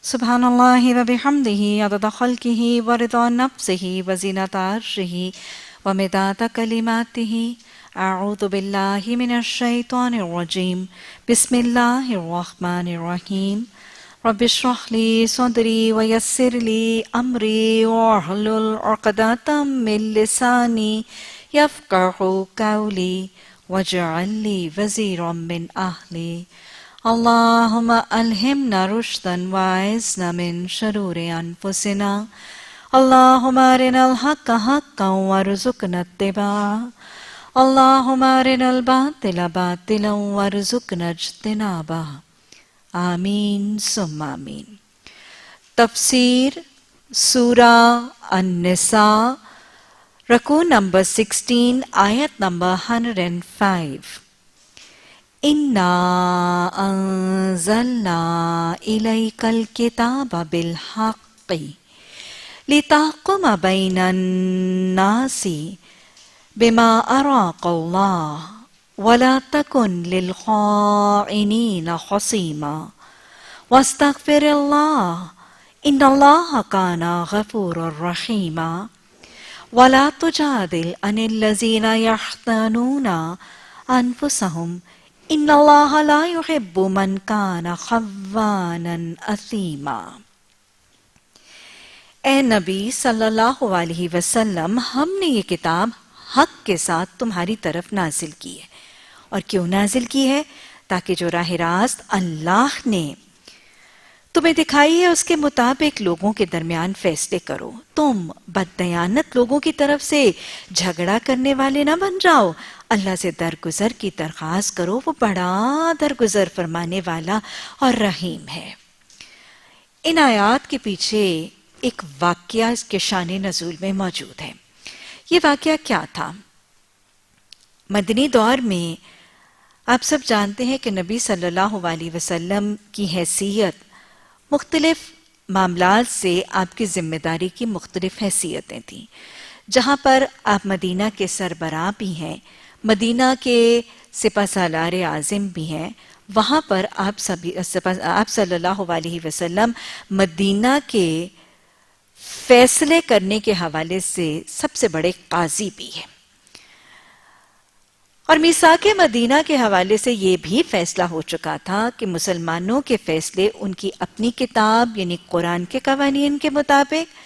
Subhanallahi wa bihamdihi adada khalqihi wa rida nafsihi wa zinata arshihi wa midada kalimatihi. A'udhu billahi minash shaitanir rajim. Bismillahir rahmanir rahim. Rabbi shrah li sadri wa yassir li amri wahlul 'uqdatam min lisani yafqahu qawli waj'al li waziran min ahli. Allahumma alhimna rushdan wa'izna min sharuri anfusina. Allahumma arina al-haqqa haqqan warzuqna ittiba'a. Allahumma arina al-batila batilan warzuqna ijtinaba. Ameen summa ameen. Tafsir Surah An-Nisa, Raku number 16, ayat number 105. Inna anzalna ilaykal kitaba bil haqqi litahkuma bainan nasi bima araqallah wa la takun lil kha'inina khasima wastaghfirillah innallaha kana ghafurur rahima wa la tujadil anil lazina yahtanuna anfusahum Inna Allah la yuhibbu man kana khawwanan athima. اے نبی صلی اللہ علیہ وسلم، ہم نے یہ کتاب حق کے ساتھ تمہاری طرف نازل کی ہے. اور کیوں نازل کی ہے؟ تاکہ جو راہ راست اللہ نے تمہیں دکھائی ہے اس کے مطابق لوگوں کے درمیان فیصلے کرو. تم بددیانت لوگوں کی طرف سے جھگڑا کرنے والے نہ بن جاؤ. اللہ سے درگزر کی درخواست کرو، وہ بڑا درگزر فرمانے والا اور رحیم ہے. ان آیات کے پیچھے ایک واقعہ اس کے شان نزول میں موجود ہے. یہ واقعہ کیا تھا؟ مدنی دور میں آپ سب جانتے ہیں کہ نبی صلی اللہ علیہ وسلم کی حیثیت مختلف معاملات سے آپ کی ذمہ داری کی مختلف حیثیتیں تھیں. جہاں پر آپ مدینہ کے سربراہ بھی ہیں، مدینہ کے سپہ سالار اعظم بھی ہیں، وہاں پر آپ صلی اللہ علیہ وسلم مدینہ کے فیصلے کرنے کے حوالے سے سب سے بڑے قاضی بھی ہیں. اور میثاق مدینہ کے حوالے سے یہ بھی فیصلہ ہو چکا تھا کہ مسلمانوں کے فیصلے ان کی اپنی کتاب یعنی قرآن کے قوانین کے مطابق،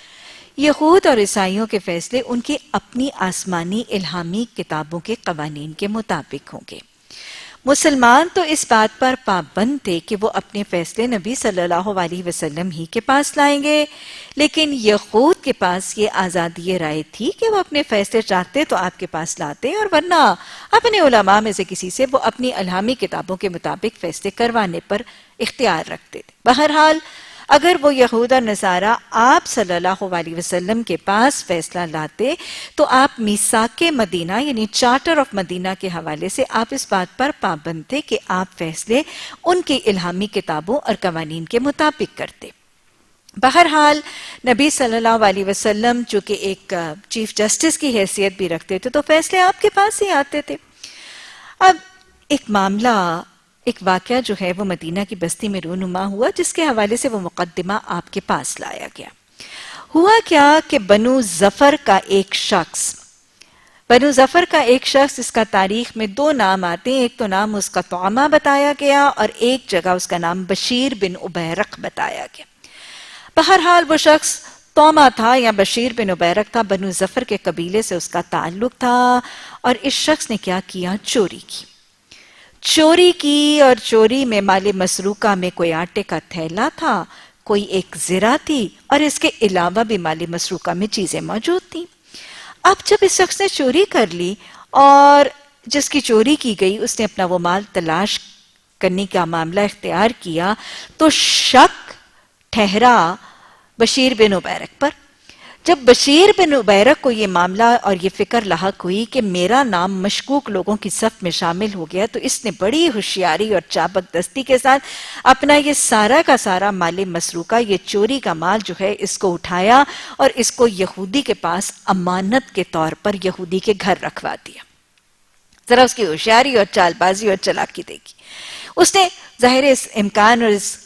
یہود اور عیسائیوں کے فیصلے ان کی اپنی آسمانی الہامی کتابوں کے قوانین کے مطابق ہوں گے. مسلمان تو اس بات پر پابند تھے کہ وہ اپنے فیصلے نبی صلی اللہ علیہ وسلم ہی کے پاس لائیں گے، لیکن یہود کے پاس یہ آزادی رائے تھی کہ وہ اپنے فیصلے چاہتے تو آپ کے پاس لاتے اور ورنہ اپنے علماء میں سے کسی سے وہ اپنی الہامی کتابوں کے مطابق فیصلے کروانے پر اختیار رکھتے تھے. بہرحال اگر وہ یہود اور نصارہ آپ صلی اللہ علیہ وسلم کے پاس فیصلہ لاتے تو آپ میثاق مدینہ یعنی چارٹر آف مدینہ کے حوالے سے آپ اس بات پر پابند تھے کہ آپ فیصلے ان کی الہامی کتابوں اور قوانین کے مطابق کرتے. بہرحال نبی صلی اللہ علیہ وسلم چونکہ ایک چیف جسٹس کی حیثیت بھی رکھتے تھے تو فیصلے آپ کے پاس ہی آتے تھے. اب ایک واقعہ جو ہے وہ مدینہ کی بستی میں رونما ہوا، جس کے حوالے سے وہ مقدمہ آپ کے پاس لایا گیا. ہوا کیا کہ بنو ظفر کا ایک شخص اس کا تاریخ میں 2 نام آتے ہیں. ایک تو نام اس کا طعمہ بتایا گیا اور ایک جگہ اس کا نام بشیر بن ابیرق بتایا گیا. بہرحال وہ شخص طعمہ تھا یا بشیر بن ابیرق تھا، بنو ظفر کے قبیلے سے اس کا تعلق تھا. اور اس شخص نے کیا کیا؟ چوری کی اور چوری میں مال مسروقہ میں کوئی آٹے کا تھیلا تھا، کوئی ایک زرہ تھی اور اس کے علاوہ بھی مال مسروقہ میں چیزیں موجود تھیں. اب جب اس شخص نے چوری کر لی اور جس کی چوری کی گئی اس نے اپنا وہ مال تلاش کرنے کا معاملہ اختیار کیا تو شک ٹھہرا بشیر بن ابیرق پر. جب بشیر بن ابیرق کو یہ معاملہ اور یہ فکر لاحق ہوئی کہ میرا نام مشکوک لوگوں کی صف میں شامل ہو گیا تو اس نے بڑی ہوشیاری اور چابک دستی کے ساتھ اپنا یہ سارا کا سارا مال مسروقہ، یہ چوری کا مال جو ہے، اس کو اٹھایا اور اس کو یہودی کے پاس امانت کے طور پر یہودی کے گھر رکھوا دیا. ذرا اس کی ہوشیاری اور چال بازی اور چلاکی دیکھی. اس نے ظاہر اس امکان اور اس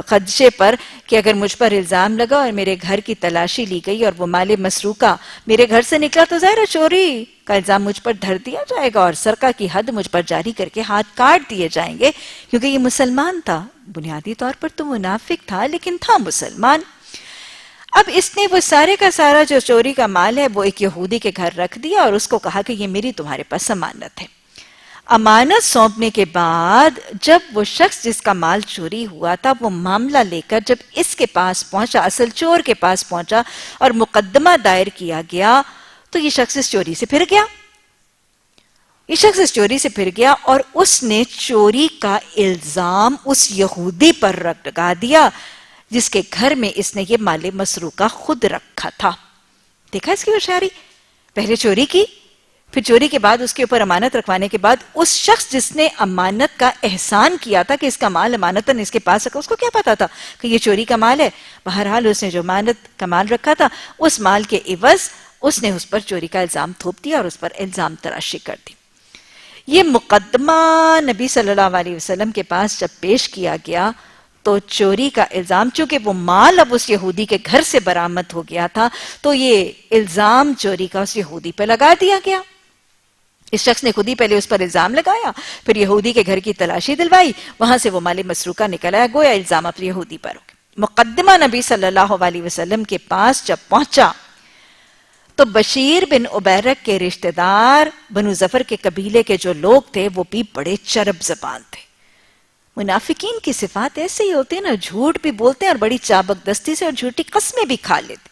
خدشے پر کہ اگر مجھ پر الزام لگا اور میرے گھر کی تلاشی لی گئی اور وہ مال مسروقہ میرے گھر سے نکلا تو ظاہر چوری کا الزام مجھ پر دھر دیا جائے گا اور سرقہ کی حد مجھ پر جاری کر کے ہاتھ کاٹ دیے جائیں گے، کیونکہ یہ مسلمان تھا۔ بنیادی طور پر تو منافق تھا لیکن تھا مسلمان۔ اب اس نے وہ سارے کا سارا جو چوری کا مال ہے وہ ایک یہودی کے گھر رکھ دیا اور اس کو کہا کہ یہ میری تمہارے پاس امانت ہے۔ امانت سونپنے کے بعد جب وہ شخص جس کا مال چوری ہوا تھا وہ معاملہ لے کر جب اس کے پاس پہنچا، اصل چور کے پاس پہنچا اور مقدمہ دائر کیا گیا تو یہ شخص اس چوری سے پھر گیا۔ یہ شخص اس چوری سے پھر گیا اور اس نے چوری کا الزام اس یہودی پر لگا دیا جس کے گھر میں اس نے یہ مال مسروقہ خود رکھا تھا۔ دیکھا اس کی ہوشیاری؟ پہلے چوری کی، پھر چوری کے بعد اس کے اوپر امانت رکھوانے کے بعد اس شخص جس نے امانت کا احسان کیا تھا کہ اس کا مال امانتاً اس کے پاس رکھا، اس کو کیا پتا تھا کہ یہ چوری کا مال ہے؟ بہرحال اس نے جو امانت کا مال رکھا تھا اس مال کے عوض اس نے اس پر چوری کا الزام تھوپ دیا اور اس پر الزام تراشی کر دی۔ یہ مقدمہ نبی صلی اللہ علیہ وسلم کے پاس جب پیش کیا گیا تو چوری کا الزام، چونکہ وہ مال اب اس یہودی کے گھر سے برآمد ہو گیا تھا تو یہ الزام چوری کا اس یہودی پہ لگا دیا گیا۔ اس شخص نے خود ہی پہلے اس پر الزام لگایا، پھر یہودی کے گھر کی تلاشی دلوائی، وہاں سے وہ مال مسروقہ نکل آیا، گویا الزام اپنے یہودی پر ہو گیا۔ مقدمہ نبی صلی اللہ علیہ وسلم کے پاس جب پہنچا تو بشیر بن عبیرک کے رشتہ دار بنو ظفر کے قبیلے کے جو لوگ تھے وہ بھی بڑے چرب زبان تھے۔ منافقین کی صفات ایسے ہی ہوتے ہیں نا، جھوٹ بھی بولتے ہیں اور بڑی چابک دستی سے اور جھوٹی قسمیں بھی کھا لیتے۔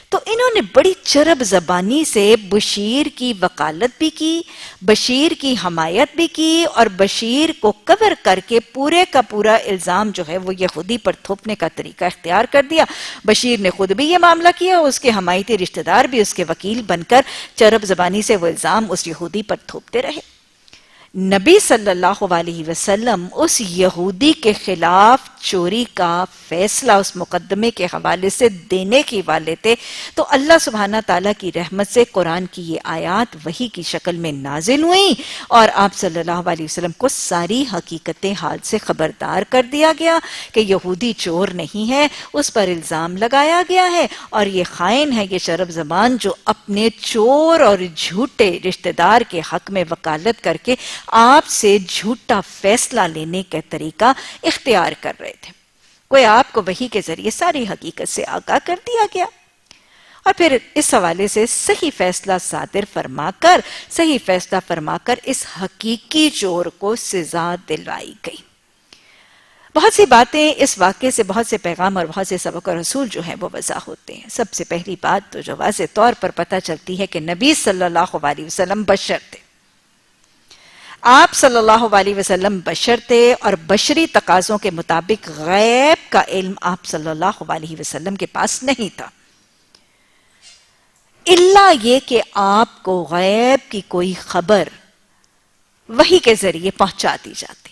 تو انہوں نے بڑی چرب زبانی سے بشیر کی وکالت بھی کی، بشیر کی حمایت بھی کی اور بشیر کو کور کر کے پورے کا پورا الزام جو ہے وہ یہودی پر تھوپنے کا طریقہ اختیار کر دیا۔ بشیر نے خود بھی یہ معاملہ کیا، اس کے حمایتی رشتہ دار بھی اس کے وکیل بن کر چرب زبانی سے وہ الزام اس یہودی پر تھوپتے رہے۔ نبی صلی اللہ علیہ وسلم اس یہودی کے خلاف چوری کا فیصلہ اس مقدمے کے حوالے سے دینے کے والے تھے تو اللہ سبحانہ تعالیٰ کی رحمت سے قرآن کی یہ آیات وحی کی شکل میں نازل ہوئیں اور آپ صلی اللہ علیہ وسلم کو ساری حقیقت حال سے خبردار کر دیا گیا کہ یہودی چور نہیں ہے، اس پر الزام لگایا گیا ہے اور یہ خائن ہے، یہ شرب زبان جو اپنے چور اور جھوٹے رشتہ دار کے حق میں وکالت کر کے آپ سے جھوٹا فیصلہ لینے کا طریقہ اختیار کر رہے تھے۔ کوئی آپ کو وحی کے ذریعے ساری حقیقت سے آگاہ کر دیا گیا اور پھر اس حوالے سے صحیح فیصلہ صادر فرما کر اس حقیقی چور کو سزا دلوائی گئی۔ بہت سی باتیں اس واقعے سے، بہت سے پیغام اور بہت سے سبق اور رسول جو ہیں وہ وضع ہوتے ہیں۔ سب سے پہلی بات تو جو واضح طور پر پتہ چلتی ہے کہ نبی صلی اللہ علیہ وسلم بشر تھے۔ آپ صلی اللہ علیہ وسلم بشر تھے اور بشری تقاضوں کے مطابق غیب کا علم آپ صلی اللہ علیہ وسلم کے پاس نہیں تھا، الا یہ کہ آپ کو غیب کی کوئی خبر وحی کے ذریعے پہنچا دی جاتی۔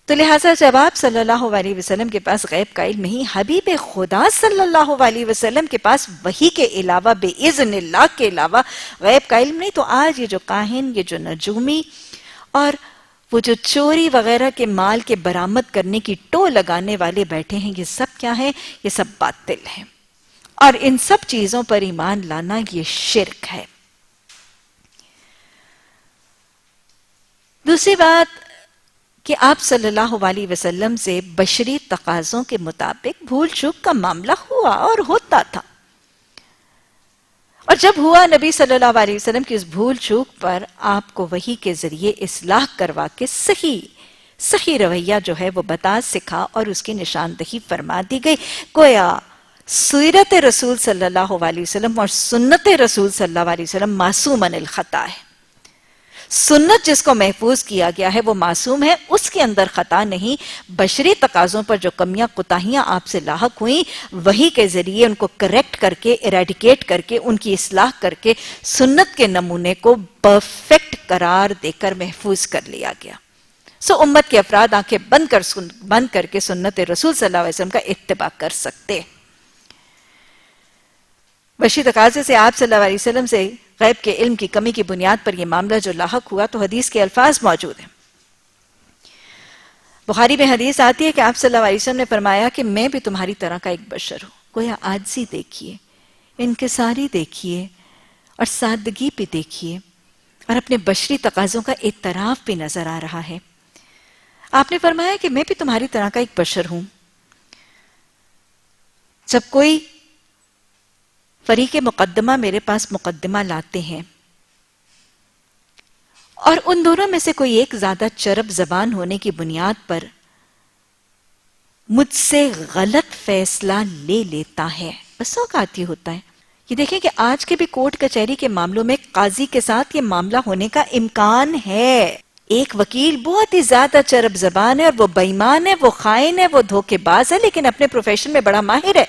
تو لہٰذا جب آپ صلی اللہ علیہ وسلم کے پاس غیب کا علم نہیں، حبیب خدا صلی اللہ علیہ وسلم کے پاس وحی کے علاوہ، بے اذن اللہ کے علاوہ غیب کا علم نہیں، تو آج یہ جو کاہن، یہ جو نجومی اور وہ جو چوری وغیرہ کے مال کے برآمد کرنے کی ٹو لگانے والے بیٹھے ہیں، یہ سب کیا ہے؟ یہ سب باطل ہے اور ان سب چیزوں پر ایمان لانا یہ شرک ہے۔ دوسری بات کہ آپ صلی اللہ علیہ وسلم سے بشری تقاضوں کے مطابق بھول چوک کا معاملہ ہوا اور ہوتا تھا، اور جب ہوا نبی صلی اللہ علیہ وسلم کی اس بھول چوک پر آپ کو وحی کے ذریعے اصلاح کروا کے صحیح رویہ جو ہے وہ بتا سکھا اور اس کی نشاندہی فرما دی گئی۔ گویا سیرت رسول صلی اللہ علیہ وسلم اور سنت رسول صلی اللہ علیہ وسلم معصوم عن الخطا ہے۔ سنت جس کو محفوظ کیا گیا ہے وہ معصوم ہے، اس کے اندر خطا نہیں۔ بشری تقاضوں پر جو کمیاں کوتاہیاں آپ سے لاحق ہوئیں، وحی کے ذریعے ان کو کریکٹ کر کے، ایریڈیکیٹ کر کے، ان کی اصلاح کر کے سنت کے نمونے کو پرفیکٹ قرار دے کر محفوظ کر لیا گیا۔ سو امت کے افراد آنکھیں بند کر کے سنت رسول صلی اللہ علیہ وسلم کا اتباع کر سکتے۔ بشری تقاضے سے آپ صلی اللہ علیہ وسلم سے غیب کے علم کی کمی کی بنیاد پر یہ معاملہ جو لاحق ہوا تو حدیث کے الفاظ موجود ہیں۔ بخاری میں حدیث آتی ہے کہ آپ صلی اللہ علیہ وسلم نے فرمایا کہ میں بھی تمہاری طرح کا ایک بشر ہوں. گویا عاجزی دیکھیے، انکساری دیکھیے اور سادگی بھی دیکھیے، اور اپنے بشری تقاضوں کا اعتراف بھی نظر آ رہا ہے. آپ نے فرمایا کہ میں بھی تمہاری طرح کا ایک بشر ہوں. جب کوئی فریق مقدمہ میرے پاس مقدمہ لاتے ہیں اور ان دونوں میں سے کوئی ایک زیادہ چرب زبان ہونے کی بنیاد پر مجھ سے غلط فیصلہ لے لیتا ہے، بس اوقات ہی ہوتا ہے. یہ دیکھیں کہ آج کے بھی کورٹ کچہری کے معاملوں میں قاضی کے ساتھ یہ معاملہ ہونے کا امکان ہے. ایک وکیل بہت ہی زیادہ چرب زبان ہے اور وہ بے ایمان ہے، وہ خائن ہے، وہ دھوکے باز ہے، لیکن اپنے پروفیشن میں بڑا ماہر ہے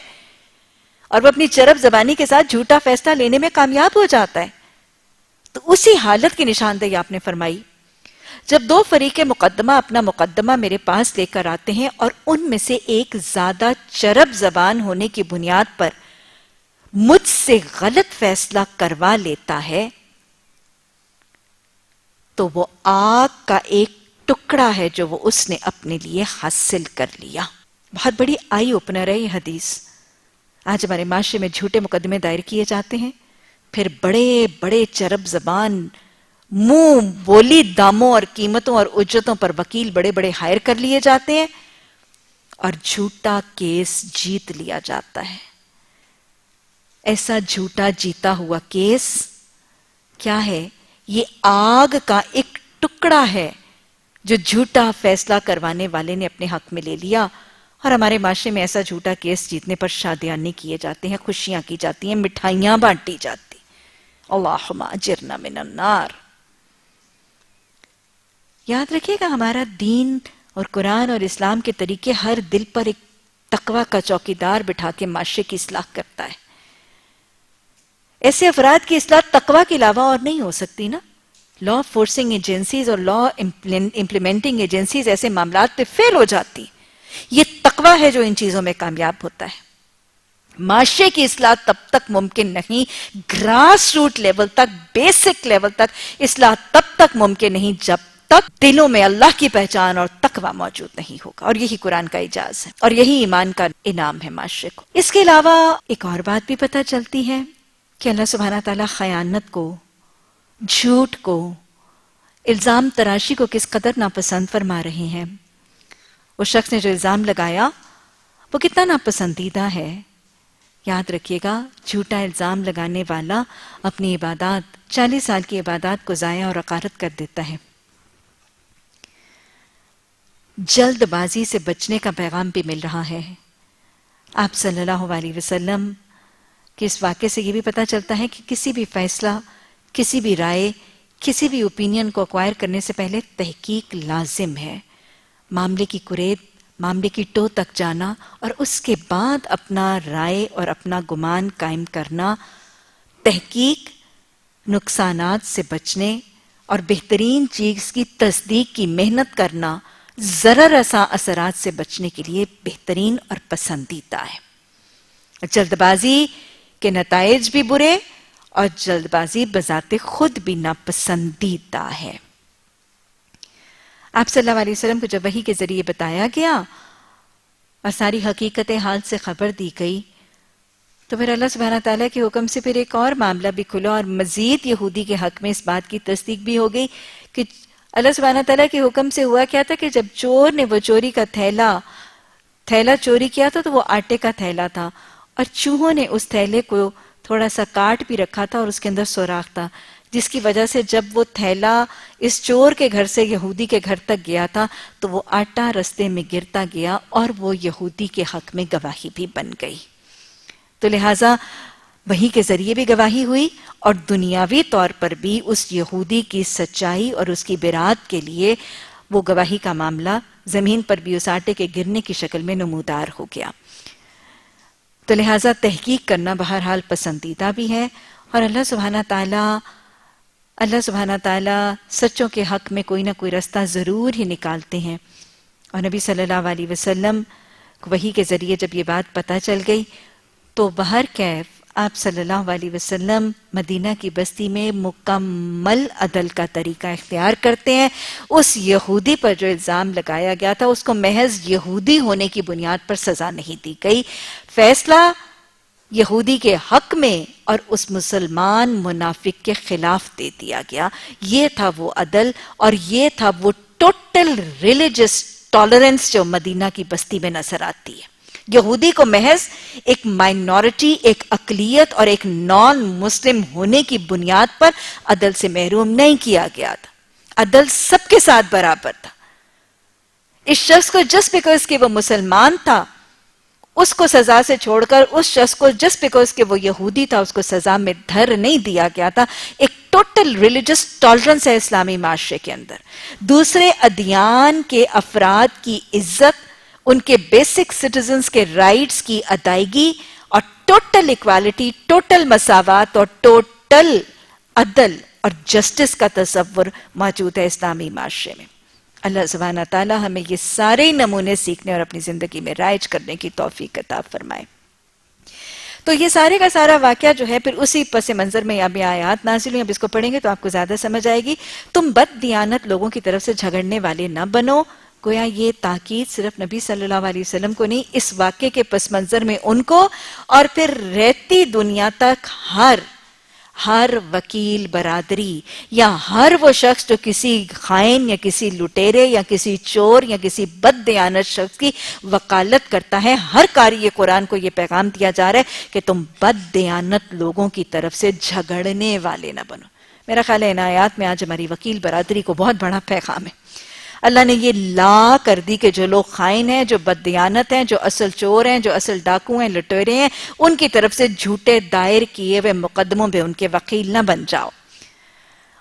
اور وہ اپنی چرب زبانی کے ساتھ جھوٹا فیصلہ لینے میں کامیاب ہو جاتا ہے. تو اسی حالت کی نشاندہی آپ نے فرمائی. جب دو فریق مقدمہ اپنا مقدمہ میرے پاس لے کر آتے ہیں اور ان میں سے ایک زیادہ چرب زبان ہونے کی بنیاد پر مجھ سے غلط فیصلہ کروا لیتا ہے تو وہ آگ کا ایک ٹکڑا ہے جو وہ اس نے اپنے لیے حاصل کر لیا. بہت بڑی آئی اوپنر ہے یہ حدیث. آج ہمارے معاشرے میں جھوٹے مقدمے دائر کیے جاتے ہیں، پھر بڑے بڑے چرب زبان منہ بولی داموں اور قیمتوں اور اجرتوں پر وکیل بڑے بڑے ہائر کر لیے جاتے ہیں اور جھوٹا کیس جیت لیا جاتا ہے. ایسا جھوٹا جیتا ہوا کیس کیا ہے؟ یہ آگ کا ایک ٹکڑا ہے جو جھوٹا فیصلہ کروانے والے نے اپنے حق میں لے لیا. اور ہمارے معاشرے میں ایسا جھوٹا کیس جیتنے پر شادیانے کیے جاتے ہیں، خوشیاں کی جاتی ہیں، مٹھائیاں بانٹی جاتی. اللہم اجرنا من النار. یاد رکھیے گا ہمارا دین اور قرآن اور اسلام کے طریقے ہر دل پر ایک تقوی کا چوکیدار بٹھا کے معاشرے کی اصلاح کرتا ہے. ایسے افراد کی اصلاح تقوی کے علاوہ اور نہیں ہو سکتی نا. لا فورسنگ ایجنسیز اور لا امپلیمنٹنگ ایجنسیز ایسے معاملات پہ فیل ہو جاتی. یہ تقوی ہے جو ان چیزوں میں کامیاب ہوتا ہے. معاشرے کی اصلاح تب تک ممکن نہیں، گراس روٹ لیول تک، بیسک لیول تک اصلاح تب تک ممکن نہیں جب تک دلوں میں اللہ کی پہچان اور تقوی موجود نہیں ہوگا. اور یہی قرآن کا اعجاز ہے اور یہی ایمان کا انعام ہے معاشرے کو. اس کے علاوہ ایک اور بات بھی پتہ چلتی ہے کہ اللہ سبحانہ تعالیٰ خیانت کو، جھوٹ کو، الزام تراشی کو کس قدر ناپسند فرما رہے ہیں. اس شخص نے جو الزام لگایا وہ کتنا ناپسندیدہ ہے. یاد رکھیے گا جھوٹا الزام لگانے والا اپنی عبادات، 40 سال کی عبادات کو ضائع اور عقارت کر دیتا ہے. جلد بازی سے بچنے کا پیغام بھی مل رہا ہے. آپ صلی اللہ علیہ وسلم کہ اس واقعے سے یہ بھی پتہ چلتا ہے کہ کسی بھی فیصلہ، کسی بھی رائے، کسی بھی اوپینین کو ایکوائر کرنے سے پہلے تحقیق لازم ہے. معاملے کی کریت، معاملے کی ٹو تک جانا اور اس کے بعد اپنا رائے اور اپنا گمان قائم کرنا. تحقیق، نقصانات سے بچنے اور بہترین چیز کی تصدیق کی محنت کرنا ضرر رساں اثرات سے بچنے کے لیے بہترین اور پسندیدہ ہے. جلد بازی کے نتائج بھی برے اور جلد بازی بذات خود بھی ناپسندیدہ ہے. آپ صلی اللہ علیہ وسلم کو جب وحی کے ذریعے بتایا گیا اور ساری حقیقت حال سے خبر دی گئی تو پھر اللہ سبحانہ تعالیٰ کے حکم سے پھر ایک اور معاملہ بھی کھلا اور مزید یہودی کے حق میں اس بات کی تصدیق بھی ہو گئی کہ اللہ سبحانہ تعالیٰ کے حکم سے ہوا کیا تھا کہ جب چور نے وہ چوری کا تھیلا چوری کیا تھا تو وہ آٹے کا تھیلا تھا اور چوہوں نے اس تھیلے کو تھوڑا سا کاٹ بھی رکھا تھا اور اس کے اندر سوراخ تھا، جس کی وجہ سے جب وہ تھیلا اس چور کے گھر سے یہودی کے گھر تک گیا تھا تو وہ آٹا رستے میں گرتا گیا اور وہ یہودی کے حق میں گواہی بھی بن گئی. تو لہٰذا وحی کے ذریعے بھی گواہی ہوئی اور دنیاوی طور پر بھی اس یہودی کی سچائی اور اس کی برات کے لیے وہ گواہی کا معاملہ زمین پر بھی اس آٹے کے گرنے کی شکل میں نمودار ہو گیا. تو لہٰذا تحقیق کرنا بہرحال پسندیدہ بھی ہے اور اللہ سبحانہ تعالیٰ سچوں کے حق میں کوئی نہ کوئی رستہ ضرور ہی نکالتے ہیں. اور نبی صلی اللہ علیہ وسلم کو وحی کے ذریعے جب یہ بات پتہ چل گئی تو بہر کیف آپ صلی اللہ علیہ وسلم مدینہ کی بستی میں مکمل عدل کا طریقہ اختیار کرتے ہیں. اس یہودی پر جو الزام لگایا گیا تھا اس کو محض یہودی ہونے کی بنیاد پر سزا نہیں دی گئی. فیصلہ یہودی کے حق میں اور اس مسلمان منافق کے خلاف دے دیا گیا. یہ تھا وہ عدل اور یہ تھا وہ ٹوٹل ریلیجس ٹالرنس جو مدینہ کی بستی میں نظر آتی ہے. یہودی کو محض ایک مائنورٹی، ایک اقلیت اور ایک نان مسلم ہونے کی بنیاد پر عدل سے محروم نہیں کیا گیا تھا. عدل سب کے ساتھ برابر تھا. اس شخص کو جسٹ بیکاز کہ وہ مسلمان تھا اس کو سزا سے چھوڑ کر اس شخص کو جسٹ بیکاز کہ وہ یہودی تھا اس کو سزا میں دھر نہیں دیا گیا تھا. ایک ٹوٹل ریلیجس ٹالرنس ہے اسلامی معاشرے کے اندر. دوسرے ادیان کے افراد کی عزت، ان کے بیسک سٹیزنز کے رائٹس کی ادائیگی اور ٹوٹل ایکوالٹی، ٹوٹل مساوات اور ٹوٹل عدل اور جسٹس کا تصور موجود ہے اسلامی معاشرے میں. اللہ سبحانہ تعالی ہمیں یہ سارے نمونے سیکھنے اور اپنی زندگی میں رائج کرنے کی توفیق عطا فرمائے. تو یہ سارے کا سارا واقعہ جو ہے پھر اسی پس منظر میں اب آیات نازل ہوئی. اب اس کو پڑھیں گے تو آپ کو زیادہ سمجھ آئے گی. تم بد دیانت لوگوں کی طرف سے جھگڑنے والے نہ بنو. گویا یہ تاکید صرف نبی صلی اللہ علیہ وسلم کو نہیں، اس واقعے کے پس منظر میں ان کو اور پھر رہتی دنیا تک ہر وکیل برادری یا ہر وہ شخص جو کسی خائن یا کسی لٹیرے یا کسی چور یا کسی بد دیانت شخص کی وکالت کرتا ہے، ہر قاری قرآن کو یہ پیغام دیا جا رہا ہے کہ تم بد دیانت لوگوں کی طرف سے جھگڑنے والے نہ بنو. میرا خیال ہے ان آیات میں آج ہماری وکیل برادری کو بہت بڑا پیغام ہے. اللہ نے یہ لا کر دی کہ جو لوگ خائن ہیں، جو بد دیانت ہیں، جو اصل چور ہیں، جو اصل ڈاکو ہیں، لٹیرے ہیں، ان کی طرف سے جھوٹے دائر کیے ہوئے مقدموں میں ان کے وکیل نہ بن جاؤ.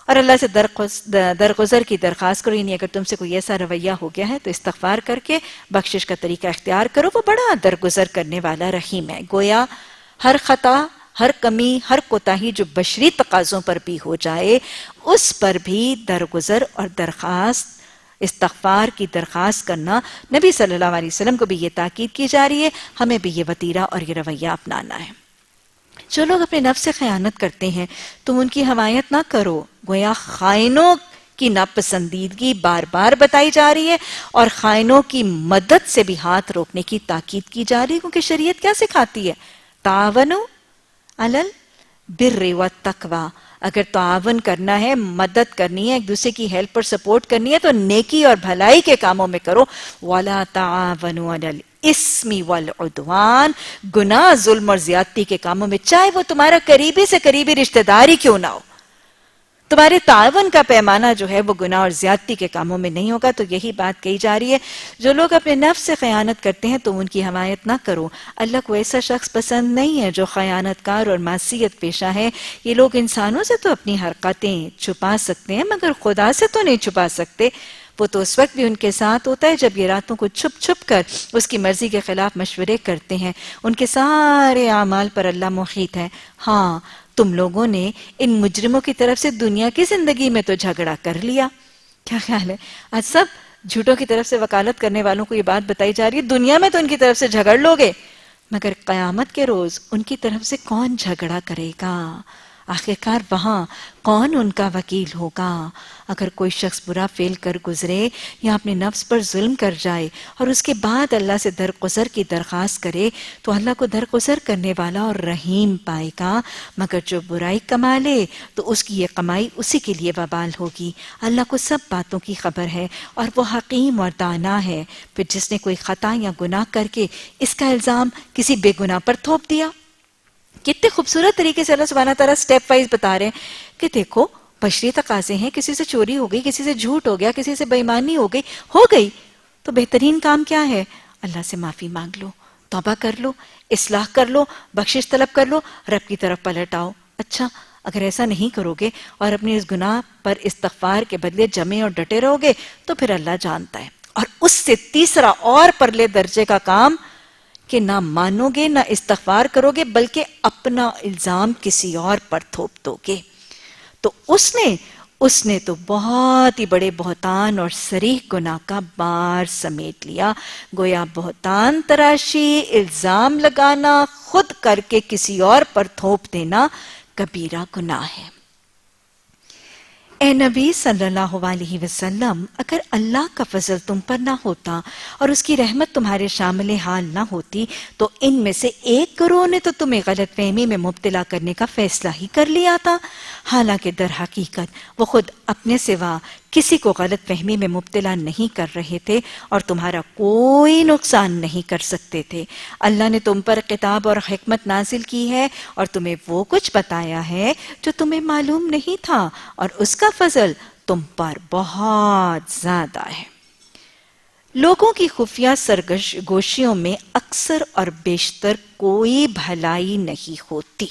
اور اللہ سے درگزر کی درخواست کرو. یعنی اگر تم سے کوئی ایسا رویہ ہو گیا ہے تو استغفار کر کے بخشش کا طریقہ اختیار کرو. وہ بڑا درگزر کرنے والا رحیم ہے. گویا ہر خطا، ہر کمی، ہر کوتاہی جو بشری تقاضوں پر بھی ہو جائے اس پر بھی درگزر اور درخواست، استغفار کی درخواست کرنا. نبی صلی اللہ علیہ وسلم کو بھی یہ تاکید کی جا رہی ہے. ہمیں بھی یہ وتیرہ اور یہ رویہ اپنانا ہے. جو لوگ اپنے نفس سے خیانت کرتے ہیں تم ان کی حمایت نہ کرو. گویا خائنوں کی ناپسندیدگی بار بار بتائی جا رہی ہے اور خائنوں کی مدد سے بھی ہاتھ روکنے کی تاکید کی جا رہی ہے. کیونکہ شریعت کیا سکھاتی ہے؟ تعاونوا علی البر والتقوی. اگر تعاون کرنا ہے، مدد کرنی ہے، ایک دوسرے کی ہیلپ اور سپورٹ کرنی ہے تو نیکی اور بھلائی کے کاموں میں کرو. وَلَا تَعَاوَنُوا عَلَى الْإِثْمِ وَالْعُدْوَانِ. گناہ، ظلم اور زیادتی کے کاموں میں، چاہے وہ تمہارا قریبی سے قریبی رشتہ داری کیوں نہ ہو، تمہارے تعاون کا پیمانہ جو ہے وہ گناہ اور زیادتی کے کاموں میں نہیں ہوگا. تو یہی بات کہی جا رہی ہے. جو لوگ اپنے نفس سے خیانت کرتے ہیں تم ان کی حمایت نہ کرو. اللہ کو ایسا شخص پسند نہیں ہے جو خیانت کار اور معصیت پیشہ ہے. یہ لوگ انسانوں سے تو اپنی حرکاتیں چھپا سکتے ہیں مگر خدا سے تو نہیں چھپا سکتے. وہ تو اس وقت بھی ان کے ساتھ ہوتا ہے جب یہ راتوں کو چھپ چھپ کر اس کی مرضی کے خلاف مشورے کرتے ہیں. ان کے سارے اعمال پر اللہ محیط ہے. ہاں، تم لوگوں نے ان مجرموں کی طرف سے دنیا کی زندگی میں تو جھگڑا کر لیا. کیا خیال ہے؟ آج سب جھوٹوں کی طرف سے وکالت کرنے والوں کو یہ بات بتائی جا رہی ہے دنیا میں تو ان کی طرف سے جھگڑ لوگے مگر قیامت کے روز ان کی طرف سے کون جھگڑا کرے گا؟ آخرکار وہاں کون ان کا وکیل ہوگا؟ اگر کوئی شخص برا فعل کر گزرے یا اپنے نفس پر ظلم کر جائے اور اس کے بعد اللہ سے درگزر کی درخواست کرے تو اللہ کو درگزر کرنے والا اور رحیم پائے گا. مگر جو برائی کما لے تو اس کی یہ کمائی اسی کے لیے وبال ہوگی. اللہ کو سب باتوں کی خبر ہے اور وہ حکیم اور دانا ہے. پھر جس نے کوئی خطا یا گناہ کر کے اس کا الزام کسی بے گناہ پر تھوپ دیا. کتنے خوبصورت طریقے سے اللہ سبحانہ تعالیٰ سٹیپ وائز بتا رہے ہیں کہ دیکھو بشری تقاضے ہیں. کسی سے چوری ہو گئی، کسی سے جھوٹ ہو گیا، کسی سے بے ایمانی ہو گئی تو بہترین کام کیا ہے؟ اللہ سے معافی مانگ لو، توبہ کر لو، اصلاح کر لو، بخشش طلب کر لو، رب کی طرف پلٹ آؤ. اچھا اگر ایسا نہیں کرو گے اور اپنے اس گناہ پر استغفار کے بدلے جمے اور ڈٹے رہو گے تو پھر اللہ جانتا ہے. اور اس سے تیسرا اور پرلے درجے کا کام کہ نہ مانو گے نہ استغفار کرو گے بلکہ اپنا الزام کسی اور پر تھوپ دو گے. تو اس نے اس نے تو بہت ہی بڑے بہتان اور صریح گناہ کا بار سمیٹ لیا. گویا بہتان تراشی، الزام لگانا، خود کر کے کسی اور پر تھوپ دینا کبیرہ گناہ ہے. اے نبی صلی اللہ علیہ وسلم، اگر اللہ کا فضل تم پر نہ ہوتا اور اس کی رحمت تمہارے شامل حال نہ ہوتی تو ان میں سے ایک گروہ نے تو تمہیں غلط فہمی میں مبتلا کرنے کا فیصلہ ہی کر لیا تھا، حالانکہ در حقیقت وہ خود اپنے سوا کسی کو غلط فہمی میں مبتلا نہیں کر رہے تھے اور تمہارا کوئی نقصان نہیں کر سکتے تھے. اللہ نے تم پر کتاب اور حکمت نازل کی ہے اور تمہیں وہ کچھ بتایا ہے جو تمہیں معلوم نہیں تھا، اور اس کا فضل تم پر بہت زیادہ ہے. لوگوں کی خفیہ سرگوشیوں میں اکثر اور بیشتر کوئی بھلائی نہیں ہوتی.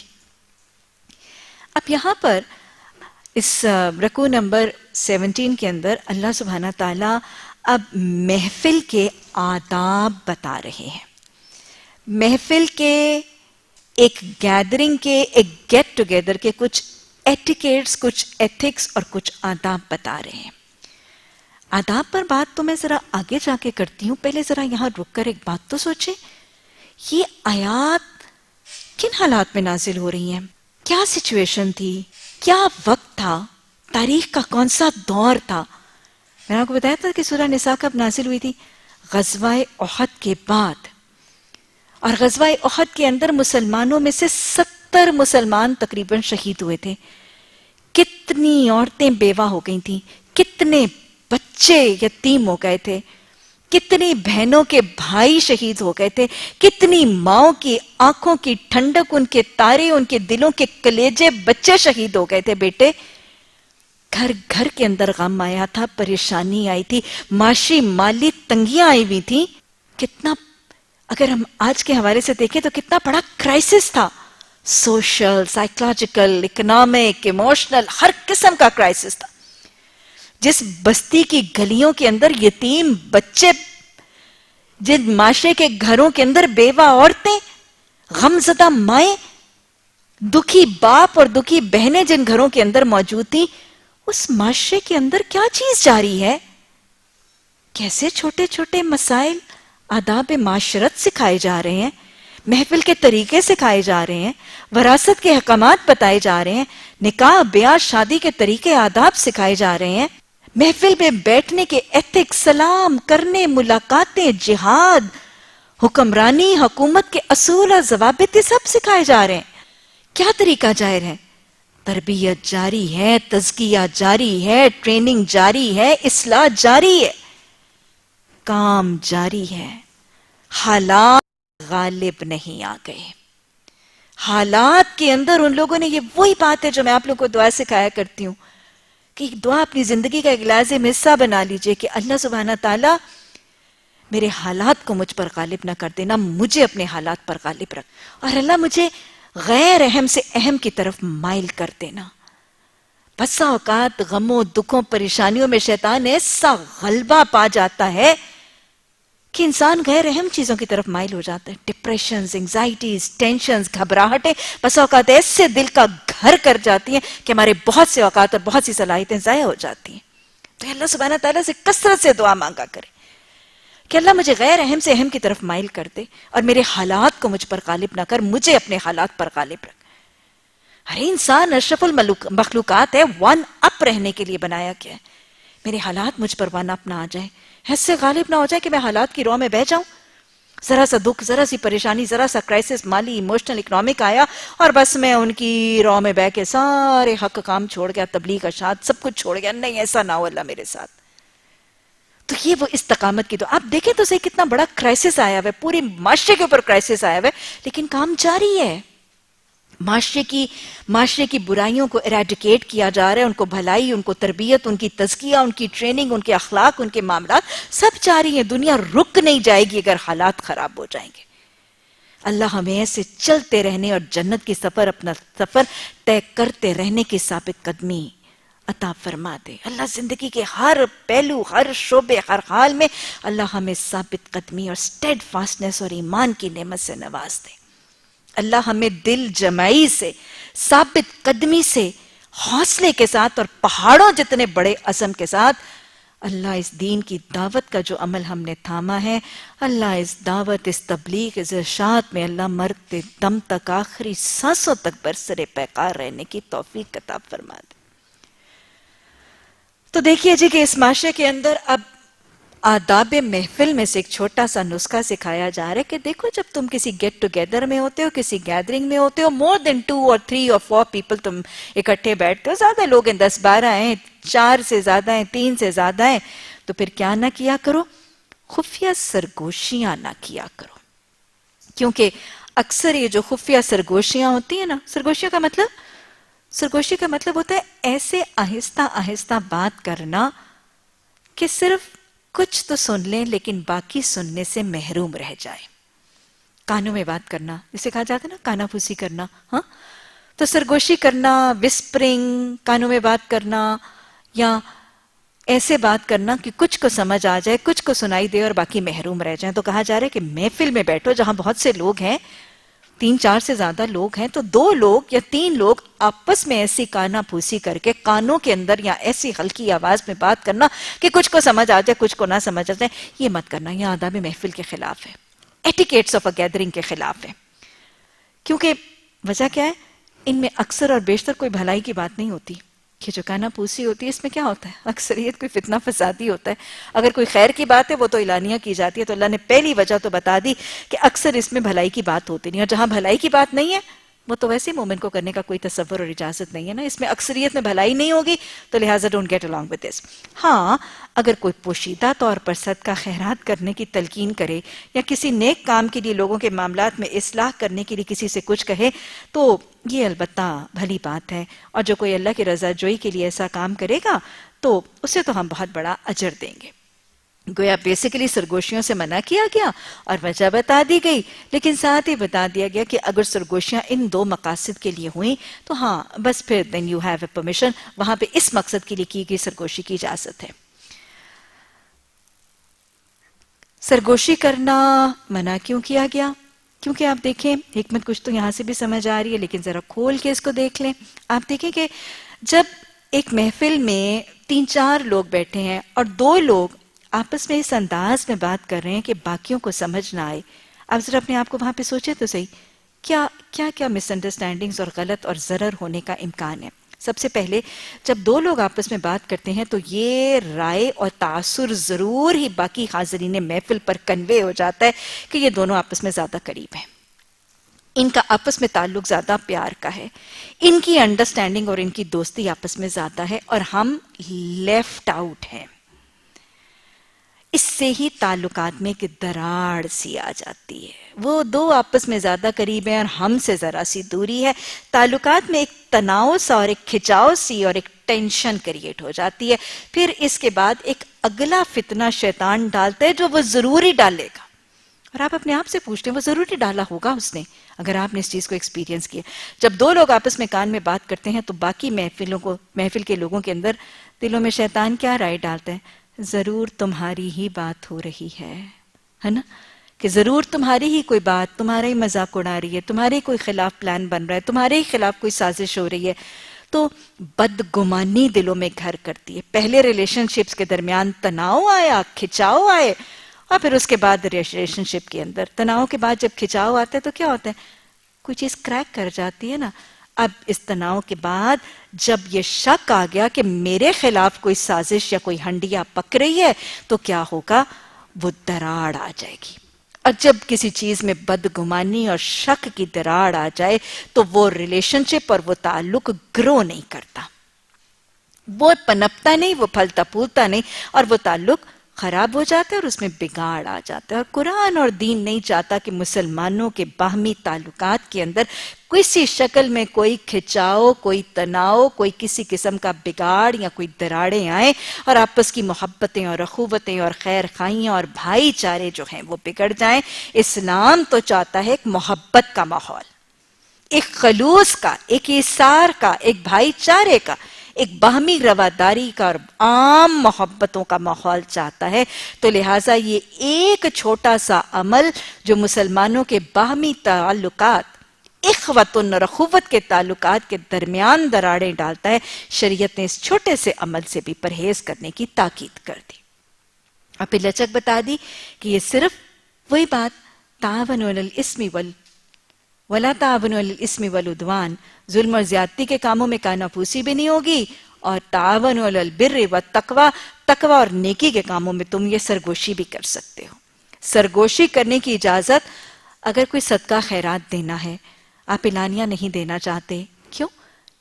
اب یہاں پر اس رکوع نمبر 17 کے اندر اللہ سبحانہ تعالیٰ اب محفل کے آداب بتا رہے ہیں. محفل کے ایک گیدرنگ کے، ایک گیٹ ٹوگیدر کے کچھ ایٹیکیٹس، کچھ ایتھکس اور کچھ آداب بتا رہے ہیں. آداب پر بات تو میں ذرا آگے جا کے کرتی ہوں، پہلے ذرا یہاں رک کر ایک بات تو سوچیں. یہ آیات کن حالات میں نازل ہو رہی ہیں؟ کیا سچویشن تھی؟ کیا وقت تھا؟ تاریخ کا کون سا دور تھا؟ میں نے آپ کو بتایا تھا کہ سورہ نساء کب نازل ہوئی تھی؟ غزوہ احد کے بعد. اور غزوہ احد کے اندر مسلمانوں میں سے 70 مسلمان تقریباً شہید ہوئے تھے. کتنی عورتیں بیوہ ہو گئی تھیں، کتنے بچے یتیم ہو گئے تھے، کتنی بہنوں کے بھائی شہید ہو گئے تھے، کتنی ماؤں کی آنکھوں کی ٹھنڈک، ان کے تارے، ان کے دلوں کے کلیجے، بچے شہید ہو گئے تھے. بیٹے، گھر گھر کے اندر غم آیا تھا، پریشانی آئی تھی، معاشی مالی تنگیاں آئی ہوئی تھیں. کتنا، اگر ہم آج کے حوالے سے دیکھیں تو کتنا بڑا کرائسس تھا. سوشل، سائیکولوجیکل، اکنامک، ایموشنل، ہر قسم کا کرائسس تھا. جس بستی کی گلیوں کے اندر یتیم بچے، جن معاشرے کے گھروں کے اندر بیوہ عورتیں، غمزدہ مائیں، دکھی باپ اور دکھی بہنیں جن گھروں کے اندر موجود تھیں، اس معاشرے کے اندر کیا چیز جاری ہے؟ کیسے چھوٹے چھوٹے مسائل، آداب معاشرت سکھائے جا رہے ہیں، محفل کے طریقے سکھائے جا رہے ہیں، وراثت کے احکامات بتائے جا رہے ہیں، نکاح بیاہ شادی کے طریقے آداب سکھائے جا رہے ہیں، محفل میں بیٹھنے کے ایتھکس، سلام کرنے، ملاقاتیں، جہاد، حکمرانی، حکومت کے اصول اور ضوابط سب سکھائے جا رہے ہیں. کیا طریقہ جائر ہے؟ تربیت جاری ہے، تزکیہ جاری ہے، ٹریننگ جاری ہے، اصلاح جاری ہے، کام جاری ہے. حالات غالب نہیں آ گئے. حالات کے اندر ان لوگوں نے، یہ وہی بات ہے جو میں آپ لوگوں کو دعا سکھایا کرتی ہوں کہ دعا اپنی زندگی کا ایک لازم حصہ بنا لیجئے کہ اللہ سبحانہ تعالیٰ میرے حالات کو مجھ پر غالب نہ کر دینا، مجھے اپنے حالات پر غالب رکھ، اور اللہ مجھے غیر اہم سے اہم کی طرف مائل کر دینا. بسا اوقات غموں، دکھوں، پریشانیوں میں شیطان ایسا غلبہ پا جاتا ہے کہ انسان غیر اہم چیزوں کی طرف مائل ہو جاتا ہے. ڈپریشنز، انگزائٹیز، ٹینشنز، گھبراہٹیں بسا اوقات ایسے دل کا گھر کر جاتی ہیں کہ ہمارے بہت سے اوقات اور بہت سی صلاحیتیں ضائع ہو جاتی ہیں. تو اللہ سبحانہ تعالیٰ سے کثرت سے دعا مانگا کرے کہ اللہ مجھے غیر اہم سے اہم کی طرف مائل کر دے اور میرے حالات کو مجھ پر غالب نہ کر، مجھے اپنے حالات پر غالب رکھ. ہر انسان اشرف المخلوقات ہے، ون اپ رہنے کے لیے بنایا گیا ہے. میرے حالات مجھ پر ون اپ نہ آ جائیں، ایسے غالب نہ ہو جائے کہ میں حالات کی راہ میں بہ جاؤں. ذرا سا دکھ، ذرا سی پریشانی، ذرا سا کرائسس، مالی، ایموشنل، اکنامک آیا اور بس میں ان کی راہ میں بہ کے سارے حق کام چھوڑ گیا، تبلیغ اشاعت سب کچھ چھوڑ گیا. نہیں، ایسا نہ ہو اللہ میرے ساتھ. تو یہ وہ استقامت کی. تو آپ دیکھیں تو صحیح کتنا بڑا کرائسس آیا ہوا ہے، پورے معاشرے کے اوپر کرائسس آیا ہوا ہے، لیکن کام جاری ہے. معاشرے کی برائیوں کو ایریڈیکیٹ کیا جا رہا ہے، ان کو بھلائی، ان کو تربیت، ان کی تزکیہ، ان کی ٹریننگ، ان کے اخلاق، ان کے معاملات سب جاری ہیں. دنیا رک نہیں جائے گی اگر حالات خراب ہو جائیں گے. اللہ ہمیں ایسے چلتے رہنے اور جنت کی اپنا سفر طے کرتے رہنے کی ثابت قدمی عطا فرما دے. اللہ زندگی کے ہر پہلو، ہر شعبے، ہر حال میں اللہ ہمیں ثابت قدمی اور اسٹیڈ فاسٹنس اور ایمان کی نعمت سے نواز دے. اللہ ہمیں دل جمعی سے، ثابت قدمی سے حوصلے کے ساتھ اور پہاڑوں جتنے بڑے عزم کے ساتھ اللہ اس دین کی دعوت کا جو عمل ہم نے تھاما ہے، اللہ اس دعوت، اس تبلیغ، اس ارشاد میں اللہ مرتے دم تک، آخری سانسوں تک برسر پیکار رہنے کی توفیق عطا فرما دے۔ تو دیکھیے جی کہ اس معاشرے کے اندر اب آداب محفل میں سے ایک چھوٹا سا نسخہ سکھایا جا رہا ہے کہ دیکھو جب تم کسی گیٹ ٹوگیدر میں ہوتے ہو، کسی گیدرنگ میں ہوتے ہو، more than 2 or 3 or 4 people تم اکٹھے بیٹھتے ہو، زیادہ لوگ ہیں، 10-12 ہیں، 4 سے زیادہ ہیں، 3 سے زیادہ ہیں، تو پھر کیا نہ کیا کرو؟ خفیہ سرگوشیاں نہ کیا کرو۔ کیونکہ اکثر یہ جو خفیہ سرگوشیاں ہوتی ہیں نا، سرگوشی کا مطلب ہوتا ہے ایسے آہستہ آہستہ بات کرنا کہ صرف کچھ تو سن لیں لیکن باقی سننے سے محروم رہ جائے۔ کانوں میں بات کرنا، جسے کہا جاتا ہے نا کانا پھوسی کرنا، ہاں؟ تو سرگوشی کرنا، وسپرنگ، کانوں میں بات کرنا، یا ایسے بات کرنا کہ کچھ کو سمجھ آ جائے، کچھ کو سنائی دے اور باقی محروم رہ جائیں۔ تو کہا جا رہا ہے کہ محفل میں بیٹھو جہاں بہت سے لوگ ہیں، 3-4 سے زیادہ لوگ ہیں، تو 2 لوگ یا 3 لوگ آپس میں ایسی کانا پھوسی کر کے کانوں کے اندر یا ایسی ہلکی آواز میں بات کرنا کہ کچھ کو سمجھ آ جائے، کچھ کو نہ سمجھ آ جائے، یہ مت کرنا۔ یہ آداب محفل کے خلاف ہے، ایٹیکیٹس آف اے گیدرنگ کے خلاف ہے۔ کیونکہ وجہ کیا ہے؟ ان میں اکثر اور بیشتر کوئی بھلائی کی بات نہیں ہوتی۔ کہ جو کانا پھوسی ہوتی ہے اس میں کیا ہوتا ہے؟ اکثریت کوئی فتنہ فسادی ہوتا ہے۔ اگر کوئی خیر کی بات ہے وہ تو اعلانیہ کی جاتی ہے، تو اللہ نے پہلی وجہ تو بتا دی کہ اکثر اس میں بھلائی کی بات ہوتی نہیں، اور جہاں بھلائی کی بات نہیں ہے وہ تو ویسے مومن کو کرنے کا کوئی تصور اور اجازت نہیں ہے نا، اس میں اکثریت میں بھلائی نہیں ہوگی، تو لہٰذا don't get along with this۔ ہاں اگر کوئی پوشیدہ طور پر صدقہ خیرات کرنے کی تلقین کرے یا کسی نیک کام کے لیے لوگوں کے معاملات میں اصلاح کرنے کے لیے کسی سے کچھ کہے تو یہ البتہ بھلی بات ہے، اور جو کوئی اللہ کی رضا جوئی کے لیے ایسا کام کرے گا تو اسے تو ہم بہت بڑا اجر دیں گے۔ گویا بیسیکلی سرگوشیوں سے منع کیا گیا اور وجہ بتا دی گئی، لیکن ساتھ ہی بتا دیا گیا کہ اگر سرگوشیاں ان 2 مقاصد کے لیے ہوئیں تو ہاں بس پھر then you have a permission، وہاں پہ اس مقصد کے لیے کی گئی سرگوشی کی اجازت ہے۔ سرگوشی کرنا منع کیوں کیا گیا؟ کیونکہ آپ دیکھیں حکمت کچھ تو یہاں سے بھی سمجھ آ رہی ہے، لیکن ذرا کھول کے اس کو دیکھ لیں۔ آپ دیکھیں کہ جب ایک محفل میں 3-4 لوگ بیٹھے ہیں اور 2 لوگ آپس میں اس انداز میں بات کر رہے ہیں کہ باقیوں کو سمجھ نہ آئے، آپ ذرا اپنے آپ کو وہاں پہ سوچیں تو صحیح، کیا مس انڈرسٹینڈنگز اور غلط اور ضرر ہونے کا امکان ہے۔ سب سے پہلے جب 2 لوگ آپس میں بات کرتے ہیں تو یہ رائے اور تاثر ضرور ہی باقی حاضرین محفل پر کنوے ہو جاتا ہے کہ یہ دونوں آپس میں زیادہ قریب ہیں، ان کا آپس میں تعلق زیادہ پیار کا ہے، ان کی انڈرسٹینڈنگ اور ان کی دوستی آپس میں زیادہ ہے، اور ہم لیفٹ آؤٹ ہیں۔ اس سے ہی تعلقات میں ایک دراڑ سی آ جاتی ہے۔ وہ 2 آپس میں زیادہ قریب ہیں اور ہم سے ذرا سی دوری ہے، تعلقات میں ایک تناؤ سا اور ایک کھچاؤ سی اور ایک ٹینشن کریٹ ہو جاتی ہے۔ پھر اس کے بعد ایک اگلا فتنہ شیطان ڈالتا ہے جو وہ ضروری ڈالے گا، اور آپ اپنے آپ سے پوچھتے ہیں وہ ضروری ڈالا ہوگا اس نے، اگر آپ نے اس چیز کو ایکسپیرینس کیا۔ جب 2 لوگ آپس میں کان میں بات کرتے ہیں تو باقی محفل کے لوگوں کے اندر دلوں میں شیطان کیا رائے ڈالتا ہے؟ ضرور تمہاری ہی بات ہو رہی ہے نا، کہ ضرور تمہاری ہی کوئی بات، تمہارا ہی مذاق اڑا رہی ہے، تمہارے کوئی خلاف پلان بن رہا ہے، تمہارے ہی خلاف کوئی سازش ہو رہی ہے، تو بدگمانی دلوں میں گھر کرتی ہے۔ پہلے ریلیشن شپس کے درمیان تناؤ آیا، کھچاؤ آئے، اور پھر اس کے بعد ریلیشن شپ کے اندر تناؤ کے بعد جب کھچاؤ آتا ہے تو کیا ہوتا ہے؟ کوئی چیز کریک کر جاتی ہے نا۔ اب اس تناؤ کے بعد جب یہ شک آ گیا کہ میرے خلاف کوئی سازش یا کوئی ہنڈیا پک رہی ہے تو کیا ہوگا؟ وہ دراڑ آ جائے گی، اور جب کسی چیز میں بدگمانی اور شک کی دراڑ آ جائے تو وہ ریلیشن شپ اور وہ تعلق گرو نہیں کرتا، وہ پنپتا نہیں، وہ پھلتا پھولتا نہیں، اور وہ تعلق خراب ہو جاتا ہے اور اس میں بگاڑ آ جاتا ہے۔ اور قرآن اور دین نہیں چاہتا کہ مسلمانوں کے باہمی تعلقات کے اندر کسی شکل میں کوئی کھچاؤ، کوئی تناؤ، کوئی کسی قسم کا بگاڑ یا کوئی دراڑیں آئیں اور آپس کی محبتیں اور اخوتیں اور خیر خائیاں اور بھائی چارے جو ہیں وہ بگڑ جائیں۔ اسلام تو چاہتا ہے ایک محبت کا ماحول، ایک خلوص کا، ایک ایثار کا، ایک بھائی چارے کا، ایک باہمی رواداری کا اور عام محبتوں کا ماحول چاہتا ہے۔ تو لہٰذا یہ ایک چھوٹا سا عمل جو مسلمانوں کے باہمی تعلقات اخوتن اور اخوت کے تعلقات کے درمیان دراڑیں ڈالتا ہے، شریعت نے اس چھوٹے سے عمل سے بھی پرہیز کرنے کی تاکید کر دی۔ اور پھر لچک بتا دی کہ یہ صرف وہی بات تعاونوا علی الاسم ولا تعاونوا علی الاسم والعدوان، ظلم اور زیادتی کے کاموں میں کاناپوسی بھی نہیں ہوگی، اور تعاونوا علی البر والتقوی، تقوی اور نیکی کے کاموں میں تم یہ سرگوشی بھی کر سکتے ہو۔ سرگوشی کرنے کی اجازت، اگر کوئی صدقہ خیرات دینا ہے، آپ اعلانیہ نہیں دینا چاہتے، کیوں؟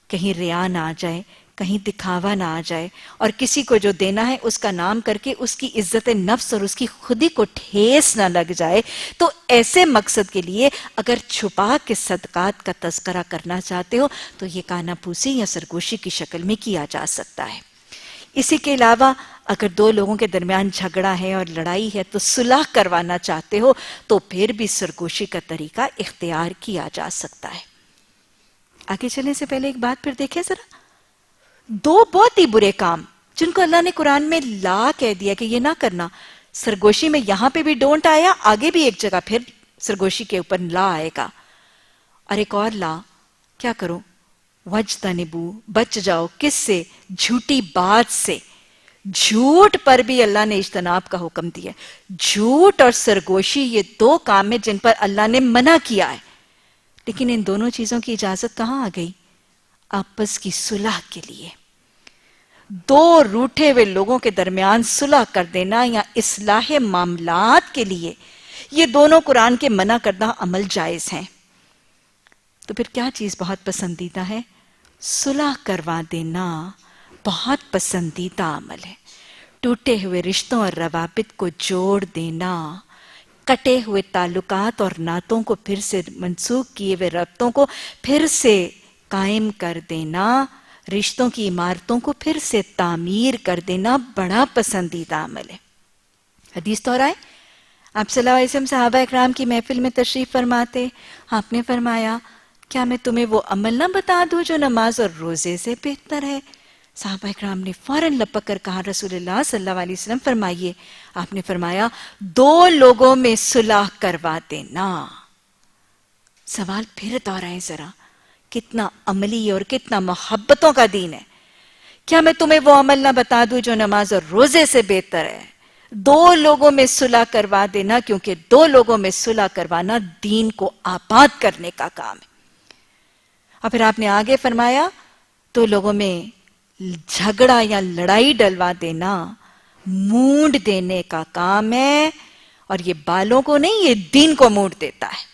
کہیں ریا نہ آ جائے، کہیں دکھاوا نہ آ جائے، اور کسی کو جو دینا ہے اس کا نام کر کے اس کی عزت نفس اور اس کی خودی کو ٹھیس نہ لگ جائے، تو ایسے مقصد کے لیے اگر چھپا کے صدقات کا تذکرہ کرنا چاہتے ہو تو یہ کاناپوسی یا سرگوشی کی شکل میں کیا جا سکتا ہے۔ اسی کے علاوہ اگر دو لوگوں کے درمیان جھگڑا ہے اور لڑائی ہے تو صلح کروانا چاہتے ہو تو پھر بھی سرگوشی کا طریقہ اختیار کیا جا سکتا ہے۔ آگے چلنے سے پہلے ایک بات پھر دیکھیں ذرا، دو بہت ہی برے کام جن کو اللہ نے قرآن میں لا کہہ دیا کہ یہ نہ کرنا، سرگوشی میں یہاں پہ بھی ڈونٹ آیا، آگے بھی ایک جگہ پھر سرگوشی کے اوپر لا آئے گا، اور ایک اور لا، کیا کرو؟ وَاجْتَنِبُوا، بچ جاؤ، کس سے؟ جھوٹی بات سے۔ جھوٹ پر بھی اللہ نے اجتناب کا حکم دیا۔ جھوٹ اور سرگوشی یہ دو کام ہیں جن پر اللہ نے منع کیا ہے، لیکن ان دونوں چیزوں کی اجازت کہاں آ گئی؟ آپس کی صلح کے لیے، دو روٹھے ہوئے لوگوں کے درمیان صلح کر دینا یا اصلاح معاملات کے لیے، یہ دونوں قرآن کے منع کردہ عمل جائز ہیں۔ تو پھر کیا چیز بہت پسندیدہ ہے؟ صلح کروا دینا بہت پسندیدہ عمل ہے۔ ٹوٹے ہوئے رشتوں اور روابط کو جوڑ دینا، کٹے ہوئے تعلقات اور نعتوں کو پھر سے منسوخ کیے ہوئے ربطوں کو پھر سے قائم کر دینا، رشتوں کی عمارتوں کو پھر سے تعمیر کر دینا بڑا پسندیدہ عمل ہے۔ حدیث تو آئے، آپ صلی اللہ علیہ وسلم صحابہ اکرام کی محفل میں تشریف فرماتے، آپ نے فرمایا کیا میں تمہیں وہ عمل نہ بتا دوں جو نماز اور روزے سے بہتر ہے؟ صحابہ اکرام نے فوراً لپک کر کہا رسول اللہ صلی اللہ علیہ وسلم فرمائیے۔ آپ نے فرمایا دو لوگوں میں صلح کروا دینا۔ سوال پھر دوہرائیں ذرا، کتنا عملی اور کتنا محبتوں کا دین ہے۔ کیا میں تمہیں وہ عمل نہ بتا دوں جو نماز اور روزے سے بہتر ہے؟ دو لوگوں میں صلح کروا دینا، کیونکہ دو لوگوں میں صلح کروانا دین کو آباد کرنے کا کام ہے۔ اور پھر آپ نے آگے فرمایا دو لوگوں میں جھگڑا یا لڑائی ڈلوا دینا مونڈ دینے کا کام ہے، اور یہ بالوں کو نہیں، یہ دین کو مونڈ دیتا ہے۔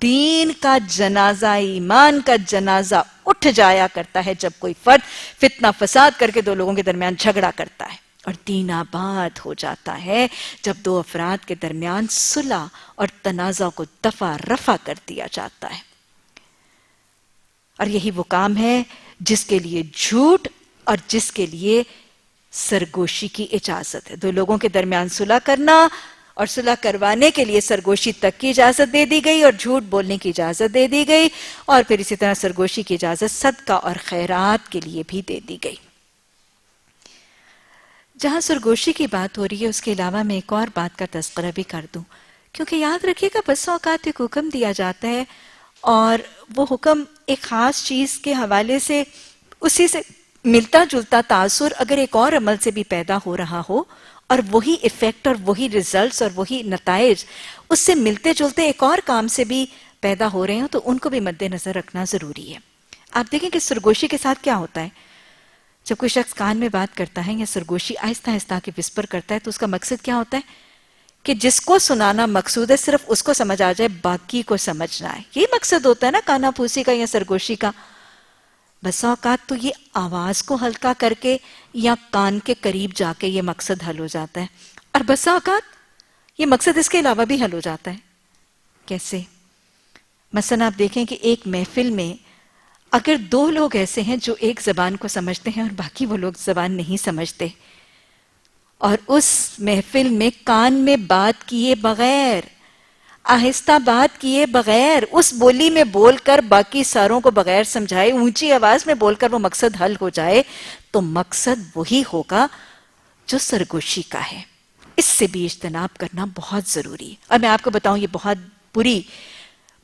دین کا جنازہ، ایمان کا جنازہ اٹھ جایا کرتا ہے جب کوئی فرد فتنہ فساد کر کے دو لوگوں کے درمیان جھگڑا کرتا ہے، اور دین آباد ہو جاتا ہے جب دو افراد کے درمیان صلح اور تنازع کو دفع رفع کر دیا جاتا ہے۔ اور یہی وہ کام ہے جس کے لیے جھوٹ اور جس کے لیے سرگوشی کی اجازت ہے۔ دو لوگوں کے درمیان صلح کرنا اور صلح کروانے کے لیے سرگوشی تک کی اجازت دے دی گئی، اور جھوٹ بولنے کی اجازت دے دی گئی، اور پھر اسی طرح سرگوشی کی اجازت صدقہ اور خیرات کے لیے بھی دے دی گئی۔ جہاں سرگوشی کی بات ہو رہی ہے اس کے علاوہ میں ایک اور بات کا تذکرہ بھی کر دوں، کیونکہ یاد رکھیے گا بس اوقات ایک حکم دیا جاتا ہے اور وہ حکم ایک خاص چیز کے حوالے سے اسی سے ملتا جلتا تاثر اگر ایک اور عمل سے بھی پیدا ہو رہا ہو، اور وہی ایفیکٹ اور وہی ریزلٹس اور وہی نتائج اس سے ملتے جلتے ایک اور کام سے بھی پیدا ہو رہے ہوں تو ان کو بھی مد نظر رکھنا ضروری ہے۔ آپ دیکھیں کہ سرگوشی کے ساتھ کیا ہوتا ہے، جب کوئی شخص کان میں بات کرتا ہے یا سرگوشی آہستہ آہستہ کے وسپر کرتا ہے تو اس کا مقصد کیا ہوتا ہے کہ جس کو سنانا مقصود ہے صرف اس کو سمجھ آ جائے، باقی کو سمجھنا ہے۔ یہی مقصد ہوتا ہے نا کانا پھوسی کا یا سرگوشی کا۔ بسا اوقات تو یہ آواز کو ہلکا کر کے یا کان کے قریب جا کے یہ مقصد حل ہو جاتا ہے، اور بسا اوقات یہ مقصد اس کے علاوہ بھی حل ہو جاتا ہے۔ کیسے؟ مثلا آپ دیکھیں کہ ایک محفل میں اگر دو لوگ ایسے ہیں جو ایک زبان کو سمجھتے ہیں اور باقی وہ لوگ زبان نہیں سمجھتے، اور اس محفل میں کان میں بات کیے بغیر، آہستہ بات کیے بغیر، اس بولی میں بول کر باقی ساروں کو بغیر سمجھائے اونچی آواز میں بول کر وہ مقصد حل ہو جائے تو مقصد وہی ہوگا جو سرگوشی کا ہے۔ اس سے بھی اجتناب کرنا بہت ضروری ہے۔ اور میں آپ کو بتاؤں یہ بہت بری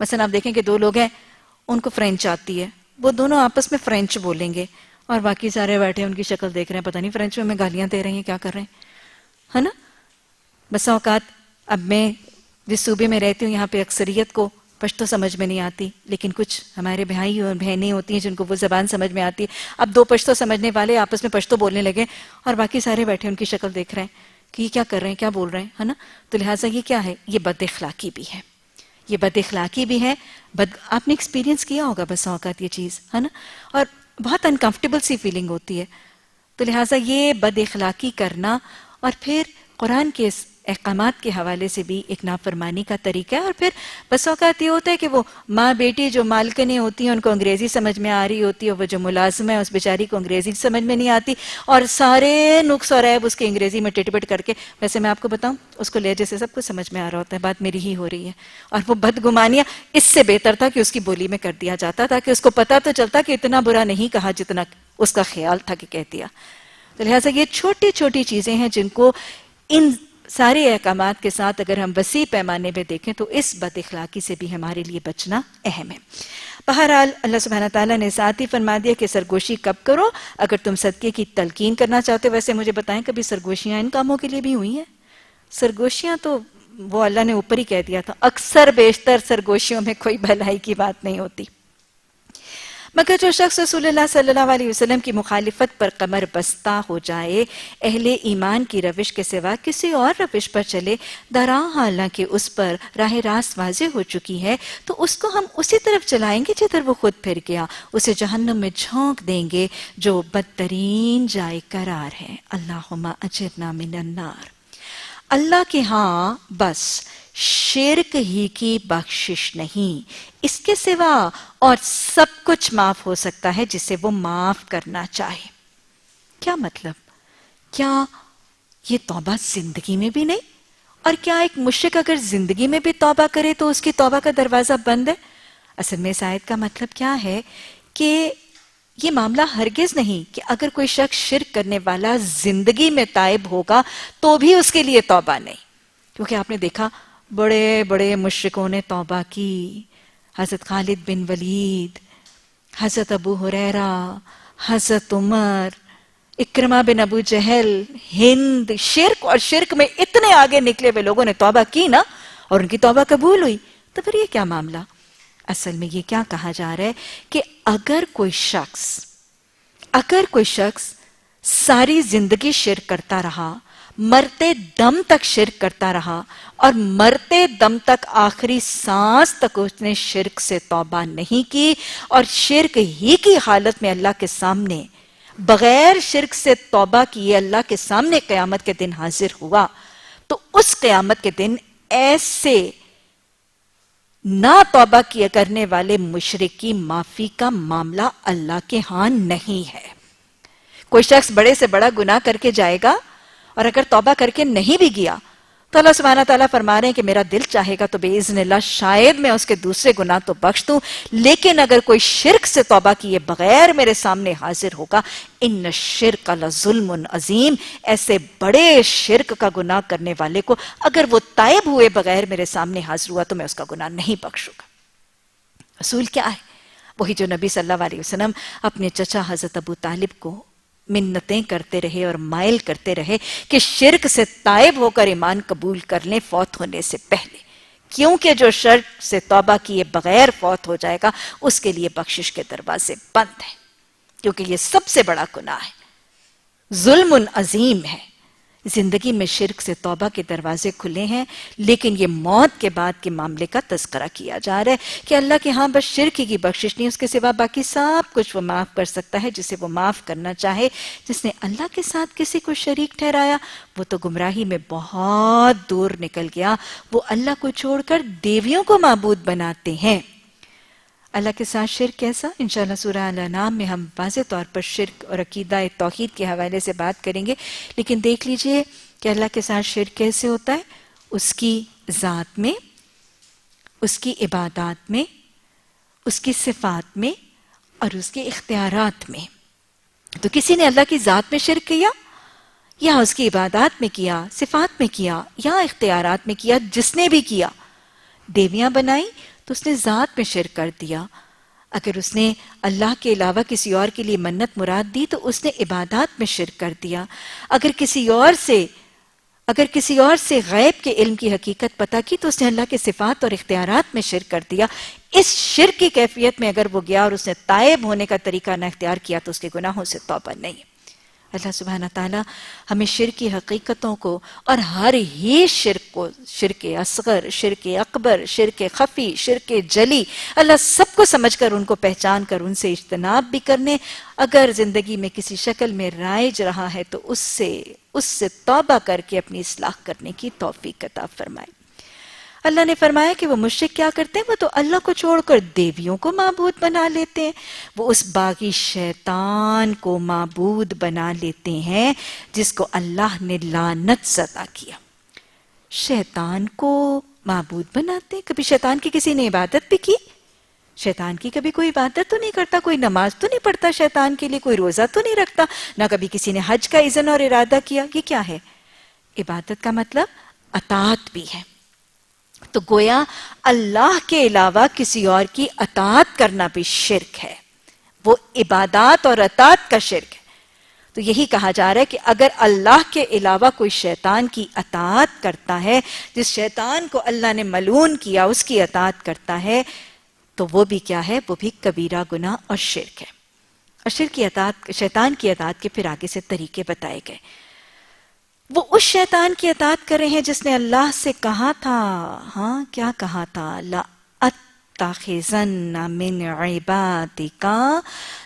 مثلا آپ دیکھیں کہ دو لوگ ہیں، ان کو فرینچ آتی ہے، وہ دونوں آپس میں فرینچ بولیں گے اور باقی سارے بیٹھے ان کی شکل دیکھ رہے ہیں، پتہ نہیں فرینچ میں ہمیں گالیاں دے رہے ہیں کیا کر رہے ہیں، ہے نا؟ بس اوقات اب میں جس صوبے میں رہتی ہوں یہاں پہ اکثریت کو پشتو سمجھ میں نہیں آتی، لیکن کچھ ہمارے بھائی اور بہنیں ہوتی ہیں جن کو وہ زبان سمجھ میں آتی ہے. اب دو پشتو سمجھنے والے آپس میں پشتو بولنے لگے اور باقی سارے بیٹھے ان کی شکل دیکھ رہے ہیں کہ یہ کیا کر رہے ہیں، کیا بول رہے ہیں، ہے نا؟ تو لہٰذا یہ کیا ہے، یہ بد اخلاقی بھی ہے، یہ بد اخلاقی بھی ہے. آپ نے ایکسپیرینس کیا ہوگا بس اوقات یہ چیز، ہے نا؟ اور بہت انکمفرٹیبل سی فیلنگ ہوتی ہے. تو لہٰذا یہ بد اخلاقی کرنا اور پھر قرآن کے احکامات کے حوالے سے بھی ایک نافرمانی کا طریقہ ہے. اور پھر بس اوقات یہ ہوتا ہے کہ وہ ماں بیٹی جو مالکنیں ہوتی ہیں ان کو انگریزی سمجھ میں آ رہی ہوتی ہے، وہ جو ملازم ہے اس بیچاری کو انگریزی سمجھ میں نہیں آتی اور سارے نقص اور عیب اس کے انگریزی میں ٹٹ کر کے، ویسے میں آپ کو بتاؤں اس کو لہجے سے سب کچھ سمجھ میں آ رہا ہوتا ہے، بات میری ہی ہو رہی ہے. اور وہ بدگمانیاں اس سے بہتر تھا کہ اس کی بولی میں کر دیا جاتا تاکہ اس کو پتہ تو چلتا کہ اتنا برا نہیں کہا جتنا اس کا خیال تھا کہ کہہ دیا. تو لہٰذا یہ چھوٹی چھوٹی چیزیں ہیں جن کو ان سارے احکامات کے ساتھ اگر ہم وسیع پیمانے پہ دیکھیں تو اس بد اخلاقی سے بھی ہمارے لیے بچنا اہم ہے. بہرحال اللہ سبحانہ تعالیٰ نے ساتھ ہی فرما دیا کہ سرگوشی کب کرو اگر تم صدقے کی تلقین کرنا چاہتے ہو. ویسے مجھے بتائیں کبھی سرگوشیاں ان کاموں کے لیے بھی ہوئی ہیں؟ سرگوشیاں تو وہ اللہ نے اوپر ہی کہہ دیا تھا، اکثر بیشتر سرگوشیوں میں کوئی بھلائی کی بات نہیں ہوتی. مگر جو شخص رسول اللہ صلی اللہ علیہ وسلم کی مخالفت پر کمر بستہ ہو جائے، اہل ایمان کی روش کے سوا کسی اور روش پر چلے، درا حالانکہ اس پر راہ راست واضح ہو چکی ہے، تو اس کو ہم اسی طرف چلائیں گے جدھر وہ خود پھر گیا، اسے جہنم میں جھونک دیں گے جو بدترین جائے قرار ہے. اللہم اجرنا من النار. اللہ کے ہاں بس شرک ہی کی بخشش نہیں، اس کے سوا اور سب کچھ معاف ہو سکتا ہے جسے وہ معاف کرنا چاہے. کیا مطلب؟ کیا یہ توبہ زندگی میں بھی نہیں؟ اور کیا ایک مشرک اگر زندگی میں بھی توبہ کرے تو اس کی توبہ کا دروازہ بند ہے؟ اصل میں اس آیت کا مطلب کیا ہے کہ یہ معاملہ ہرگز نہیں کہ اگر کوئی شخص شرک کرنے والا زندگی میں تائب ہوگا تو بھی اس کے لیے توبہ نہیں. کیونکہ آپ نے دیکھا بڑے بڑے مشرکوں نے توبہ کی، حضرت خالد بن ولید، حضرت ابو ہریرہ، حضرت عمر، اکرمہ بن ابو جہل، ہند. شرک اور شرک میں اتنے آگے نکلے ہوئے لوگوں نے توبہ کی نا، اور ان کی توبہ قبول ہوئی. تو پھر یہ کیا معاملہ؟ اصل میں یہ کیا کہا جا رہا ہے کہ اگر کوئی شخص ساری زندگی شرک کرتا رہا، مرتے دم تک شرک کرتا رہا اور مرتے دم تک آخری سانس تک اس نے شرک سے توبہ نہیں کی اور شرک ہی کی حالت میں اللہ کے سامنے بغیر شرک سے توبہ کیے اللہ کے سامنے قیامت کے دن حاضر ہوا، تو اس قیامت کے دن ایسے نہ توبہ کیا کرنے والے مشرک کی معافی کا معاملہ اللہ کے ہاں نہیں ہے. کوئی شخص بڑے سے بڑا گناہ کر کے جائے گا اور اگر توبہ کر کے نہیں بھی گیا تو اللہ سبحانہ تعالیٰ فرما رہے ہیں کہ میرا دل چاہے گا تو باذن اللہ شاید میں اس کے دوسرے گناہ تو بخش دوں، لیکن اگر کوئی شرک سے توبہ کیے بغیر میرے سامنے حاضر ہوگا، ان الشرک لظلم عظیم، ایسے بڑے شرک کا گناہ کرنے والے کو اگر وہ تائب ہوئے بغیر میرے سامنے حاضر ہوا تو میں اس کا گناہ نہیں بخشوں گا. اصول کیا ہے؟ وہی جو نبی صلی اللہ علیہ وسلم اپنے چچا حضرت ابو طالب کو منتیں کرتے رہے اور مائل کرتے رہے کہ شرک سے تائب ہو کر ایمان قبول کر لیں فوت ہونے سے پہلے، کیونکہ جو شرک سے توبہ کیے بغیر فوت ہو جائے گا اس کے لیے بخشش کے دروازے بند ہیں، کیونکہ یہ سب سے بڑا گناہ ہے، ظلم عظیم ہے. زندگی میں شرک سے توبہ کے دروازے کھلے ہیں، لیکن یہ موت کے بعد کے معاملے کا تذکرہ کیا جا رہا ہے کہ اللہ کے ہاں بس شرک کی بخشش نہیں، اس کے سوا باقی سب کچھ وہ معاف کر سکتا ہے جسے وہ معاف کرنا چاہے. جس نے اللہ کے ساتھ کسی کو شریک ٹھہرایا وہ تو گمراہی میں بہت دور نکل گیا، وہ اللہ کو چھوڑ کر دیویوں کو معبود بناتے ہیں. اللہ کے ساتھ شرک کیسا؟ انشاءاللہ سورہ الانعام میں ہم واضح طور پر شرک اور عقیدہ توحید کے حوالے سے بات کریں گے، لیکن دیکھ لیجئے کہ اللہ کے ساتھ شرک کیسے ہوتا ہے. اس کی ذات میں، اس کی عبادات میں، اس کی صفات میں اور اس کے اختیارات میں. تو کسی نے اللہ کی ذات میں شرک کیا یا اس کی عبادات میں کیا، صفات میں کیا، یا اختیارات میں کیا، جس نے بھی کیا. دیویاں بنائی تو اس نے ذات میں شرک کر دیا. اگر اس نے اللہ کے علاوہ کسی اور کے لیے منت مراد دی تو اس نے عبادات میں شرک کر دیا. اگر کسی اور سے غیب کے علم کی حقیقت پتہ کی تو اس نے اللہ کے صفات اور اختیارات میں شرک کر دیا. اس شرک کی کیفیت میں اگر وہ گیا اور اس نے تائب ہونے کا طریقہ نہ اختیار کیا تو اس کے گناہوں سے توبہ نہیں. اللہ سبحانہ تعالیٰ ہمیں شرک کی حقیقتوں کو اور ہر ہی شرک کو، شرک اصغر، شرک اکبر، شرک خفی، شرک جلی، اللہ سب کو سمجھ کر ان کو پہچان کر ان سے اجتناب بھی کرنے، اگر زندگی میں کسی شکل میں رائج رہا ہے تو اس سے توبہ کر کے اپنی اصلاح کرنے کی توفیق عطا فرمائے. اللہ نے فرمایا کہ وہ مشرک کیا کرتے ہیں، وہ تو اللہ کو چھوڑ کر دیویوں کو معبود بنا لیتے ہیں. وہ اس باغی شیطان کو معبود بنا لیتے ہیں جس کو اللہ نے لعنت زدہ کیا. شیطان کو معبود بناتے ہیں. کبھی شیطان کی کسی نے عبادت بھی کی؟ شیطان کی کبھی کوئی عبادت تو نہیں کرتا، کوئی نماز تو نہیں پڑھتا شیطان کے لیے، کوئی روزہ تو نہیں رکھتا، نہ کبھی کسی نے حج کا اذن اور ارادہ کیا. یہ کیا ہے؟ عبادت کا مطلب اطاعت بھی ہے. تو گویا اللہ کے علاوہ کسی اور کی اطاعت کرنا بھی شرک ہے، وہ عبادات اور اطاعت کا شرک ہے. تو یہی کہا جا رہا ہے کہ اگر اللہ کے علاوہ کوئی شیطان کی اطاعت کرتا ہے، جس شیطان کو اللہ نے ملعون کیا اس کی اطاعت کرتا ہے، تو وہ بھی کیا ہے؟ وہ بھی کبیرہ گناہ اور شرک ہے. اور شرک کی اطاعت، شیطان کی اطاعت کے پھر آگے سے طریقے بتائے گئے. وہ اس شیطان کی اطاعت کر رہے ہیں جس نے اللہ سے کہا تھا، ہاں کیا کہا تھا؟ لَأَتَّخِذَنَّ مِنْ عِبَادِكَ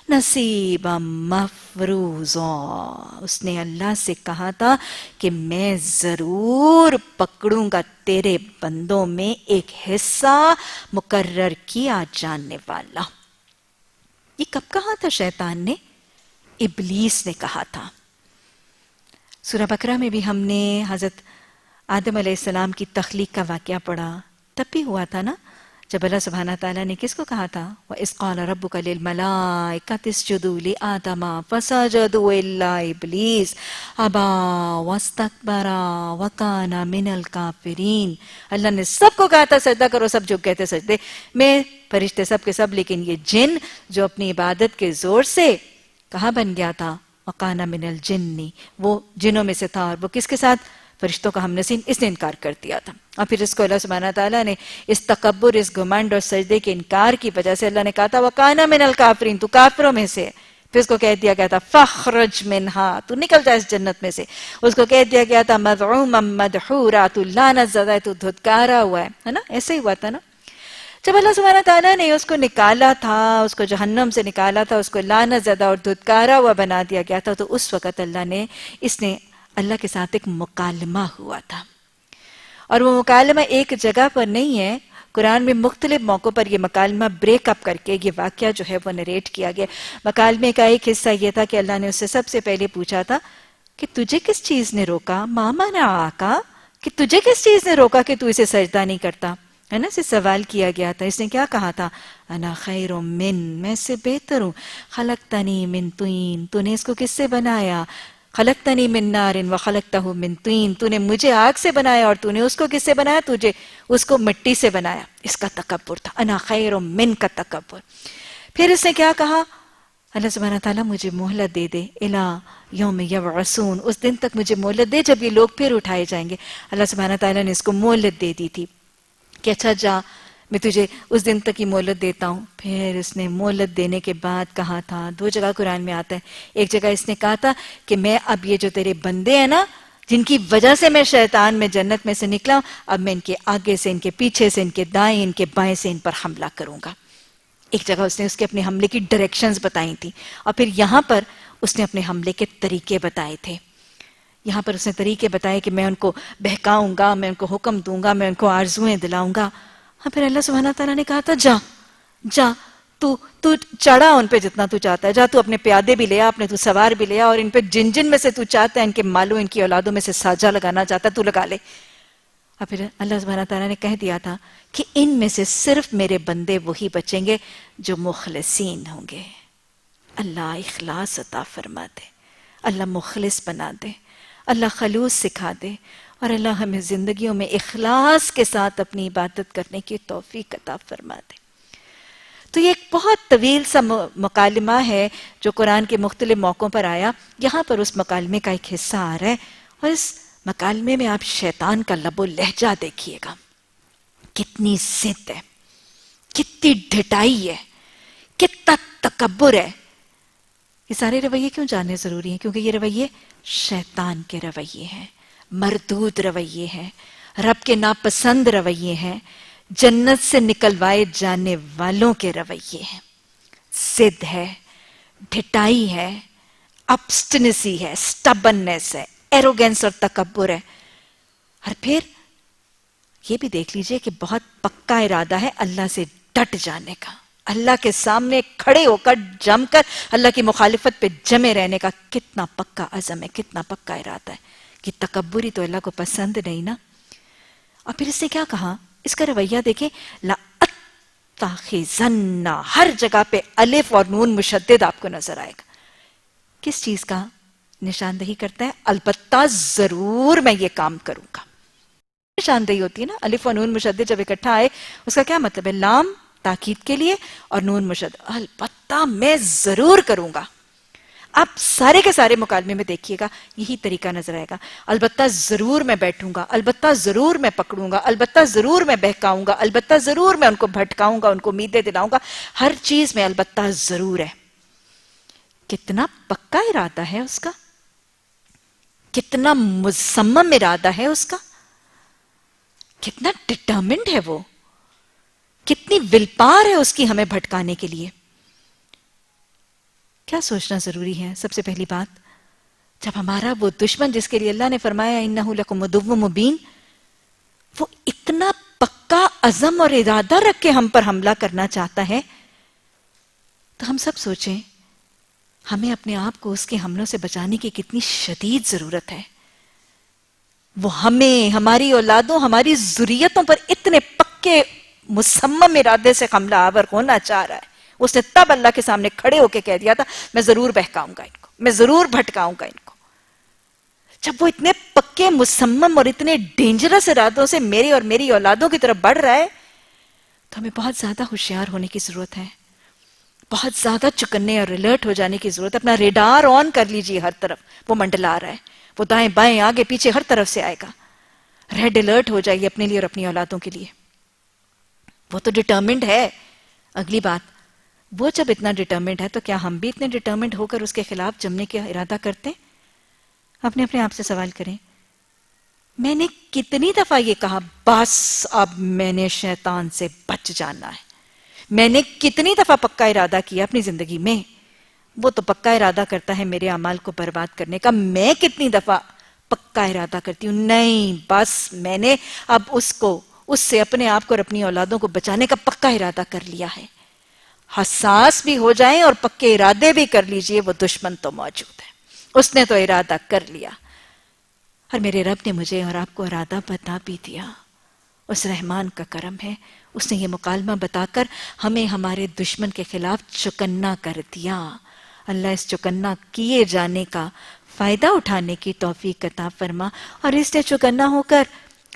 نَصِيبًا مَفْرُوضًا. اس نے اللہ سے کہا تھا کہ میں ضرور پکڑوں گا تیرے بندوں میں ایک حصہ مقرر کیا جانے والا. یہ کب کہا تھا شیطان نے؟ ابلیس نے کہا تھا. سورہ بقرہ میں بھی ہم نے حضرت آدم علیہ السلام کی تخلیق کا واقعہ پڑھا. تب بھی ہوا تھا نا جب اللہ سبحانہ تعالیٰ نے کس کو کہا تھا؟ وَإِذْ قَالَ رَبُّكَ لِلْمَلَائِكَةِ اسْجُدُوا لِآدَمَ فَسَجَدُوا إِلَّا إِبْلِيسَ أَبَىٰ وَاسْتَكْبَرَ وَكَانَ مِنَ الْكَافِرِينَ. اللہ نے سب کو کہا تھا سجدہ کرو، سب جھک گئے تھے سجدے میں، فرشتے سب کے سب، لیکن یہ جن جو اپنی عبادت کے زور سے کہاں بن گیا تھا؟ وَقَانَ مِنَ الْجِنِّ، وہ جنوں میں سے تھا. اور وہ کس کے ساتھ؟ فرشتوں کا ہم نشین. اس نے انکار کر دیا تھا. اور پھر اس کو اللہ سبحانہ تعالیٰ نے اس تکبر، اس گھمنڈ اور سجدے کے انکار کی وجہ سے اللہ نے کہا تھا وَقَانَ مِنَ الْكَافِرِينَ، تو کافروں میں سے. پھر اس کو کہہ دیا گیا تھا فَخْرَجْ مِنْهَا، تو نکل جائے اس جنت میں سے. اس کو کہہ دیا گیا تھا مَذْعُومًا مَدْحُورًا، تو لعنت زدہ ہے، تو دھتکارا ہوا ہے نا. ایسے ہی ہوا تھا نا. جب اللہ سبحانہ تعالیٰ نے اس کو نکالا تھا، اس کو جہنم سے نکالا تھا، اس کو لعنت زدہ اور دھتکارا ہوا بنا دیا گیا تھا، تو اس وقت اس نے اللہ کے ساتھ ایک مکالمہ ہوا تھا. اور وہ مکالمہ ایک جگہ پر نہیں ہے، قرآن میں مختلف موقعوں پر یہ مکالمہ بریک اپ کر کے یہ واقعہ جو ہے وہ نریٹ کیا گیا. مکالمے کا ایک حصہ یہ تھا کہ اللہ نے اس سے سب سے پہلے پوچھا تھا کہ تجھے کس چیز نے روکا؟ ما منعک، کہ تجھے کس چیز نے روکا کہ تو اسے سجدہ نہیں کرتا؟ ہے نا، اسے سوال کیا گیا تھا. اس نے کیا کہا تھا؟ انا خیر من، میں اس سے بہتر ہوں. خلقتنی من طین، تو نے اس کو کس سے بنایا؟ خلقتنی من نار وخلقتہ من طین، تو نے مجھے آگ سے بنایا اور تو نے اس کو کس سے بنایا؟ تجھے اس کو مٹی سے بنایا. اس کا تکبر تھا، انا خیر من کا تکبر. پھر اس نے کیا کہا؟ اللہ سبحانہ تعالیٰ مجھے مہلت دے دے، الی یوم یبعثون، اس دن تک مجھے مہلت دے جب یہ لوگ پھر اٹھائے جائیں گے. اللہ سبحانہ تعالیٰ نے اس کو مہلت دے دی تھی کہ اچھا جا، میں تجھے اس دن تک کی مہلت دیتا ہوں. پھر اس نے مہلت دینے کے بعد کہا تھا، دو جگہ قرآن میں آتا ہے. ایک جگہ اس نے کہا تھا کہ میں اب یہ جو تیرے بندے ہیں نا، جن کی وجہ سے میں شیطان میں جنت میں سے نکلا، اب میں ان کے آگے سے، ان کے پیچھے سے، ان کے دائیں، ان کے بائیں سے ان پر حملہ کروں گا. ایک جگہ اس نے اس کے اپنے حملے کی ڈائریکشنز بتائی تھی. اور پھر یہاں پر اس نے اپنے حملے کے طریقے بتائے تھے. یہاں پر اس نے طریقے بتائے کہ میں ان کو بہکاؤں گا، میں ان کو حکم دوں گا، میں ان کو آرزویں دلاؤں گا. ہاں پھر اللہ سبحانہ تعالیٰ نے کہا تھا جا تو چڑھا ان پہ جتنا تو چاہتا ہے، جا تو اپنے پیادے بھی لیا، اپنے تو سوار بھی لیا، اور ان پہ جن میں سے تو چاہتا ہے، ان کے مالوں، ان کی اولادوں میں سے ساجہ لگانا چاہتا ہے تو لگا لے. اور پھر اللہ سبحانہ تعالیٰ نے کہہ دیا تھا کہ ان میں سے صرف میرے بندے وہی بچیں گے جو مخلصین ہوں گے. اللہ اخلاص عطا فرما دے، اللہ مخلص بنا دے، اللہ خلوص سکھا دے، اور اللہ ہمیں زندگیوں میں اخلاص کے ساتھ اپنی عبادت کرنے کی توفیق عطا فرما دے۔ تو یہ ایک بہت طویل سا مکالمہ ہے جو قرآن کے مختلف موقعوں پر آیا، یہاں پر اس مکالمے کا ایک حصہ آ رہا ہے، اور اس مکالمے میں آپ شیطان کا لب و لہجہ دیکھیے گا، کتنی ضد ہے، کتنی ڈھٹائی ہے، کتنا تکبر ہے۔ یہ سارے رویے کیوں جاننے ضروری ہیں؟ کیونکہ یہ رویے شیطان کے رویے ہیں، مردود رویے ہیں، رب کے ناپسند رویے ہیں، جنت سے نکلوائے جانے والوں کے رویے ہیں۔ ضد ہے، ڈھٹائی ہے، ابسٹنسی ہے، سٹبننس ہے، ایروگنس اور تکبر ہے، اور پھر یہ بھی دیکھ لیجئے کہ بہت پکا ارادہ ہے اللہ سے ڈٹ جانے کا، اللہ کے سامنے کھڑے ہو کر جم کر اللہ کی مخالفت پہ جمے رہنے کا کتنا پکا عزم ہے، کتنا پکا ارادہ ہے۔ کہ تکبری تو اللہ کو پسند نہیں نا۔ اور پھر اس نے کیا کہا؟ اس کا رویہ دیکھیں، لَأَتَّخِذَنَّ، ہر جگہ پہ الف اور نون مشدد آپ کو نظر آئے گا۔ کس چیز کا نشاندہی کرتا ہے؟ البتہ ضرور میں یہ کام کروں گا۔ نشاندہی ہوتی ہے نا، الف اور نون مشدد جب اکٹھا آئے اس کا کیا مطلب ہے؟ لام تاکید کے لیے اور نون مشدد، البتہ میں ضرور کروں گا۔ آپ سارے کے سارے مکالمے میں دیکھیے گا یہی طریقہ نظر آئے گا، البتہ ضرور میں بیٹھوں گا، البتہ ضرور میں پکڑوں گا، البتہ ضرور میں بہکاؤں گا، البتہ ضرور میں ان کو بھٹکاؤں گا، ان کو امیدیں دلاؤں گا، ہر چیز میں البتہ ضرور ہے۔ کتنا پکا ارادہ ہے اس کا، کتنا مصمم ارادہ ہے اس کا، کتنا ڈٹرمنڈ ہے وہ، کتنی ول پاور ہے اس کی ہمیں بھٹکانے کے لیے۔ کیا سوچنا ضروری ہے؟ سب سے پہلی بات، جب ہمارا وہ دشمن جس کے لیے اللہ نے فرمایا اِنَّهُ لَكُمْ عَدُوٌّ مُبِينٌ، وہ اتنا پکا عزم اور ارادہ رکھ کے ہم پر حملہ کرنا چاہتا ہے، تو ہم سب سوچیں ہمیں اپنے آپ کو اس کے حملوں سے بچانے کی کتنی شدید ضرورت ہے۔ وہ ہمیں، ہماری اولادوں، ہماری ذریتوں پر اتنے پکے مصمم ارادے سے حملہ آور ہونا چاہ رہا ہے۔ اس نے تب اللہ کے سامنے کھڑے ہو کے کہہ دیا تھا میں ضرور بہکاؤں گا ان کو، میں ضرور بھٹکاؤں گا ان کو۔ جب وہ اتنے پکے مصمم اور اتنے ڈینجرس ارادوں سے میرے اور میری اولادوں کی طرف بڑھ رہا ہے، تو ہمیں بہت زیادہ ہوشیار ہونے کی ضرورت ہے، بہت زیادہ چکنے اور الرٹ ہو جانے کی ضرورت ہے۔ اپنا ریڈار آن کر لیجئے، ہر طرف وہ منڈلا رہا ہے، وہ دائیں بائیں آگے پیچھے ہر طرف سے آئے گا۔ ریڈ الرٹ ہو جائیے اپنے لیے اور اپنی اولادوں کے لیے۔ وہ تو ڈٹرمنڈ ہے۔ اگلی بات، وہ جب اتنا ڈٹرمنڈ ہے تو کیا ہم بھی اتنے ڈٹرمنڈ ہو کر اس کے خلاف جمنے کا ارادہ کرتے ہیں؟ اپنے آپ سے سوال کریں، میں نے کتنی دفعہ یہ کہا بس اب میں نے شیطان سے بچ جانا ہے؟ میں نے کتنی دفعہ پکا ارادہ کیا اپنی زندگی میں؟ وہ تو پکا ارادہ کرتا ہے میرے اعمال کو برباد کرنے کا، میں کتنی دفعہ پکا ارادہ کرتی ہوں نہیں بس میں نے اب اس سے اپنے آپ کو اور اپنی اولادوں کو بچانے کا پکا ارادہ کر لیا ہے۔ حساس بھی ہو جائیں اور پکے ارادے بھی کر لیجئے، وہ دشمن تو موجود ہے، اس نے تو ارادہ کر لیا۔ اور میرے رب نے مجھے اور آپ کو ارادہ بتا بھی دیا۔ اس رحمان کا کرم ہے، اس نے یہ مکالمہ بتا کر ہمیں ہمارے دشمن کے خلاف چکنا کر دیا۔ اللہ اس چکنا کیے جانے کا فائدہ اٹھانے کی توفیق عطا فرما، اور اس نے چکنا ہو کر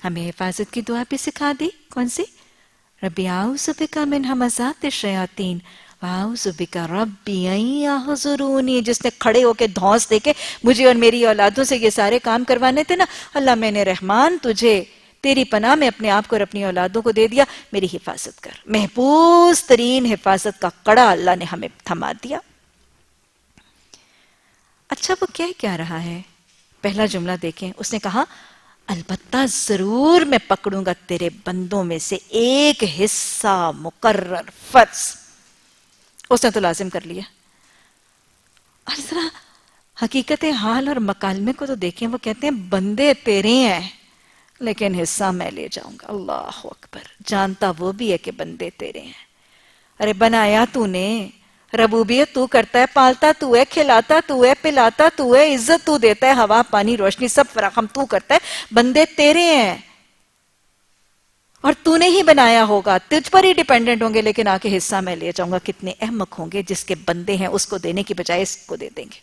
ہمیں حفاظت کی دعا بھی سکھا دی۔ کون سی؟ ربی اعوذ بک من ہمزات الشیاطین واعوذ بک ربی ان یحضرونی۔ جس نے کھڑے ہو کے دھونس دے کے مجھے اور میری اولادوں سے یہ سارے کام کروانے تھے نا، اللہ میں نے رحمان تجھے تیری پناہ میں اپنے آپ کو اور اپنی اولادوں کو دے دیا، میری حفاظت کر۔ محفوظ ترین حفاظت کا کڑا اللہ نے ہمیں تھما دیا۔ اچھا وہ کہہ کیا رہا ہے؟ پہلا جملہ دیکھیں، اس نے کہا البتہ ضرور میں پکڑوں گا تیرے بندوں میں سے ایک حصہ مقرر فرض۔ اس نے تو لازم کر لیا۔ اور ذرا حقیقت حال اور مکالمے کو تو دیکھیں، وہ کہتے ہیں بندے تیرے ہیں لیکن حصہ میں لے جاؤں گا۔ اللہ اکبر، جانتا وہ بھی ہے کہ بندے تیرے ہیں۔ ارے بنایا تو نے، ربوبیت تو کرتا ہے، پالتا تو ہے، کھلاتا تو ہے، پلاتا تو ہے، عزت تو دیتا ہے، ہوا پانی روشنی سب فراہم تو کرتا ہے، بندے تیرے ہیں اور تو نے ہی بنایا ہوگا، تجھ پر ہی ڈیپینڈنٹ ہوں گے، لیکن آ کے حصہ میں لے جاؤں گا۔ کتنے احمق ہوں گے جس کے بندے ہیں اس کو دینے کی بجائے اس کو دے دیں گے۔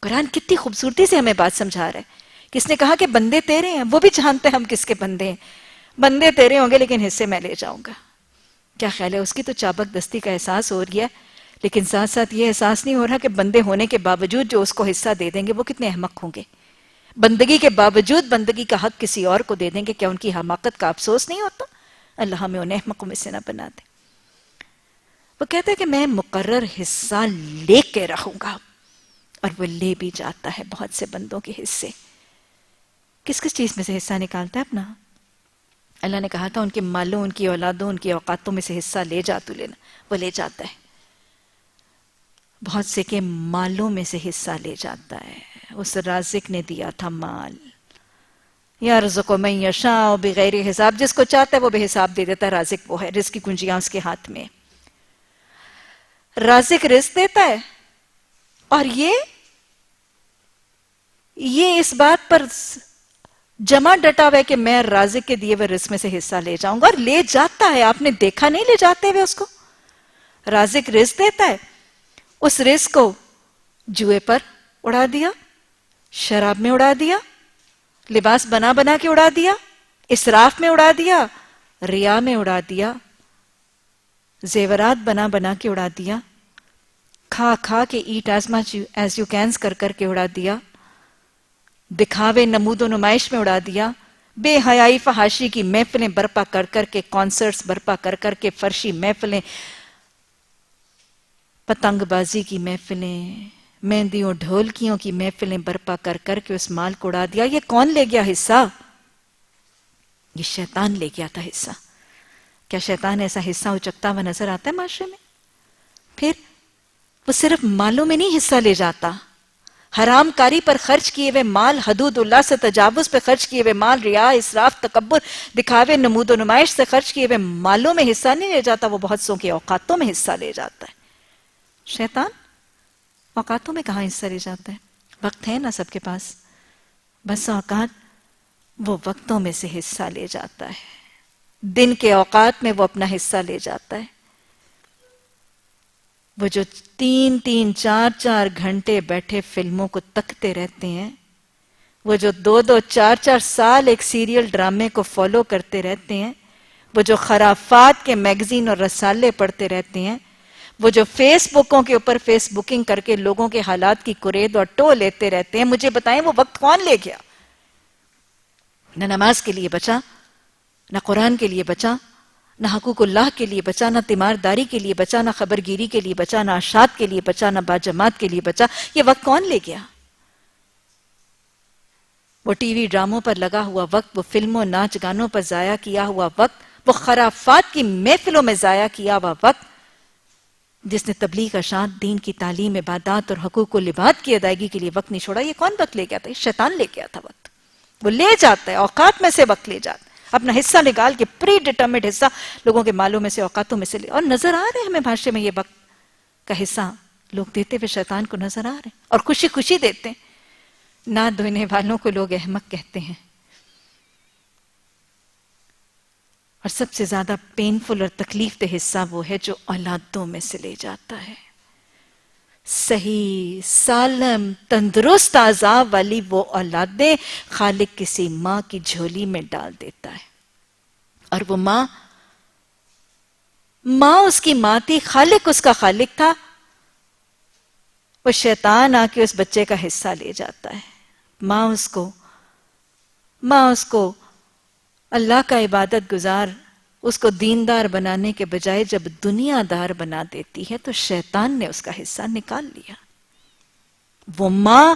قرآن کتنی خوبصورتی سے ہمیں بات سمجھا رہا ہے. کس نے کہا کہ بندے تیرے ہیں؟ وہ بھی جانتے ہیں ہم کس کے بندے ہیں. بندے تیرے ہوں گے لیکن حصے میں لے جاؤں گا. کیا خیال ہے؟ اس کی تو چابک دستی کا احساس ہو رہی ہے، لیکن ساتھ ساتھ یہ احساس نہیں ہو رہا کہ بندے ہونے کے باوجود جو اس کو حصہ دے دیں گے وہ کتنے احمق ہوں گے. بندگی کے باوجود بندگی کا حق کسی اور کو دے دیں گے، کیا ان کی حماقت کا افسوس نہیں ہوتا؟ اللہ ہمیں انہیں احمقوں میں سے نہ بنا دے. وہ کہتا ہے کہ میں مقرر حصہ لے کے رہوں گا، اور وہ لے بھی جاتا ہے بہت سے بندوں کے حصے. کس کس چیز میں سے حصہ نکالتا ہے اپنا؟ اللہ نے کہا تھا ان کے مالوں، ان کی اولادوں، ان کی اوقاتوں میں سے حصہ لے جا تو لینا. وہ لے جاتا ہے. بہت سے کے مالوں میں سے حصہ لے جاتا ہے. اس رازق نے دیا تھا مال. یرزق من یشاء بغیر حساب، جس کو چاہتا ہے وہ بے حساب دے دیتا ہے. رازق وہ ہے، رزق کی کنجیاں اس کے ہاتھ میں. رازق رزق دیتا ہے، اور یہ اس بات پر جمع ڈٹا ہوا ہے کہ میں رازق کے دیے ہوئے رزق میں سے حصہ لے جاؤں گا، اور لے جاتا ہے. آپ نے دیکھا نہیں لے جاتے ہوئے اس کو؟ رازق رزق دیتا ہے، اس رزق کو جوئے پر اڑا دیا، شراب میں اڑا دیا، لباس بنا بنا کے اڑا دیا، اسراف میں اڑا دیا، ریا میں اڑا دیا، زیورات بنا بنا کے اڑا دیا، کھا کھا کے eat as much as you can کر کر کے اڑا دیا، دکھاوے نمود و نمائش میں اڑا دیا، بے حیائی فحاشی کی محفلیں برپا کر کر کے، کانسرٹس برپا کر کر کے، فرشی محفلیں، پتنگ بازی کی محفلیں، مہندیوں ڈھولکیوں کی محفلیں برپا کر کر کے اس مال کو اڑا دیا. یہ کون لے گیا حصہ؟ یہ شیطان لے گیا تھا حصہ. کیا شیطان ایسا حصہ اچکتا ہوا نظر آتا ہے معاشرے میں؟ پھر وہ صرف مالوں میں نہیں حصہ لے جاتا، حرام کاری پر خرچ کیے ہوئے مال، حدود اللہ سے تجاوز پہ خرچ کیے ہوئے مال، ریا، اسراف، تکبر، دکھاوے نمود و نمائش سے خرچ کیے ہوئے مالوں میں حصہ نہیں لے جاتا، وہ بہت سو کے اوقاتوں میں حصہ لے جاتا ہے. شیطان اوقاتوں میں کہاں حصہ لے جاتا ہے؟ وقت ہے نا سب کے پاس، بس اوقات وہ وقتوں میں سے حصہ لے جاتا ہے. دن کے اوقات میں وہ اپنا حصہ لے جاتا ہے. وہ جو 3-3 4-4 گھنٹے بیٹھے فلموں کو تکتے رہتے ہیں، وہ جو 2-2 4-4 سال ایک سیریل ڈرامے کو فالو کرتے رہتے ہیں، وہ جو خرافات کے میگزین اور رسالے پڑھتے رہتے ہیں، وہ جو فیس بکوں کے اوپر فیس بکنگ کر کے لوگوں کے حالات کی کرید اور ٹو لیتے رہتے ہیں، مجھے بتائیں وہ وقت کون لے گیا؟ نہ نماز کے لیے بچا، نہ قرآن کے لیے بچا، نہ حقوق اللہ کے لیے بچا، نہ تیمارداری کے لیے بچا، نہ خبرگیری کے لیے بچا، نہ اشاعت کے لیے بچا، نہ باجماعت کے لیے بچا. یہ وقت کون لے گیا؟ وہ ٹی وی ڈراموں پر لگا ہوا وقت، وہ فلموں ناچ گانوں پر ضائع کیا ہوا وقت، وہ خرافات کی محفلوں میں ضائع کیا ہوا وقت، جس نے تبلیغ، اشاعت، دین کی تعلیم، عبادات اور حقوق و لباد کی ادائیگی کے لیے وقت نہیں چھوڑا. یہ کون وقت لے گیا تھا؟ شیطان لے گیا تھا وقت. وہ لے جاتا ہے، اوقات میں سے وقت لے جاتا ہے، اپنا حصہ نکال کے، پری ڈیٹرمنٹ حصہ لوگوں کے مالوں میں سے، اوقاتوں میں سے لے. اور نظر آ رہے ہیں ہمیں معاشرے میں یہ وقت کا حصہ لوگ دیتے ہوئے شیطان کو نظر آ رہے ہیں، اور خوشی خوشی دیتے ہیں. نہ دھونے والوں کو لوگ احمق کہتے ہیں. اور سب سے زیادہ پینفل اور تکلیف دہ حصہ وہ ہے جو اولادوں میں سے لے جاتا ہے. صحیح سالم تندرست اعضاء والی وہ اولادیں خالق کسی ماں کی جھولی میں ڈال دیتا ہے. اور وہ ماں اس کی ماں تھی، خالق اس کا خالق تھا. وہ شیطان آ کے اس بچے کا حصہ لے جاتا ہے. ماں اس کو اللہ کا عبادت گزار، اس کو دیندار بنانے کے بجائے جب دنیا دار بنا دیتی ہے تو شیطان نے اس کا حصہ نکال لیا. وہ ماں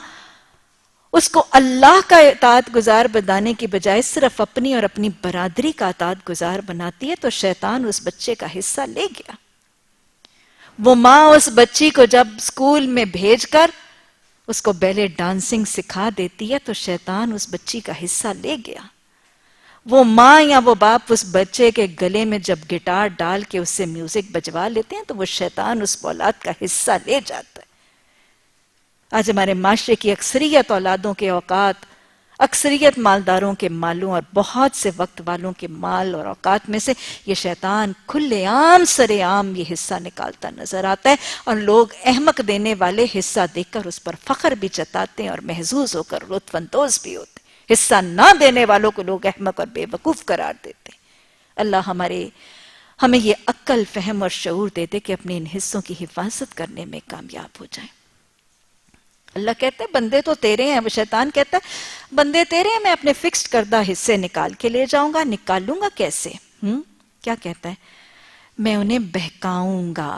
اس کو اللہ کا اطاعت گزار بنانے کی بجائے صرف اپنی اور اپنی برادری کا اطاعت گزار بناتی ہے تو شیطان اس بچے کا حصہ لے گیا. وہ ماں اس بچی کو جب اسکول میں بھیج کر اس کو بیلے ڈانسنگ سکھا دیتی ہے تو شیطان اس بچی کا حصہ لے گیا. وہ ماں یا وہ باپ اس بچے کے گلے میں جب گٹار ڈال کے اس سے میوزک بجوا لیتے ہیں تو وہ شیطان اس اولاد کا حصہ لے جاتا ہے. آج ہمارے معاشرے کی اکثریت اولادوں کے اوقات اکثریت مالداروں کے مالوں اور بہت سے وقت والوں کے مال اور اوقات میں سے یہ شیطان کھلے عام سرے عام یہ حصہ نکالتا نظر آتا ہے، اور لوگ احمق دینے والے حصہ دیکھ کر اس پر فخر بھی جتاتے ہیں اور محظوظ ہو کر لطف اندوز بھی ہوتے ہیں۔ حصہ نہ دینے والوں کو لوگ احمق اور بے وقوف قرار دیتے ہیں۔ اللہ ہمیں یہ عقل، فہم اور شعور دے دے کہ اپنے ان حصوں کی حفاظت کرنے میں کامیاب ہو جائیں۔ اللہ کہتا ہے بندے تو تیرے ہیں، وہ شیطان کہتا ہے بندے تیرے ہیں، میں اپنے فکسڈ کردہ حصے نکال کے لے جاؤں گا۔ نکالوں گا کیسے؟ کیا کہتا ہے؟ میں انہیں بہکاؤں گا،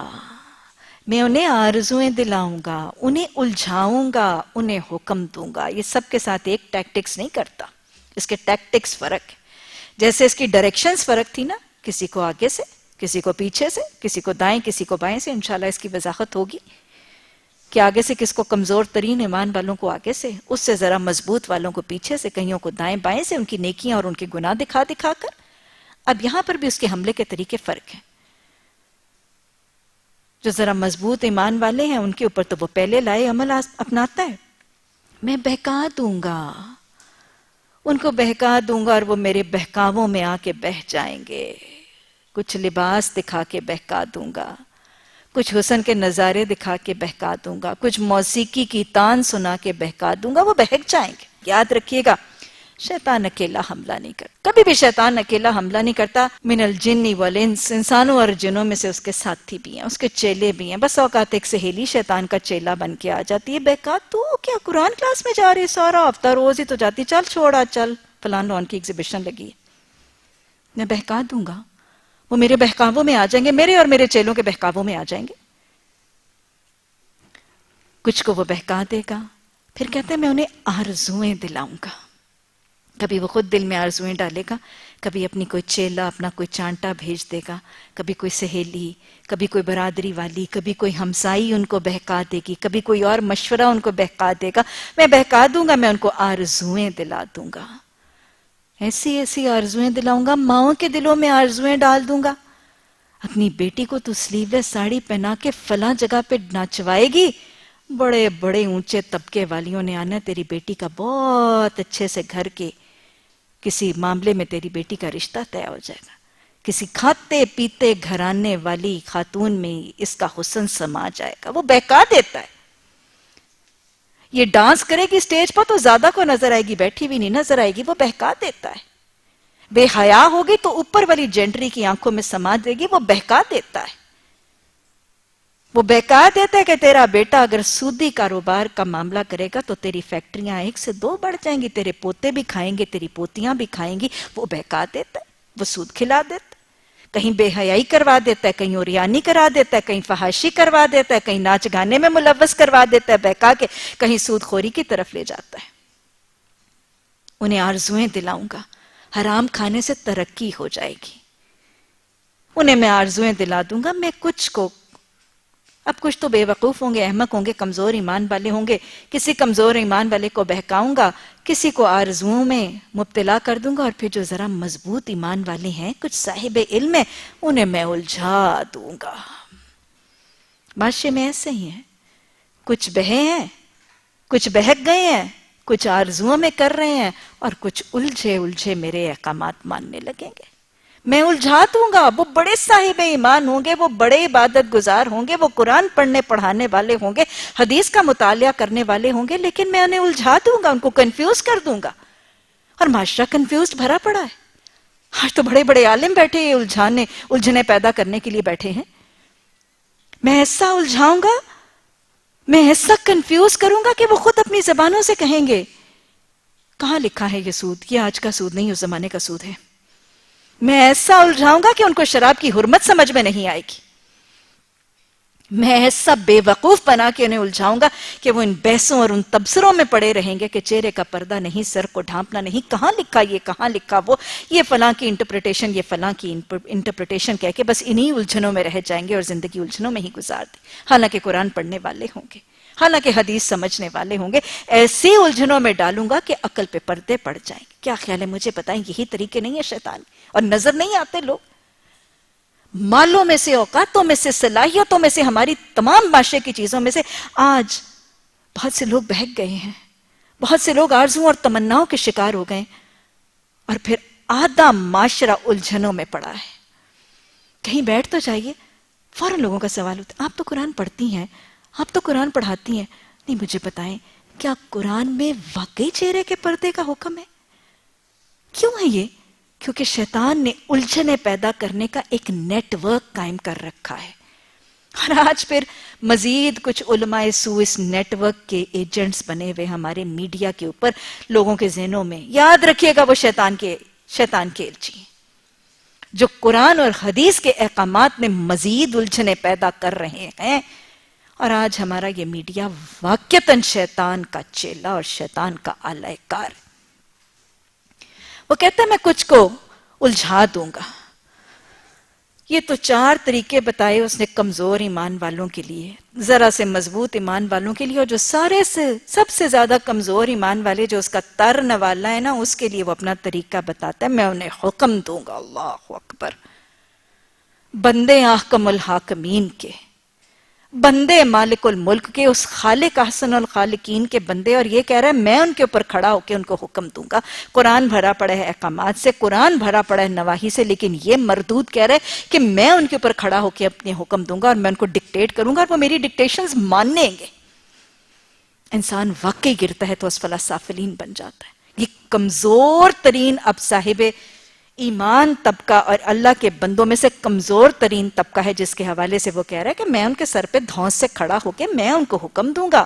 میں انہیں آرزویں دلاؤں گا، انہیں الجھاؤں گا، انہیں حکم دوں گا۔ یہ سب کے ساتھ ایک ٹیکٹکس نہیں کرتا، اس کے ٹیکٹکس فرق ہے۔ جیسے اس کی ڈائریکشنز فرق تھی نا، کسی کو آگے سے، کسی کو پیچھے سے، کسی کو دائیں کسی کو بائیں سے۔ انشاءاللہ اس کی وضاحت ہوگی کہ آگے سے کس کو، کمزور ترین ایمان والوں کو آگے سے، اس سے ذرا مضبوط والوں کو پیچھے سے، کئیوں کو دائیں بائیں سے، ان کی نیکیاں اور ان کے گناہ دکھا دکھا کر۔ اب یہاں پر بھی اس کے حملے کے طریقے فرق ہیں۔ جو ذرا مضبوط ایمان والے ہیں ان کے اوپر تو وہ پہلے لائے عمل اپناتا ہے۔ میں بہکا دوں گا، ان کو بہکا دوں گا اور وہ میرے بہکاووں میں آ کے بہہ جائیں گے۔ کچھ لباس دکھا کے بہکا دوں گا، کچھ حسن کے نظارے دکھا کے بہکا دوں گا، کچھ موسیقی کی تان سنا کے بہکا دوں گا، وہ بہک جائیں گے۔ یاد رکھیے گا شیطان اکیلا حملہ نہیں کرتا، کبھی بھی شیطان اکیلا حملہ نہیں کرتا۔ من الجن والانس، انسانوں اور جنوں میں سے اس کے ساتھی بھی ہیں، اس کے چیلے بھی ہیں۔ بس اوقات ایک سہیلی شیطان کا چیلا بن کے آ جاتی ہے، بہکا تو کیا قرآن کلاس میں جا رہی، سارا ہفتہ روز ہی تو جاتی، چل چھوڑا، چل فلان لون کی ایگزیبیشن لگی ہے، میں بہکا دوں گا، وہ میرے بہکاووں میں آ جائیں گے، میرے اور میرے چیلوں کے بہکاووں میں آ جائیں گے۔ کچھ کو وہ بہکا دے گا، پھر کہتے ہیں میں انہیں آرزویں دلاؤں گا۔ کبھی وہ خود دل میں آرزویں ڈالے گا، کبھی اپنی کوئی چیلا، اپنا کوئی چانٹا بھیج دے گا، کبھی کوئی سہیلی، کبھی کوئی برادری والی، کبھی کوئی ہمسائی ان کو بہکا دے گی، کبھی کوئی اور مشورہ ان کو بہکا دے گا۔ میں بہکا دوں گا، میں ان کو آرزویں دلا دوں گا، ایسی ایسی آرزویں دلاؤں گا، ماؤں کے دلوں میں آرزویں ڈال دوں گا۔ اپنی بیٹی کو تو سلیو لیس ساڑی پہنا کے فلاں جگہ پہ نچوائے گی، بڑے بڑے اونچے طبقے والیوں نے آنا، تیری بیٹی کا بہت اچھے سے گھر کے کسی معاملے میں تیری بیٹی کا رشتہ طے ہو جائے گا، کسی کھاتے پیتے گھرانے والی خاتون میں اس کا حسن سما جائے گا۔ وہ بہکا دیتا ہے۔ یہ ڈانس کرے گی سٹیج پر تو زیادہ کو نظر آئے گی، بیٹھی بھی نہیں نظر آئے گی، وہ بہکا دیتا ہے۔ بے حیا ہوگی تو اوپر والی جینٹری کی آنکھوں میں سما دے گی، وہ بہکا دیتا ہے۔ وہ بہکا دیتا ہے کہ تیرا بیٹا اگر سودی کاروبار کا معاملہ کرے گا تو تیری فیکٹریاں 1 سے 2 بڑھ جائیں گی، تیرے پوتے بھی کھائیں گے، تیری پوتیاں بھی کھائیں گی۔ وہ بہکا دیتا ہے، وہ سود کھلا دیتا ہے، کہیں بے حیائی کروا دیتا ہے، کہیں اوریانی کرا دیتا ہے، کہیں فحاشی کروا دیتا ہے، کہیں ناچ گانے میں ملوث کروا دیتا ہے بہکا کے، کہیں سود خوری کی طرف لے جاتا ہے۔ انہیں آرزویں دلاؤں گا، حرام کھانے سے ترقی ہو جائے گی۔ انہیں میں آرزویں دلا دوں گا۔ میں کچھ کو، اب کچھ تو بے وقوف ہوں گے، احمق ہوں گے، کمزور ایمان والے ہوں گے، کسی کمزور ایمان والے کو بہکاؤں گا، کسی کو آرزوؤں میں مبتلا کر دوں گا، اور پھر جو ذرا مضبوط ایمان والے ہیں، کچھ صاحب علم ہیں، انہیں میں الجھا دوں گا۔ معاشرے میں ایسے ہی ہیں، کچھ بہے ہیں، کچھ بہک گئے ہیں، کچھ آرزوؤں میں کر رہے ہیں، اور کچھ الجھے الجھے میرے احکامات ماننے لگیں گے۔ میں الجھا دوں گا، وہ بڑے صاحب ایمان ہوں گے، وہ بڑے عبادت گزار ہوں گے، وہ قرآن پڑھنے پڑھانے والے ہوں گے، حدیث کا مطالعہ کرنے والے ہوں گے، لیکن میں انہیں الجھا دوں گا، ان کو کنفیوز کر دوں گا۔ اور معاشرہ کنفیوزڈ بھرا پڑا ہے۔ آج تو بڑے بڑے عالم بیٹھے ہیں، الجھنے پیدا کرنے کے لیے بیٹھے ہیں۔ میں ایسا الجھاؤں گا، میں ایسا کنفیوز کروں گا کہ وہ خود اپنی زبانوں سے کہیں گے کہاں لکھا ہے یہ سود، یہ آج کا سود نہیں، اس زمانے کا سود ہے۔ میں ایسا الجھاؤں گا کہ ان کو شراب کی حرمت سمجھ میں نہیں آئے گی۔ میں ایسا بے وقوف بنا کے انہیں الجھاؤں گا کہ وہ ان بحثوں اور ان تبصروں میں پڑے رہیں گے کہ چہرے کا پردہ نہیں، سر کو ڈھانپنا نہیں، کہاں لکھا یہ، کہاں لکھا وہ، یہ فلاں کی انٹرپریٹیشن، یہ فلاں کی انٹرپریٹیشن کہہ کے بس انہی الجھنوں میں رہ جائیں گے اور زندگی الجھنوں میں ہی گزار دیں، حالانکہ قرآن پڑھنے والے ہوں گے، حالانکہ حدیث سمجھنے والے ہوں گے۔ ایسی الجھنوں میں ڈالوں گا کہ عقل پہ پردے پڑ جائیں گے۔ کیا خیال ہے، مجھے بتائیں یہی طریقے نہیں ہے شیطان، اور نظر نہیں آتے لوگ؟ مالوں میں سے، اوقاتوں میں سے، صلاحیتوں میں سے، ہماری تمام معاشرے کی چیزوں میں سے آج بہت سے لوگ بہک گئے ہیں، بہت سے لوگ آرزوؤں اور تمناؤں کے شکار ہو گئے اور پھر آدھا معاشرہ الجھنوں میں پڑا ہے. کہیں بیٹھ تو جائیے, فوراً لوگوں کا سوال ہوتا ہے آپ تو قرآن پڑھتی ہیں, آپ تو قرآن پڑھاتی ہیں, نہیں مجھے بتائیں کیا قرآن میں واقعی چہرے کے پردے کا حکم ہے؟ کیوں ہے یہ؟ کیونکہ شیطان نے الجھنیں پیدا کرنے کا ایک نیٹ ورک قائم کر رکھا ہے, اور آج پھر مزید کچھ علماء سو اس نیٹ ورک کے ایجنٹس بنے ہوئے ہمارے میڈیا کے اوپر لوگوں کے ذہنوں میں. یاد رکھیے گا وہ شیطان کے الچی جو قرآن اور حدیث کے احکامات میں مزید الجھنیں پیدا کر رہے ہیں, اور آج ہمارا یہ میڈیا واقعتاً شیطان کا چیلا اور شیطان کا آلہ کار. وہ کہتا ہے میں کچھ کو الجھا دوں گا. یہ تو 4 طریقے بتائے اس نے کمزور ایمان والوں کے لیے, ذرا سے مضبوط ایمان والوں کے لیے, اور جو سارے سے سب سے زیادہ کمزور ایمان والے جو اس کا تر نوالا ہے نا, اس کے لیے وہ اپنا طریقہ بتاتا ہے. میں انہیں حکم دوں گا, اللہ اکبر, بندے احکم الحاکمین کے, بندے مالک الملک کے, اس خالق احسن الخالقین کے بندے, اور یہ کہہ رہا ہے میں ان کے اوپر کھڑا ہو کے ان کو حکم دوں گا. قرآن بھرا پڑا ہے احکامات سے, قرآن بھرا پڑا ہے نواہی سے, لیکن یہ مردود کہہ رہا ہے کہ میں ان کے اوپر کھڑا ہو کے اپنے حکم دوں گا اور میں ان کو ڈکٹیٹ کروں گا اور وہ میری ڈکٹیشنز مانیں گے. انسان واقعی گرتا ہے تو اسفل سافلین بن جاتا ہے. یہ کمزور ترین اب صاحب ایمان طبقہ اور اللہ کے بندوں میں سے کمزور ترین طبقہ ہے, جس کے حوالے سے وہ کہہ رہا ہے کہ میں ان کے سر پہ دھونس سے کھڑا ہو کے میں ان کو حکم دوں گا.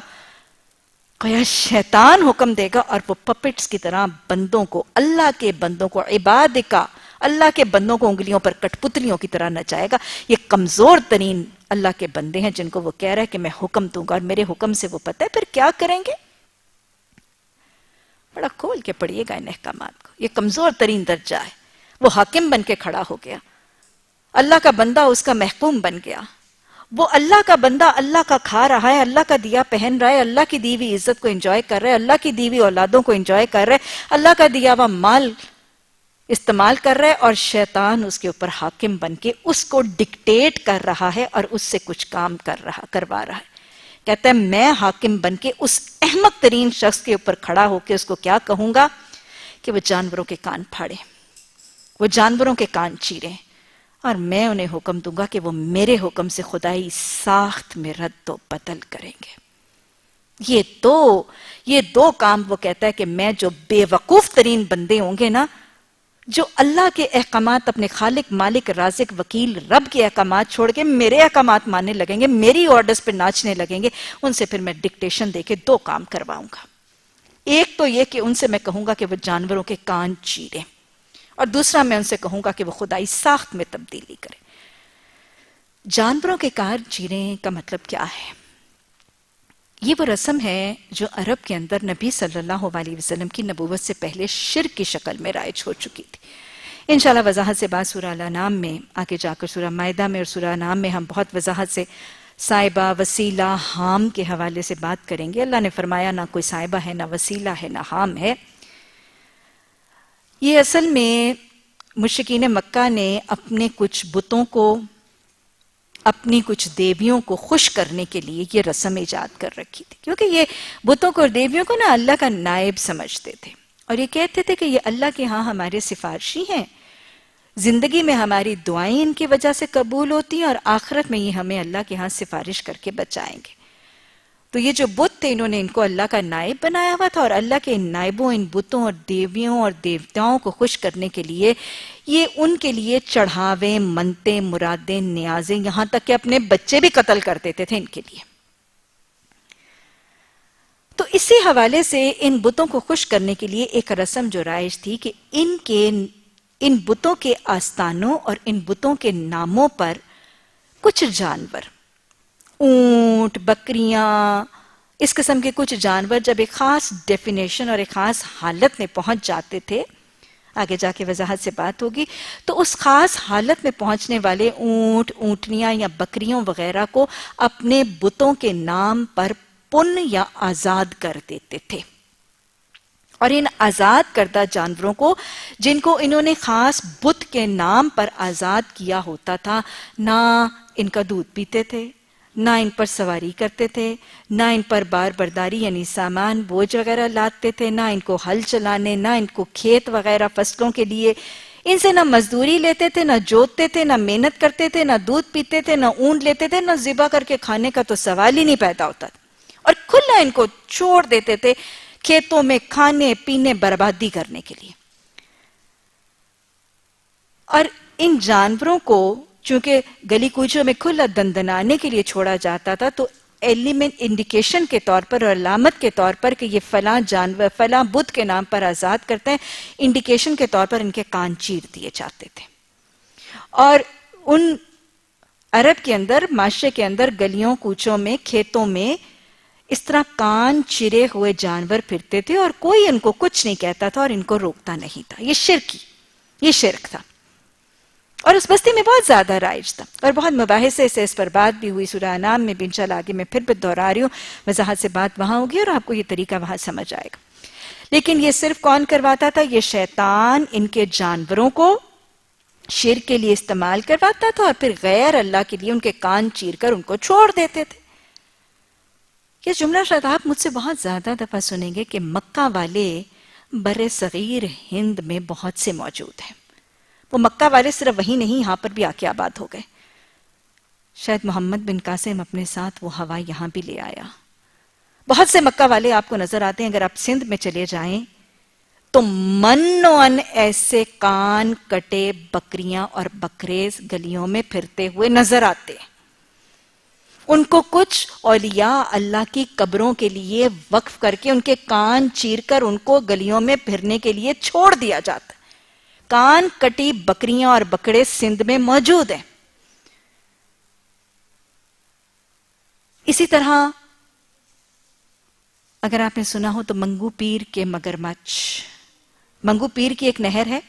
گویا شیطان حکم دے گا اور وہ پپٹس کی طرح بندوں کو, اللہ کے بندوں کو, عباد کا, اللہ کے بندوں کو انگلیوں پر کٹ پتلیوں کی طرح نچائے گا. یہ کمزور ترین اللہ کے بندے ہیں جن کو وہ کہہ رہا ہے کہ میں حکم دوں گا, اور میرے حکم سے وہ پتہ ہے پھر کیا کریں گے. بڑا کھول کے پڑھیے گا ان احکامات کو. یہ کمزور ترین درجہ ہے. وہ حاکم بن کے کھڑا ہو گیا, اللہ کا بندہ اس کا محکوم بن گیا. وہ اللہ کا بندہ اللہ کا کھا رہا ہے, اللہ کا دیا پہن رہا ہے, اللہ کی دی ہوئی عزت کو انجوائے کر رہا ہے, اللہ کی دی ہوئی اولادوں کو انجوائے کر رہا ہے, اللہ کا دیا ہوا مال استعمال کر رہا ہے, اور شیطان اس کے اوپر حاکم بن کے اس کو ڈکٹیٹ کر رہا ہے اور اس سے کچھ کام کروا رہا ہے. کہتا ہے میں حاکم بن کے اس احمق ترین شخص کے اوپر کھڑا ہو کے اس کو کیا کہوں گا کہ وہ جانوروں کے کان پھاڑے, وہ جانوروں کے کان چیریں, اور میں انہیں حکم دوں گا کہ وہ میرے حکم سے خدائی ساخت میں رد و بدل کریں گے. یہ دو کام وہ کہتا ہے کہ میں جو بے وقوف ترین بندے ہوں گے نا, جو اللہ کے احکامات اپنے خالق مالک رازق وکیل رب کے احکامات چھوڑ کے میرے احکامات ماننے لگیں گے, میری آرڈرز پہ ناچنے لگیں گے, ان سے پھر میں ڈکٹیشن دے کے 2 کام کرواؤں گا. ایک تو یہ کہ ان سے میں کہوں گا کہ وہ جانوروں کے کان چیریں, اور دوسرا میں ان سے کہوں گا کہ وہ خدائی ساخت میں تبدیلی کریں. جانوروں کے کان چیریں کا مطلب کیا ہے؟ یہ وہ رسم ہے جو عرب کے اندر نبی صلی اللہ علیہ وسلم کی نبوت سے پہلے شرک کی شکل میں رائج ہو چکی تھی. انشاءاللہ وضاحت سے بات سورہ الانعام میں آگے جا کر سورہ مائدہ میں اور سورہ انعام میں ہم بہت وضاحت سے صائبہ, وسیلہ, حام کے حوالے سے بات کریں گے. اللہ نے فرمایا نہ کوئی صائبہ ہے, نہ وسیلہ ہے, نہ حام ہے. یہ اصل میں مشرکین مکہ نے اپنے کچھ بتوں کو, اپنی کچھ دیویوں کو خوش کرنے کے لیے یہ رسم ایجاد کر رکھی تھی, کیونکہ یہ بتوں کو اور دیویوں کو نا اللہ کا نائب سمجھتے تھے, اور یہ کہتے تھے کہ یہ اللہ کے ہاں ہمارے سفارشی ہیں, زندگی میں ہماری دعائیں ان کی وجہ سے قبول ہوتی ہیں, اور آخرت میں یہ ہمیں اللہ کے ہاں سفارش کر کے بچائیں گے. تو یہ جو بت تھے انہوں نے ان کو اللہ کا نائب بنایا ہوا تھا, اور اللہ کے ان نائبوں, ان بتوں اور دیویوں اور دیوتاؤں کو خوش کرنے کے لیے یہ ان کے لیے چڑھاویں, منتیں, مرادیں, نیازیں, یہاں تک کہ اپنے بچے بھی قتل کر دیتے تھے ان کے لیے. تو اسی حوالے سے ان بتوں کو خوش کرنے کے لیے ایک رسم جو رائج تھی کہ ان بتوں کے آستانوں اور ان بتوں کے ناموں پر کچھ جانور, اونٹ, بکریاں, اس قسم کے کچھ جانور جب ایک خاص ڈیفینیشن اور ایک خاص حالت میں پہنچ جاتے تھے, آگے جا کے وضاحت سے بات ہوگی, تو اس خاص حالت میں پہنچنے والے اونٹ, اونٹنیاں یا بکریوں وغیرہ کو اپنے بتوں کے نام پر پن یا آزاد کر دیتے تھے. اور ان آزاد کردہ جانوروں کو, جن کو انہوں نے خاص بت کے نام پر آزاد کیا ہوتا تھا, نہ ان کا دودھ پیتے تھے, نہ ان پر سواری کرتے تھے، نہ ان پر بار برداری یعنی سامان بوجھ وغیرہ لاتے تھے، نہ ان کو ہل چلانے، نہ ان کو کھیت وغیرہ فصلوں کے لیے، ان سے نہ مزدوری لیتے تھے، نہ جوتتے تھے، نہ محنت کرتے تھے، نہ دودھ پیتے تھے، نہ اونٹ لیتے تھے، نہ ذبح کر کے کھانے کا تو سوال ہی نہیں پیدا ہوتا تھا، اور کھلا ان کو چھوڑ دیتے تھے کھیتوں میں کھانے پینے بربادی کرنے کے لیے۔ اور ان جانوروں کو چونکہ گلی کوچوں میں کھلا دندنانے کے لیے چھوڑا جاتا تھا، تو ایلیمنٹ انڈیکیشن کے طور پر اور علامت کے طور پر کہ یہ فلاں جانور فلاں بت کے نام پر آزاد کرتے ہیں، انڈیکیشن کے طور پر ان کے کان چیر دیے جاتے تھے۔ اور ان عرب کے اندر، معاشرے کے اندر گلیوں کوچوں میں کھیتوں میں اس طرح کان چرے ہوئے جانور پھرتے تھے، اور کوئی ان کو کچھ نہیں کہتا تھا اور ان کو روکتا نہیں تھا۔ یہ شرک تھا، اور اس بستی میں بہت زیادہ رائج تھا، اور بہت مباحثے سے اس پر بات بھی ہوئی سورہ انعام میں بھی، انشاءاللہ آگے میں پھر دہرا رہی ہوں، وضاحت سے بات وہاں ہوگی اور آپ کو یہ طریقہ وہاں سمجھ آئے گا۔ لیکن یہ صرف کون کرواتا تھا؟ یہ شیطان ان کے جانوروں کو شرک کے لیے استعمال کرواتا تھا، اور پھر غیر اللہ کے لیے ان کے کان چیر کر ان کو چھوڑ دیتے تھے۔ یہ جملہ شاید آپ مجھ سے بہت زیادہ دفعہ سنیں گے کہ مکہ والے بر صغیر ہند میں بہت سے موجود ہیں۔ وہ مکہ والے صرف وہی نہیں، یہاں پر بھی آ کے آباد ہو گئے۔ شاید محمد بن قاسم اپنے ساتھ وہ ہوا یہاں بھی لے آیا۔ بہت سے مکہ والے آپ کو نظر آتے ہیں، اگر آپ سندھ میں چلے جائیں تو من و ان ایسے کان کٹے بکریاں اور بکرے گلیوں میں پھرتے ہوئے نظر آتے ہیں۔ ان کو کچھ اولیاء اللہ کی قبروں کے لیے وقف کر کے ان کے کان چیر کر ان کو گلیوں میں پھرنے کے لیے چھوڑ دیا جاتا ہے۔ کان کٹی بکریاں اور بکرے سندھ میں موجود ہیں۔ اسی طرح اگر آپ نے سنا ہو تو منگو پیر کے مگرمچھ، منگو پیر کی ایک نہر ہے،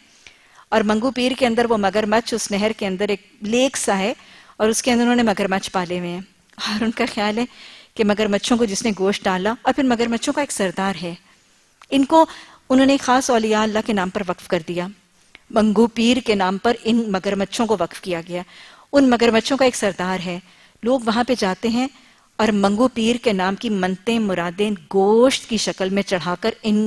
اور منگو پیر کے اندر وہ مگرمچھ، اس نہر کے اندر ایک لیک سا ہے، اور اس کے اندر انہوں نے مگرمچھ پالے ہوئے ہیں، اور ان کا خیال ہے کہ مگرمچھوں کو جس نے گوشت ڈالا، اور پھر مگرمچھوں کا ایک سردار ہے، ان کو انہوں نے خاص اولیاء اللہ کے نام پر وقف کر دیا۔ منگو پیر کے نام پر ان مگرمچھوں کو وقف کیا گیا۔ ان مگرمچھوں کا ایک سردار ہے، لوگ وہاں پہ جاتے ہیں اور منگو پیر کے نام کی منتیں مرادیں گوشت کی شکل میں چڑھا کر ان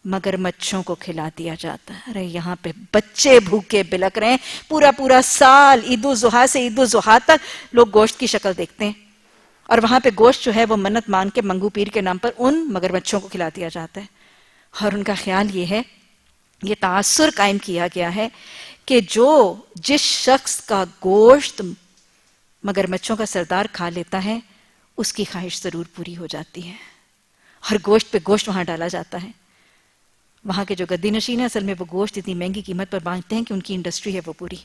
مگرمچھوں کو کھلا دیا جاتا ہے۔ ارے یہاں پہ بچے بھوکے بلک رہے ہیں، پورا سال عید الضحیٰ سے عید الضحیٰ تک لوگ گوشت کی شکل دیکھتے ہیں، اور وہاں پہ گوشت جو ہے وہ منت مان کے منگو پیر کے نام پر ان مگرمچھوں کو کھلا دیا جاتا ہے۔ اور ان کا خیال یہ ہے، یہ تاثر قائم کیا گیا ہے کہ جس شخص کا گوشت مگرمچھوں کا سردار کھا لیتا ہے، اس کی خواہش ضرور پوری ہو جاتی ہے، اور گوشت پہ گوشت وہاں ڈالا جاتا ہے۔ وہاں کے جو گدی نشین ہیں، اصل میں وہ گوشت اتنی مہنگی قیمت پر باندھتے ہیں کہ ان کی انڈسٹری ہے وہ پوری۔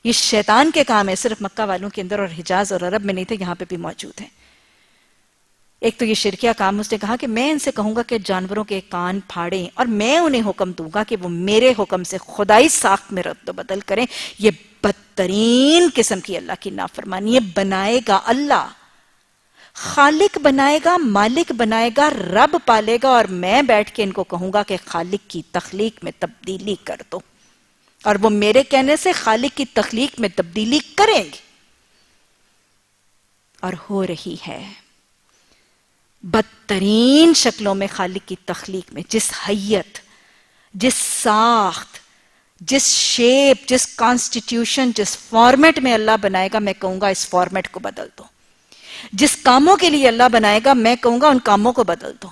یہ شیطان کے کام ہے، صرف مکہ والوں کے اندر اور حجاز اور عرب میں نہیں تھے، یہاں پہ بھی موجود ہیں۔ ایک تو یہ شرکیہ کام، اس نے کہا کہ میں ان سے کہوں گا کہ جانوروں کے کان پھاڑیں، اور میں انہیں حکم دوں گا کہ وہ میرے حکم سے خدائی ساخت میں رد و بدل کریں۔ یہ بدترین قسم کی اللہ کی نافرمانی ہے۔ بنائے گا اللہ، خالق بنائے گا، مالک بنائے گا، رب پالے گا، اور میں بیٹھ کے ان کو کہوں گا کہ خالق کی تخلیق میں تبدیلی کر دو، اور وہ میرے کہنے سے خالق کی تخلیق میں تبدیلی کریں گے، اور ہو رہی ہے۔ بدترین شکلوں میں خالق کی تخلیق میں، جس حیت، جس ساخت، جس شیپ، جس کانسٹیٹیوشن، جس فارمیٹ میں اللہ بنائے گا، میں کہوں گا اس فارمیٹ کو بدل دو۔ جس کاموں کے لیے اللہ بنائے گا، میں کہوں گا ان کاموں کو بدل دو۔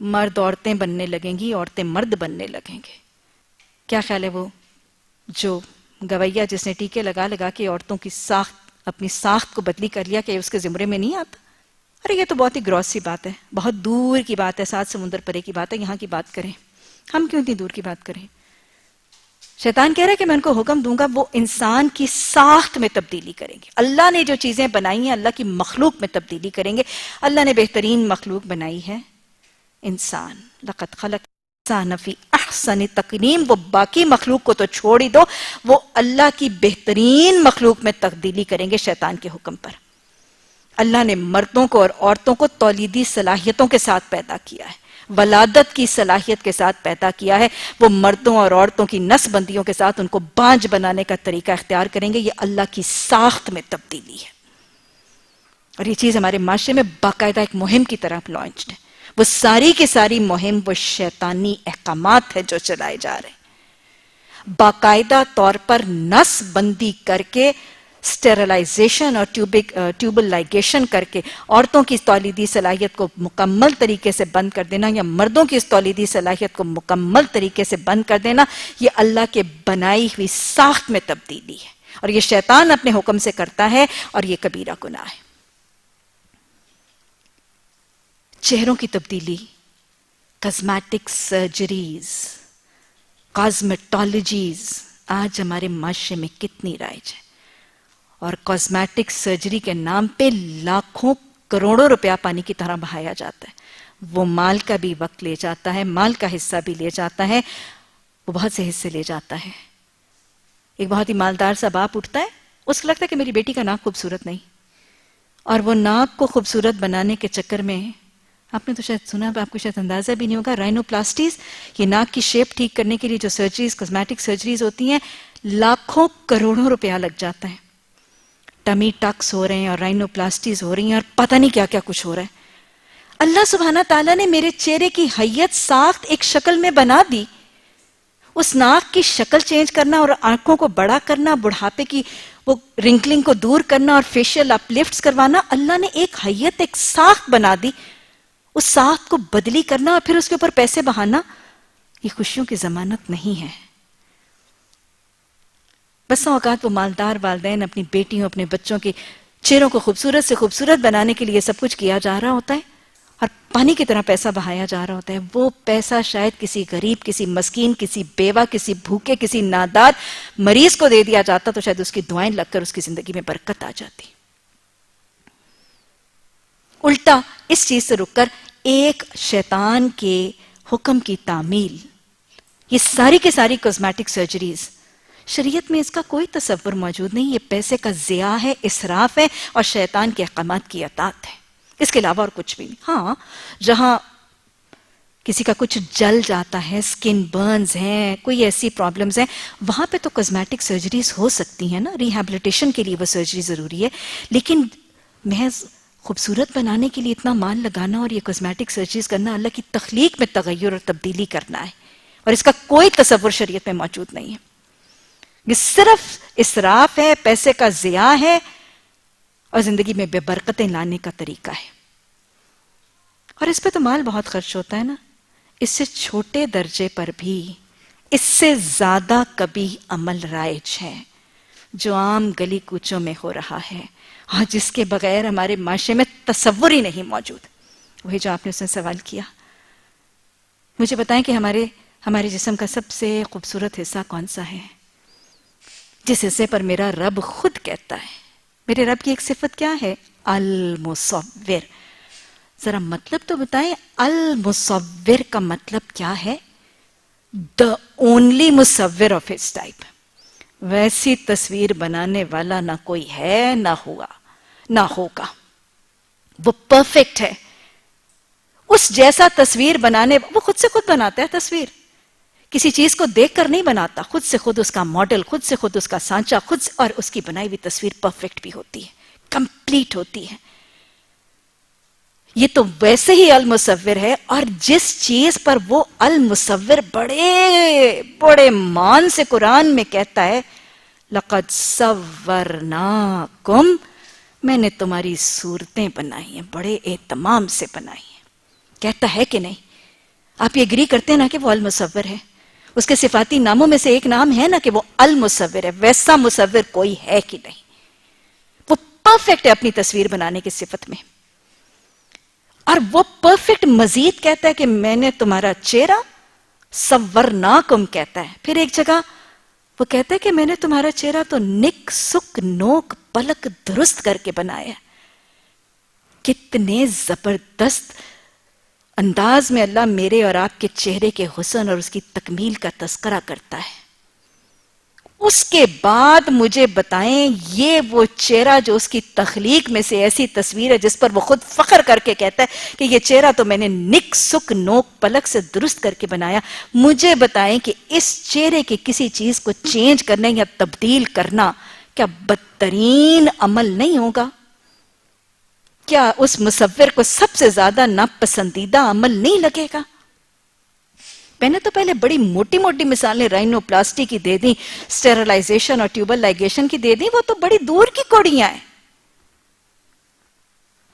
مرد عورتیں بننے لگیں گی، عورتیں مرد بننے لگیں گے۔ کیا خیال ہے وہ جو گویا جس نے ٹیکے لگا لگا کے عورتوں کی ساخت، اپنی ساخت کو بدلی کر لیا، کہ اس کے زمرے میں نہیں آتا؟ ارے یہ تو بہت ہی گراس سی بات ہے، بہت دور کی بات ہے، 7 سمندر پرے کی بات ہے، یہاں کی بات کریں، ہم کیوں اتنی دور کی بات کریں؟ شیطان کہہ رہا ہے کہ میں ان کو حکم دوں گا وہ انسان کی ساخت میں تبدیلی کریں گے۔ اللہ نے جو چیزیں بنائی ہیں، اللہ کی مخلوق میں تبدیلی کریں گے۔ اللہ نے بہترین مخلوق بنائی ہے انسان، لقد خلق الانسان فی احسن تقویم۔ وہ باقی مخلوق کو تو چھوڑ ہی دو، وہ اللہ کی بہترین مخلوق میں تبدیلی کریں گے شیطان کے حکم پر۔ اللہ نے مردوں کو اور عورتوں کو تولیدی صلاحیتوں کے ساتھ پیدا کیا ہے، ولادت کی صلاحیت کے ساتھ پیدا کیا ہے، وہ مردوں اور عورتوں کی نس بندیوں کے ساتھ ان کو بانجھ بنانے کا طریقہ اختیار کریں گے. یہ اللہ کی ساخت میں تبدیلی ہے، اور یہ چیز ہمارے معاشرے میں باقاعدہ ایک مہم کی طرح لانچڈ ہے. وہ ساری کی ساری مہم وہ شیطانی احکامات ہے جو چلائے جا رہے ہیں. باقاعدہ طور پر نس بندی کر کے، سٹیرلائزیشن اور ٹیوبل لائگیشن کر کے عورتوں کی تولیدی صلاحیت کو مکمل طریقے سے بند کر دینا، یا مردوں کی اس تولیدی صلاحیت کو مکمل طریقے سے بند کر دینا، یہ اللہ کے بنائی ہوئی ساخت میں تبدیلی ہے، اور یہ شیطان اپنے حکم سے کرتا ہے، اور یہ کبیرہ گناہ ہے. چہروں کی تبدیلی، کازمیٹک سرجریز، کازمیٹالوجیز آج ہمارے معاشرے میں کتنی رائج ہے، اور کازمیٹک سرجری کے نام پہ لاکھوں کروڑوں روپیہ پانی کی طرح بہایا جاتا ہے. وہ مال کا بھی وقت لے جاتا ہے، مال کا حصہ بھی لے جاتا ہے، وہ بہت سے حصے لے جاتا ہے. ایک بہت ہی مالدار سا باپ اٹھتا ہے، اس کو لگتا ہے کہ میری بیٹی کا ناک خوبصورت نہیں، اور وہ ناک کو خوبصورت بنانے کے چکر میں، آپ نے تو شاید سنا، آپ کو شاید اندازہ بھی نہیں ہوگا، رائنوپلاسٹیز، یہ ناک کی شیپ ٹھیک کرنے کے لیے جو سرجریز، کاسمیٹک سرجریز ہوتی ہیں، لاکھوں کروڑوں روپیہ لگ جاتا ہے. ٹمی ٹکس ہو رہے ہیں اور رائنوپلاسٹیز ہو رہی ہیں، اور پتہ نہیں کیا کیا کچھ ہو رہا ہے. اللہ سبحانہ تعالیٰ نے میرے چہرے کی حیت ساخت ایک شکل میں بنا دی. اس ناک کی شکل چینج کرنا اور آنکھوں کو بڑا کرنا، بڑھاپے کی وہ رنکلنگ کو دور کرنا اور فیشل اپ لفٹس کروانا، اللہ نے ایک حیت، ایک ساخت بنا دی. اس ساخت کو بدلی کرنا اور پھر اس کے اوپر پیسے بہانا، یہ خوشیوں کی ضمانت نہیں ہے. بسا اوقات وہ مالدار والدین اپنی بیٹیوں، اپنے بچوں کے چہروں کو خوبصورت سے خوبصورت بنانے کے لیے سب کچھ کیا جا رہا ہوتا ہے، اور پانی کی طرح پیسہ بہایا جا رہا ہوتا ہے. وہ پیسہ شاید کسی غریب، کسی مسکین، کسی بیوہ، کسی بھوکے، کسی نادار مریض کو دے دیا جاتا تو شاید اس کی دعائیں لگ کر اس کی زندگی میں برکت آ جاتی. الٹا اس چیز سے رک کر ایک شیطان کے حکم کی تعمیل، یہ ساری کے ساری کاسمیٹک سرجریز، شریعت میں اس کا کوئی تصور موجود نہیں. یہ پیسے کا ضیاع ہے، اسراف ہے، اور شیطان کے احکامات کی اطاعت ہے. اس کے علاوہ اور کچھ بھی نہیں. ہاں، جہاں کسی کا کچھ جل جاتا ہے، سکن برنز ہیں، کوئی ایسی پرابلمز ہیں، وہاں پہ تو کاسمیٹک سرجریز ہو سکتی ہیں نا، ریہیبلیٹیشن کے لیے وہ سرجری ضروری ہے. لیکن محض خوبصورت بنانے کے لیے اتنا مال لگانا اور یہ کاسمیٹک سرجریز کرنا، اللہ کی تخلیق میں تغیر اور تبدیلی کرنا ہے، اور اس کا کوئی تصور شریعت میں موجود نہیں ہے. یہ صرف اسراف ہے، پیسے کا ضیاع ہے، اور زندگی میں بے برکتیں لانے کا طریقہ ہے. اور اس پہ تو مال بہت خرچ ہوتا ہے نا. اس سے چھوٹے درجے پر بھی اس سے زیادہ کبھی عمل رائج ہے جو عام گلی کوچوں میں ہو رہا ہے، اور جس کے بغیر ہمارے معاشرے میں تصور ہی نہیں موجود. وہی جو آپ نے اس میں سوال کیا، مجھے بتائیں کہ ہمارے جسم کا سب سے خوبصورت حصہ کون سا ہے، جس حصے پر میرا رب خود کہتا ہے. میرے رب کی ایک صفت کیا ہے؟ المصور. ذرا مطلب تو بتائیں، المصور کا مطلب کیا ہے؟ the only مصور of his type. ویسی تصویر بنانے والا نہ کوئی ہے، نہ ہوگا. وہ پرفیکٹ ہے. اس جیسا تصویر بنانے، وہ خود سے خود بناتا ہے تصویر، کسی چیز کو دیکھ کر نہیں بناتا، خود سے خود اس کا ماڈل، خود سے خود اس کا سانچہ، اور اس کی بنائی ہوئی تصویر پرفیکٹ بھی ہوتی ہے، کمپلیٹ ہوتی ہے. یہ تو ویسے ہی المصور ہے. اور جس چیز پر وہ المصور بڑے بڑے مان سے قرآن میں کہتا ہے، لَقَدْ صَوَّرْنَاكُمْ، میں نے تمہاری صورتیں بنائی ہیں، بڑے اہتمام سے بنائی ہیں. کہتا ہے کہ نہیں؟ آپ یہ اگری کرتے ہیں نا کہ وہ المصور ہے؟ اس کے صفاتی ناموں میں سے ایک نام ہے نا کہ وہ المصور ہے. ویسا مصور کوئی ہے کہ نہیں؟ وہ پرفیکٹ ہے اپنی تصویر بنانے کی صفت میں. اور وہ پرفیکٹ مزید کہتا ہے کہ میں نے تمہارا چہرہ صورناکم کہتا ہے. پھر ایک جگہ وہ کہتا ہے کہ میں نے تمہارا چہرہ تو نک سک نوک پلک درست کر کے بنایا. کتنے زبردست انداز میں اللہ میرے اور آپ کے چہرے کے حسن اور اس کی تکمیل کا تذکرہ کرتا ہے. اس کے بعد مجھے بتائیں یہ وہ چہرہ جو اس کی تخلیق میں سے ایسی تصویر ہے جس پر وہ خود فخر کر کے کہتا ہے کہ یہ چہرہ تو میں نے نک سک نوک پلک سے درست کر کے بنایا. مجھے بتائیں کہ اس چہرے کی کسی چیز کو چینج کرنا یا تبدیل کرنا کیا بدترین عمل نہیں ہوگا؟ کیا اس مصور کو سب سے زیادہ ناپسندیدہ عمل نہیں لگے گا؟ میں نے تو پہلے بڑی موٹی موٹی مثالیں رائنو پلاسٹی کی دے دیں، سٹیرلائزیشن اور ٹیوبل لائگیشن کی دے دیں، وہ تو بڑی دور کی کوڑیاں ہیں.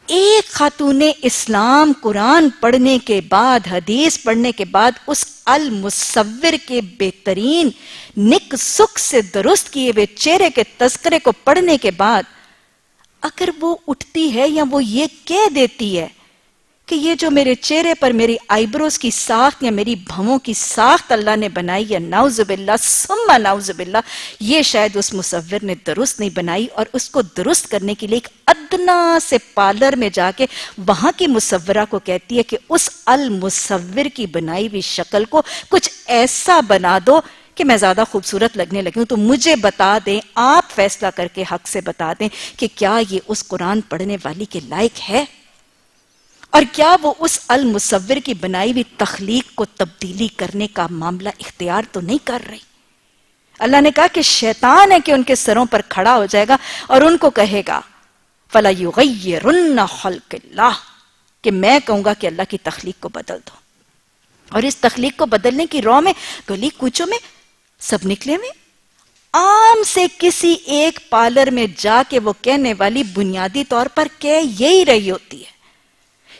ایک خاتون اسلام قرآن پڑھنے کے بعد، حدیث پڑھنے کے بعد، اس المصور کے بہترین نک سک سے درست کیے ہوئے چہرے کے تذکرے کو پڑھنے کے بعد اگر وہ اٹھتی ہے یا وہ یہ کہہ دیتی ہے کہ یہ جو میرے چہرے پر میری آئی بروز کی ساخت یا میری بھووں کی ساخت اللہ نے بنائی یا نعوذ باللہ ثم نعوذ باللہ یہ شاید اس مصور نے درست نہیں بنائی، اور اس کو درست کرنے کے لیے ایک ادنا سے پارلر میں جا کے وہاں کی مصورہ کو کہتی ہے کہ اس المصور کی بنائی ہوئی شکل کو کچھ ایسا بنا دو کہ میں زیادہ خوبصورت لگنے لگی ہوں. تو مجھے بتا دیں، آپ فیصلہ کر کے حق سے بتا دیں کہ کیا یہ اس قرآن پڑھنے والی کے لائق ہے؟ اور کیا وہ اس المصور کی بنائی ہوئی تخلیق کو تبدیلی کرنے کا معاملہ اختیار تو نہیں کر رہی؟ اللہ نے کہا کہ شیطان ہے کہ ان کے سروں پر کھڑا ہو جائے گا اور ان کو کہے گا فَلَا يُغَيِّرُنَّ خَلْقِ اللَّهِ، کہ میں کہوں گا کہ اللہ کی تخلیق کو بدل دو. اور اس تخلیق کو بدلنے کی راہ میں گلی کوچوں میں سب نکلے ہوئے. عام سے کسی ایک پارلر میں جا کے وہ کہنے والی بنیادی طور پر کہہ یہی رہی ہوتی ہے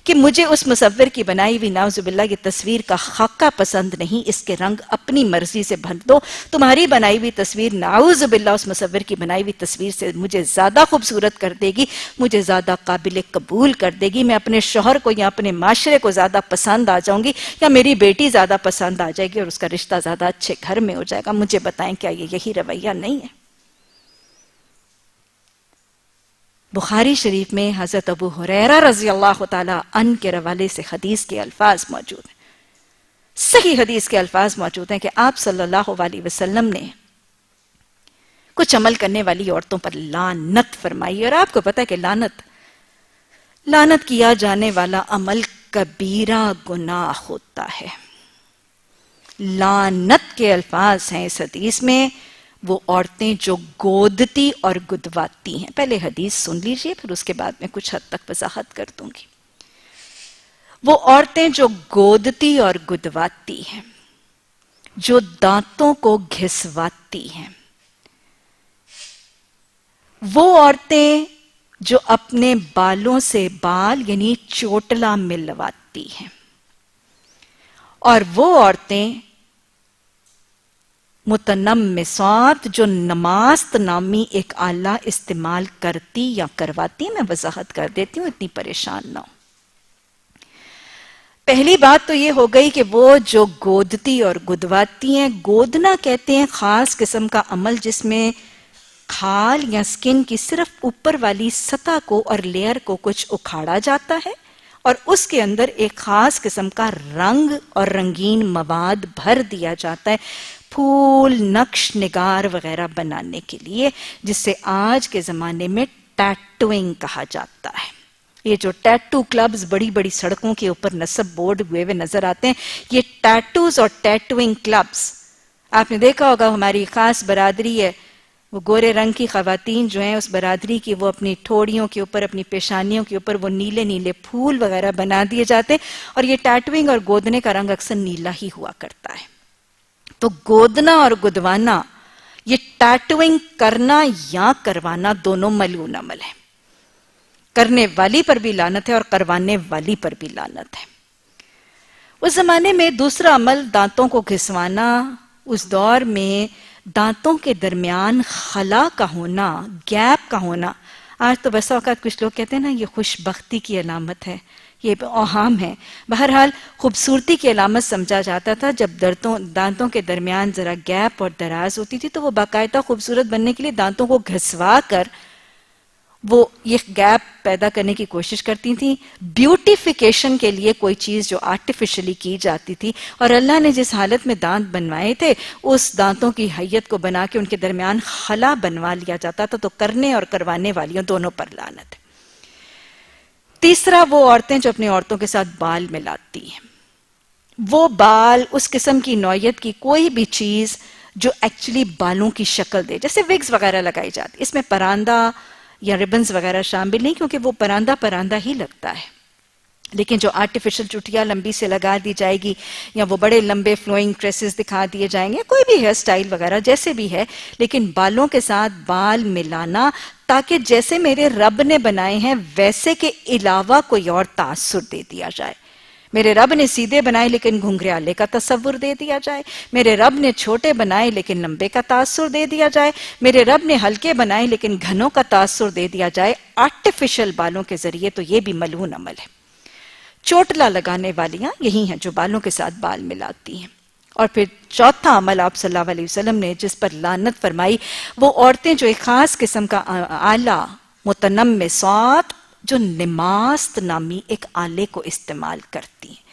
کہ مجھے اس مصور کی بنائی ہوئی نعوذ باللہ کی تصویر کا خاکہ پسند نہیں، اس کے رنگ اپنی مرضی سے بھر دو. تمہاری بنائی ہوئی تصویر نعوذ باللہ اس مصور کی بنائی ہوئی تصویر سے مجھے زیادہ خوبصورت کر دے گی، مجھے زیادہ قابل قبول کر دے گی، میں اپنے شوہر کو یا اپنے معاشرے کو زیادہ پسند آ جاؤں گی، یا میری بیٹی زیادہ پسند آ جائے گی اور اس کا رشتہ زیادہ اچھے گھر میں ہو جائے گا. مجھے بتائیں کیا یہ یہی رویہ نہیں ہے؟ بخاری شریف میں حضرت ابو ہریرہ رضی اللہ تعالی عنہ کے حوالے سے حدیث کے الفاظ موجود ہیں، صحیح حدیث کے الفاظ موجود ہیں کہ آپ صلی اللہ علیہ وسلم نے کچھ عمل کرنے والی عورتوں پر لعنت فرمائی. اور آپ کو پتہ ہے کہ لعنت کیا جانے والا عمل کبیرہ گناہ ہوتا ہے. لعنت کے الفاظ ہیں اس حدیث میں وہ عورتیں جو گودتی اور گدواتی ہیں. پہلے حدیث سن لیجئے پھر اس کے بعد میں کچھ حد تک وضاحت کر دوں گی. وہ عورتیں جو گودتی اور گدواتی ہیں، جو دانتوں کو گھسواتی ہیں، وہ عورتیں جو اپنے بالوں سے بال یعنی چوٹلا ملواتی ہیں، اور وہ عورتیں متنمسات جو نماست نامی ایک آلہ استعمال کرتی یا کرواتی. میں وضاحت کر دیتی ہوں، اتنی پریشان نہ ہو. پہلی بات تو یہ ہو گئی کہ وہ جو گودتی اور گدواتی ہیں، گودنا کہتے ہیں خاص قسم کا عمل جس میں کھال یا سکن کی صرف اوپر والی سطح کو اور لیئر کو کچھ اکھاڑا جاتا ہے اور اس کے اندر ایک خاص قسم کا رنگ اور رنگین مواد بھر دیا جاتا ہے پھول، نقش نگار وغیرہ بنانے کے لیے، جس سے آج کے زمانے میں ٹیٹوئنگ کہا جاتا ہے. یہ جو ٹیٹو کلبز بڑی بڑی سڑکوں کے اوپر نصب بورڈ ہوئے ہوئے نظر آتے ہیں، یہ ٹیٹوز اور ٹیٹوئنگ کلبز. آپ نے دیکھا ہوگا ہماری خاص برادری ہے، وہ گورے رنگ کی خواتین جو ہیں اس برادری کی، وہ اپنی ٹھوڑیوں کے اوپر، اپنی پیشانیوں کے اوپر وہ نیلے نیلے پھول وغیرہ بنا دیے جاتے ہیں، اور یہ ٹیٹوئنگ اور گودنے کا رنگ اکثر نیلا ہی ہوا کرتا ہے. تو گودنا اور گدوانا، یہ ٹیٹوئنگ کرنا یا کروانا دونوں ملعون عمل ہے. کرنے والی پر بھی لعنت ہے اور کروانے والی پر بھی لعنت ہے. اس زمانے میں دوسرا عمل دانتوں کو گھسوانا. اس دور میں دانتوں کے درمیان خلا کا ہونا، گیپ کا ہونا، آج تو بسا اوقات کچھ لوگ کہتے ہیں نا یہ خوش بختی کی علامت ہے، یہ اوہام ہے. بہرحال خوبصورتی کی علامت سمجھا جاتا تھا. جب دانتوں کے درمیان ذرا گیپ اور دراز ہوتی تھی تو وہ باقاعدہ خوبصورت بننے کے لیے دانتوں کو گھسوا کر وہ یہ گیپ پیدا کرنے کی کوشش کرتی تھیں. بیوٹیفیکیشن کے لیے کوئی چیز جو آرٹیفیشلی کی جاتی تھی، اور اللہ نے جس حالت میں دانت بنوائے تھے اس دانتوں کی حیت کو بنا کے ان کے درمیان خلا بنوا لیا جاتا تھا. تو کرنے اور کروانے والیوں دونوں پر لعنت ہے. تیسرا، وہ عورتیں جو اپنی عورتوں کے ساتھ بال ملاتی ہیں. وہ بال، اس قسم کی نوعیت کی کوئی بھی چیز جو ایکچولی بالوں کی شکل دے، جیسے وگز وغیرہ لگائی جاتی، اس میں پراندہ یا ریبنز وغیرہ شامل نہیں، کیونکہ وہ پراندہ ہی لگتا ہے. لیکن جو آرٹیفیشل چٹیاں لمبی سے لگا دی جائے گی، یا وہ بڑے لمبے فلوئنگ ٹریسز دکھا دیے جائیں گے، کوئی بھی ہیئر سٹائل وغیرہ جیسے بھی ہے، لیکن بالوں کے ساتھ بال ملانا تاکہ جیسے میرے رب نے بنائے ہیں ویسے کے علاوہ کوئی اور تاثر دے دیا جائے. میرے رب نے سیدھے بنائے لیکن گھنگریالے کا تصور دے دیا جائے. میرے رب نے چھوٹے بنائے لیکن لمبے کا تاثر دے دیا جائے. میرے رب نے ہلکے بنائے لیکن گھنوں کا تاثر دے دیا جائے آرٹیفیشل بالوں کے ذریعے. تو یہ بھی ملعون عمل ہے. چوٹلا لگانے والیاں یہی ہیں جو بالوں کے ساتھ بال ملاتی ہیں. اور پھر چوتھا عمل آپ صلی اللہ علیہ وسلم نے جس پر لعنت فرمائی، وہ عورتیں جو ایک خاص قسم کا آلہ متنمسات، جو نماست نامی ایک آلے کو استعمال کرتی ہیں.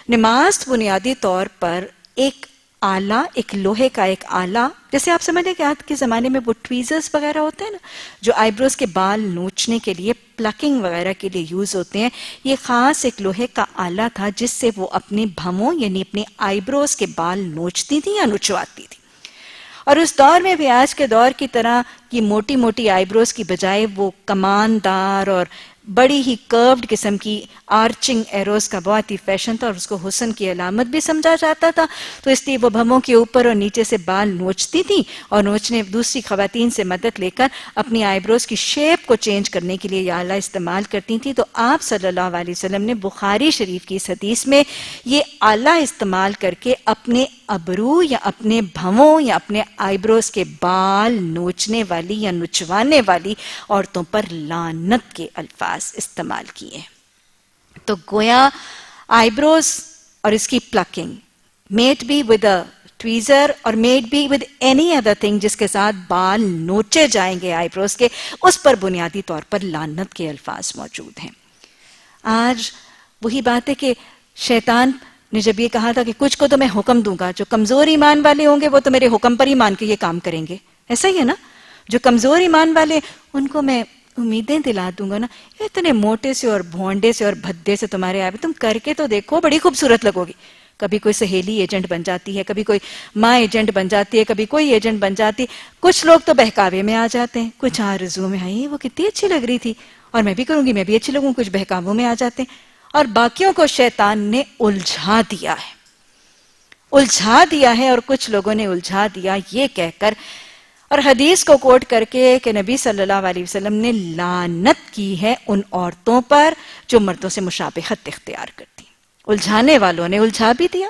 نماست بنیادی طور پر ایک آلہ، ایک لوہے کا ایک آلہ، جیسے آپ سمجھیں کہ آج کے زمانے میں وہ ٹویزرز وغیرہ ہوتے ہیں نا، جو آئیبروز کے بال نوچنے کے لیے، پلکنگ وغیرہ کے لیے یوز ہوتے ہیں. یہ خاص ایک لوہے کا آلہ تھا جس سے وہ اپنی بھموں یعنی اپنی آئیبروز کے بال نوچتی تھیں یا نچواتی تھیں. اور اس دور میں بھی آج کے دور کی طرح یہ موٹی موٹی آئیبروز کی بجائے وہ کماندار اور بڑی ہی کروڈ قسم کی آرچنگ ایروز کا بہت ہی فیشن تھا، اور اس کو حسن کی علامت بھی سمجھا جاتا تھا. تو اس لیے وہ بھموں کے اوپر اور نیچے سے بال نوچتی تھی، اور نوچنے دوسری خواتین سے مدد لے کر اپنی آئیبروز کی شیپ کو چینج کرنے کے لیے یہ آلہ استعمال کرتی تھیں. تو آپ صلی اللہ علیہ وسلم نے بخاری شریف کی اس حدیث میں یہ آلہ استعمال کر کے اپنے ابرو یا اپنے بھموں یا اپنے آئیبروز کے بال نوچنے والی یا نچوانے والی عورتوں پر لعنت کے الفاظ استعمال کیے. تو گویا آئیبروز اور اس کی plucking might be with a tweezer اور might be with any other thing جس کے ساتھ بال نوچے جائیں گے آئیبروز کے، اس پر بنیادی طور پر لعنت کے الفاظ موجود ہیں. آج وہی بات ہے کہ شیطان نے جب یہ کہا تھا کہ کچھ کو تو میں حکم دوں گا، جو کمزور ایمان والے ہوں گے وہ تو میرے حکم پر ہی مان کے یہ کام کریں گے، ایسا ہی ہے نا. جو کمزور ایمان والے ان کو میں امیدیں دلا دوں گا نا، اتنے موٹے سے اور بھونڈے سے اور بھدے سے تمہارے آئے، تم کر کے تو دیکھو بڑی خوبصورت لگو گی. کبھی کوئی سہیلی ایجنٹ بن جاتی ہے، کبھی کوئی ماں ایجنٹ بن جاتی ہے، کبھی کوئی ایجنٹ بن جاتی ہے. کچھ لوگ تو بہکاوے میں آ جاتے ہیں، کچھ آرزو میں آئی وہ کتنی اچھی لگ رہی تھی اور میں بھی کروں گی، میں بھی اچھی لگوں، کچھ بہکاووں میں آ جاتے ہیں. اور باقیوں کو شیطان نے الجھا دیا ہے اور کچھ لوگوں نے الجھا دیا یہ کہہ کر اور حدیث کو کوٹ کر کے کہ نبی صلی اللہ علیہ وسلم نے لعنت کی ہے ان عورتوں پر جو مردوں سے مشابہت اختیار کرتی. الجھانے والوں نے الجھا بھی دیا.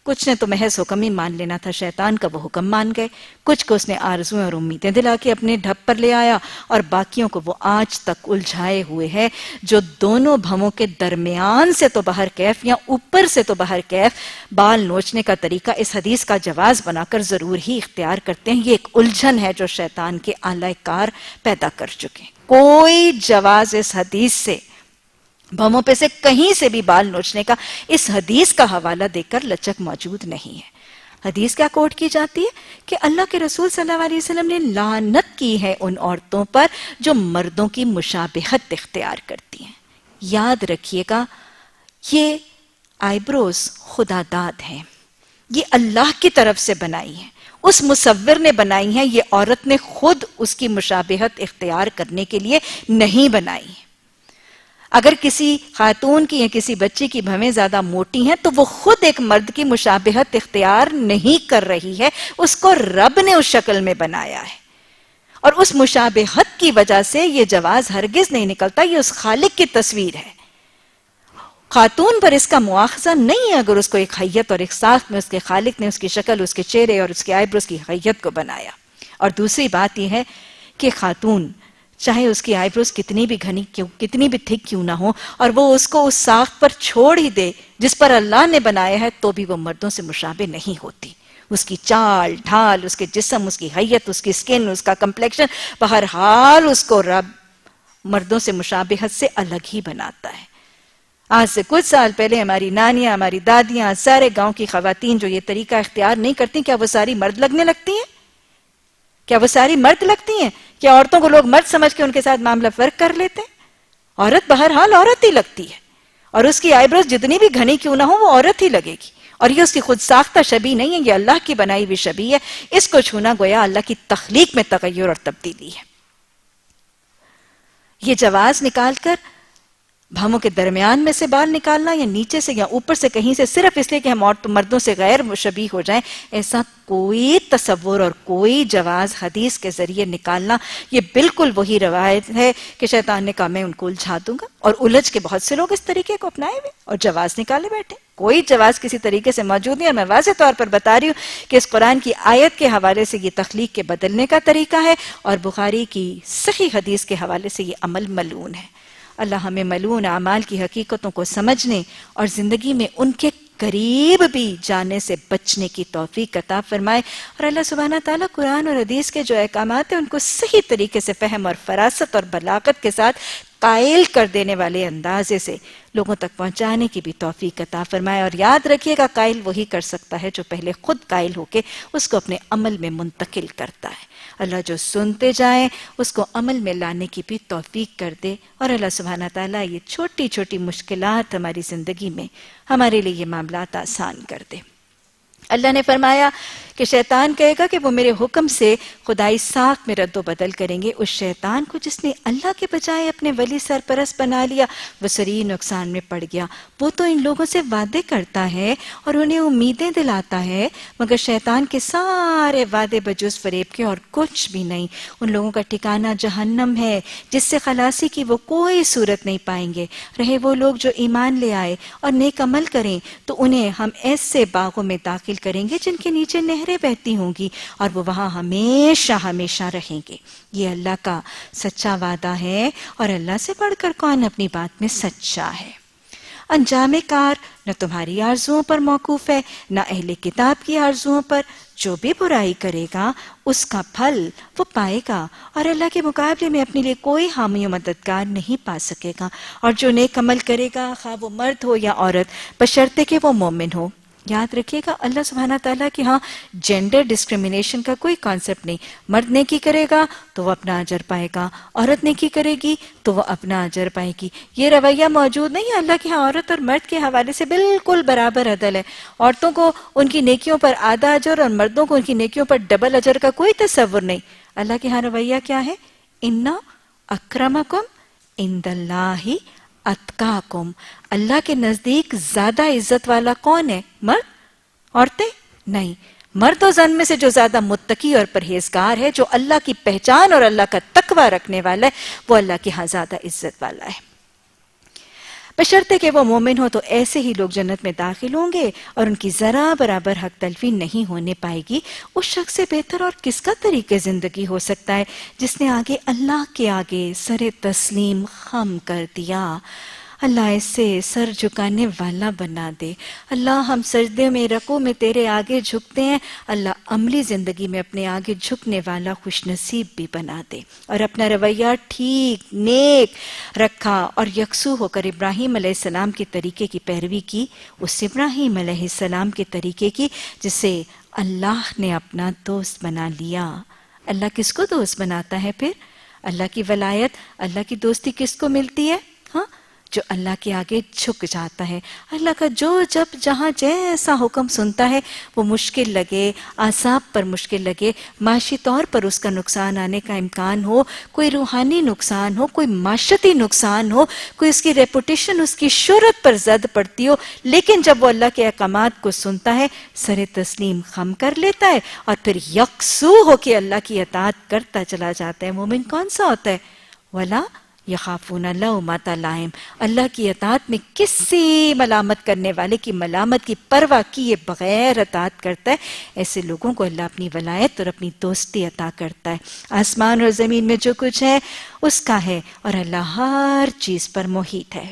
کچھ نے تو محض حکم ہی مان لینا تھا، شیطان کا وہ حکم مان گئے. کچھ کو اس نے آرزویں اور امیدیں دلا کے اپنے ڈھب پر لے آیا، اور باقیوں کو وہ آج تک الجھائے ہوئے ہے، جو دونوں بھموں کے درمیان سے تو بہر کیف یا اوپر سے تو بہر کیف بال نوچنے کا طریقہ اس حدیث کا جواز بنا کر ضرور ہی اختیار کرتے ہیں. یہ ایک الجھن ہے جو شیطان کے آلہ کار پیدا کر چکے ہیں. کوئی جواز اس حدیث سے، بھموں پہ سے کہیں سے بھی بال نوچنے کا اس حدیث کا حوالہ دے کر لچک موجود نہیں ہے. حدیث کیا کوٹ کی جاتی ہے کہ اللہ کے رسول صلی اللہ علیہ وسلم نے لعنت کی ہے ان عورتوں پر جو مردوں کی مشابہت اختیار کرتی ہیں. یاد رکھیے گا یہ آئیبروز خدا داد ہیں، یہ اللہ کی طرف سے بنائی ہیں، اس مصور نے بنائی ہیں، یہ عورت نے خود اس کی مشابہت اختیار کرنے کے لیے نہیں بنائی. اگر کسی خاتون کی یا کسی بچی کی بھویں زیادہ موٹی ہیں تو وہ خود ایک مرد کی مشابہت اختیار نہیں کر رہی ہے، اس کو رب نے اس شکل میں بنایا ہے، اور اس مشابہت کی وجہ سے یہ جواز ہرگز نہیں نکلتا. یہ اس خالق کی تصویر ہے. خاتون پر اس کا مواخذہ نہیں ہے اگر اس کو ایک حیت اور ایک ساخت میں اس کے خالق نے اس کی شکل، اس کے چہرے اور اس کے آئیبروز کی حیت کو بنایا. اور دوسری بات یہ ہے کہ خاتون چاہے اس کی آئیبروز کتنی بھی گھنی کیوں، کتنی بھی تھک کیوں نہ ہو، اور وہ اس کو اس ساخت پر چھوڑ ہی دے جس پر اللہ نے بنایا ہے، تو بھی وہ مردوں سے مشابہ نہیں ہوتی. اس کی چال ڈھال، اس کے جسم، اس کی حیت، اس کی سکن، اس کا کمپلیکشن، بہرحال اس کو رب مردوں سے مشابہت سے الگ ہی بناتا ہے۔ آج سے کچھ سال پہلے ہماری نانیاں، ہماری دادیاں، سارے گاؤں کی خواتین جو یہ طریقہ اختیار نہیں کرتی، کیا وہ ساری مرد لگنے لگتی ہیں؟ کیا وہ ساری مرد لگتی ہیں؟ کیا عورتوں کو لوگ مرد سمجھ کے ان کے ساتھ معاملہ فرق کر لیتے ہیں؟ عورت بہرحال عورت ہی لگتی ہے، اور اس کی آئی بروز جتنی بھی گھنی کیوں نہ ہو وہ عورت ہی لگے گی، اور یہ اس کی خود ساختہ شبیہ نہیں ہے، یہ اللہ کی بنائی ہوئی شبیہ ہے۔ اس کو چھونا گویا اللہ کی تخلیق میں تغیر اور تبدیلی ہے۔ یہ جواز نکال کر بھاموں کے درمیان میں سے بال نکالنا، یا نیچے سے یا اوپر سے کہیں سے، صرف اس لیے کہ ہم مردوں سے غیر شبیہ ہو جائیں، ایسا کوئی تصور اور کوئی جواز حدیث کے ذریعے نکالنا، یہ بالکل وہی روایت ہے کہ شیطان نے کہا میں ان کو الجھا دوں گا، اور الجھ کے بہت سے لوگ اس طریقے کو اپنائے ہوئے اور جواز نکالے بیٹھے۔ کوئی جواز کسی طریقے سے موجود نہیں، اور میں واضح طور پر بتا رہی ہوں کہ اس قرآن کی آیت کے حوالے سے یہ تخلیق کے بدلنے کا طریقہ ہے، اور بخاری کی صحیح حدیث کے حوالے سے یہ عمل ملعون ہے۔ اللہ ہمیں ملعون اعمال کی حقیقتوں کو سمجھنے اور زندگی میں ان کے قریب بھی جانے سے بچنے کی توفیق عطا فرمائے، اور اللہ سبحانہ تعالیٰ قرآن اور حدیث کے جو احکامات ہیں ان کو صحیح طریقے سے فہم اور فراست اور بلاغت کے ساتھ قائل کر دینے والے اندازے سے لوگوں تک پہنچانے کی بھی توفیق عطا فرمائے۔ اور یاد رکھیے گا، قائل وہی کر سکتا ہے جو پہلے خود قائل ہو کے اس کو اپنے عمل میں منتقل کرتا ہے۔ اللہ جو سنتے جائیں اس کو عمل میں لانے کی بھی توفیق کر دے، اور اللہ سبحانہ تعالیٰ یہ چھوٹی چھوٹی مشکلات ہماری زندگی میں ہمارے لیے یہ معاملات آسان کر دے۔ اللہ نے فرمایا کہ شیطان کہے گا کہ وہ میرے حکم سے خدائی ساکھ میں رد و بدل کریں گے۔ اس شیطان کو جس نے اللہ کے بجائے اپنے ولی سرپرست بنا لیا، وہ سری نقصان میں پڑ گیا۔ وہ تو ان لوگوں سے وعدے کرتا ہے اور انہیں امیدیں دلاتا ہے، مگر شیطان کے سارے وعدے بجز فریب کے اور کچھ بھی نہیں۔ ان لوگوں کا ٹھکانہ جہنم ہے، جس سے خلاصی کی وہ کوئی صورت نہیں پائیں گے۔ رہے وہ لوگ جو ایمان لے آئے اور نیک عمل کریں تو انہیں ہم ایسے باغوں میں داخل کریں گے جن کے نیچے نہریں بہتی ہوں گی، اور وہ وہاں ہمیشہ ہمیشہ رہیں گے۔ یہ اللہ کا سچا وعدہ ہے، اور اللہ سے بڑھ کر کون اپنی بات میں سچا ہے۔ انجام کار نہ تمہاری آرزوؤں پر موقوف ہے، نہ اہل کتاب کی آرزوؤں پر۔ جو بھی برائی کرے گا اس کا پھل وہ پائے گا، اور اللہ کے مقابلے میں اپنے لیے کوئی حامی و مددگار نہیں پا سکے گا۔ اور جو نیک عمل کرے گا، خواہ وہ مرد ہو یا عورت، بشرطے کہ وہ مومن ہو۔ یاد رکھیے گا، اللہ سبحانہ تعالیٰ کے ہاں جینڈر ڈسکریمنیشن کا کوئی کانسیپٹ نہیں۔ مرد نیکی کرے گا تو وہ اپنا اجر پائے گا، عورت نیکی کرے گی تو وہ اپنا اجر پائے گی۔ یہ رویہ موجود نہیں ہے اللہ کے ہاں۔ عورت اور مرد کے حوالے سے بالکل برابر عدل ہے۔ عورتوں کو ان کی نیکیوں پر آدھا اجر اور مردوں کو ان کی نیکیوں پر ڈبل اجر کا کوئی تصور نہیں۔ اللہ کے ہاں رویہ کیا ہے؟ اِنَّ اَكْرَمَكُمْ عِندَ اللَّهِ اتقاکم۔ اللہ کے نزدیک زیادہ عزت والا کون ہے؟ مرد؟ عورتیں؟ نہیں، مرد و زن میں سے جو زیادہ متقی اور پرہیزگار ہے، جو اللہ کی پہچان اور اللہ کا تقوی رکھنے والا ہے، وہ اللہ کے ہاں زیادہ عزت والا ہے۔ بشرطے کہ وہ مومن ہو تو ایسے ہی لوگ جنت میں داخل ہوں گے، اور ان کی ذرا برابر حق تلفی نہیں ہونے پائے گی۔ اس شخص سے بہتر اور کس کا طریقے زندگی ہو سکتا ہے جس نے آگے اللہ کے آگے سر تسلیم خم کر دیا۔ اللہ اسے سر جھکانے والا بنا دے۔ اللہ ہم سجدے میں رکوع میں تیرے آگے جھکتے ہیں، اللہ عملی زندگی میں اپنے آگے جھکنے والا خوش نصیب بھی بنا دے، اور اپنا رویہ ٹھیک نیک رکھا اور یکسو ہو کر ابراہیم علیہ السلام کے طریقے کی پیروی کی، اس ابراہیم علیہ السلام کے طریقے کی جسے اللہ نے اپنا دوست بنا لیا۔ اللہ کس کو دوست بناتا ہے پھر؟ اللہ کی ولایت، اللہ کی دوستی کس کو ملتی ہے؟ ہاں، جو اللہ کے آگے جھک جاتا ہے۔ اللہ کا جو جب جہاں جیسا حکم سنتا ہے، وہ مشکل لگے، اعصاب پر مشکل لگے، معاشی طور پر اس کا نقصان آنے کا امکان ہو، کوئی روحانی نقصان ہو، کوئی معاشرتی نقصان ہو، کوئی اس کی ریپوٹیشن، اس کی شہرت پر زد پڑتی ہو، لیکن جب وہ اللہ کے احکامات کو سنتا ہے، سر تسلیم خم کر لیتا ہے، اور پھر یکسو ہو کے اللہ کی اطاعت کرتا چلا جاتا ہے۔ مومن کون سا ہوتا ہے؟ وَلَا یخافون لومۃ لائم، اللہ کی اطاعت میں کسی ملامت کرنے والے کی ملامت کی پرواہ کیے بغیر اطاعت کرتا ہے۔ ایسے لوگوں کو اللہ اپنی ولایت اور اپنی دوستی عطا کرتا ہے۔ آسمان اور زمین میں جو کچھ ہے اس کا ہے، اور اللہ ہر چیز پر محیط ہے۔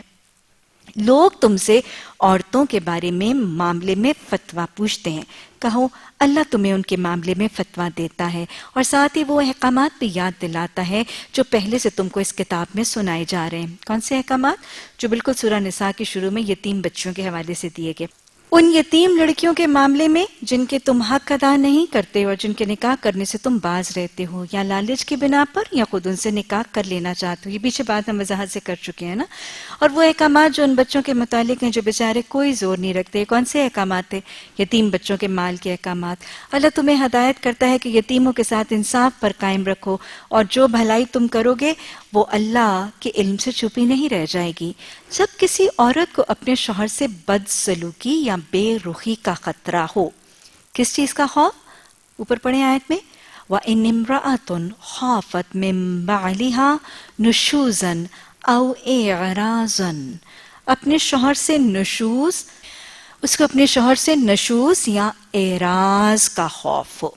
لوگ تم سے عورتوں کے بارے میں معاملے میں فتویٰ پوچھتے ہیں، کہو اللہ تمہیں ان کے معاملے میں فتویٰ دیتا ہے اور ساتھ ہی وہ احکامات بھی یاد دلاتا ہے جو پہلے سے تم کو اس کتاب میں سنائے جا رہے ہیں۔ کون سے احکامات؟ جو بالکل سورہ نساء کے شروع میں یتیم بچوں کے حوالے سے دیے گئے، ان یتیم لڑکیوں کے معاملے میں جن کے تم حق ادا نہیں کرتے اور جن کے نکاح کرنے سے تم باز رہتے ہو، یا لالچ کی بنا پر یا خود ان سے نکاح کر لینا چاہتے ہو۔ یہ پیچھے بات ہم وضاحت سے کر چکے ہیں نا۔ اور وہ احکامات جو ان بچوں کے متعلق ہیں جو بیچارے کوئی زور نہیں رکھتے، کون سے احکامات ہیں؟ یتیم بچوں کے مال کے احکامات۔ اللہ تمہیں ہدایت کرتا ہے کہ یتیموں کے ساتھ انصاف پر قائم رکھو، اور جو بھلائی تم کرو گے وہ اللہ کے علم سے چھپی نہیں رہ جائے گی۔ جب کسی عورت کو اپنے شوہر سے بد سلوکی یا بے رخی کا خطرہ ہو، کس چیز کا خوف؟ اوپر پڑھیں آیت میں، وَإِنِ امْرَأَةٌ خَافَتْ مِن بَعْلِهَا نُشُوزًا أَوْ إِعْرَاضًا، اپنے شوہر سے نشوز، اس کو اپنے شوہر سے نشوز یا اعراض کا خوف ہو۔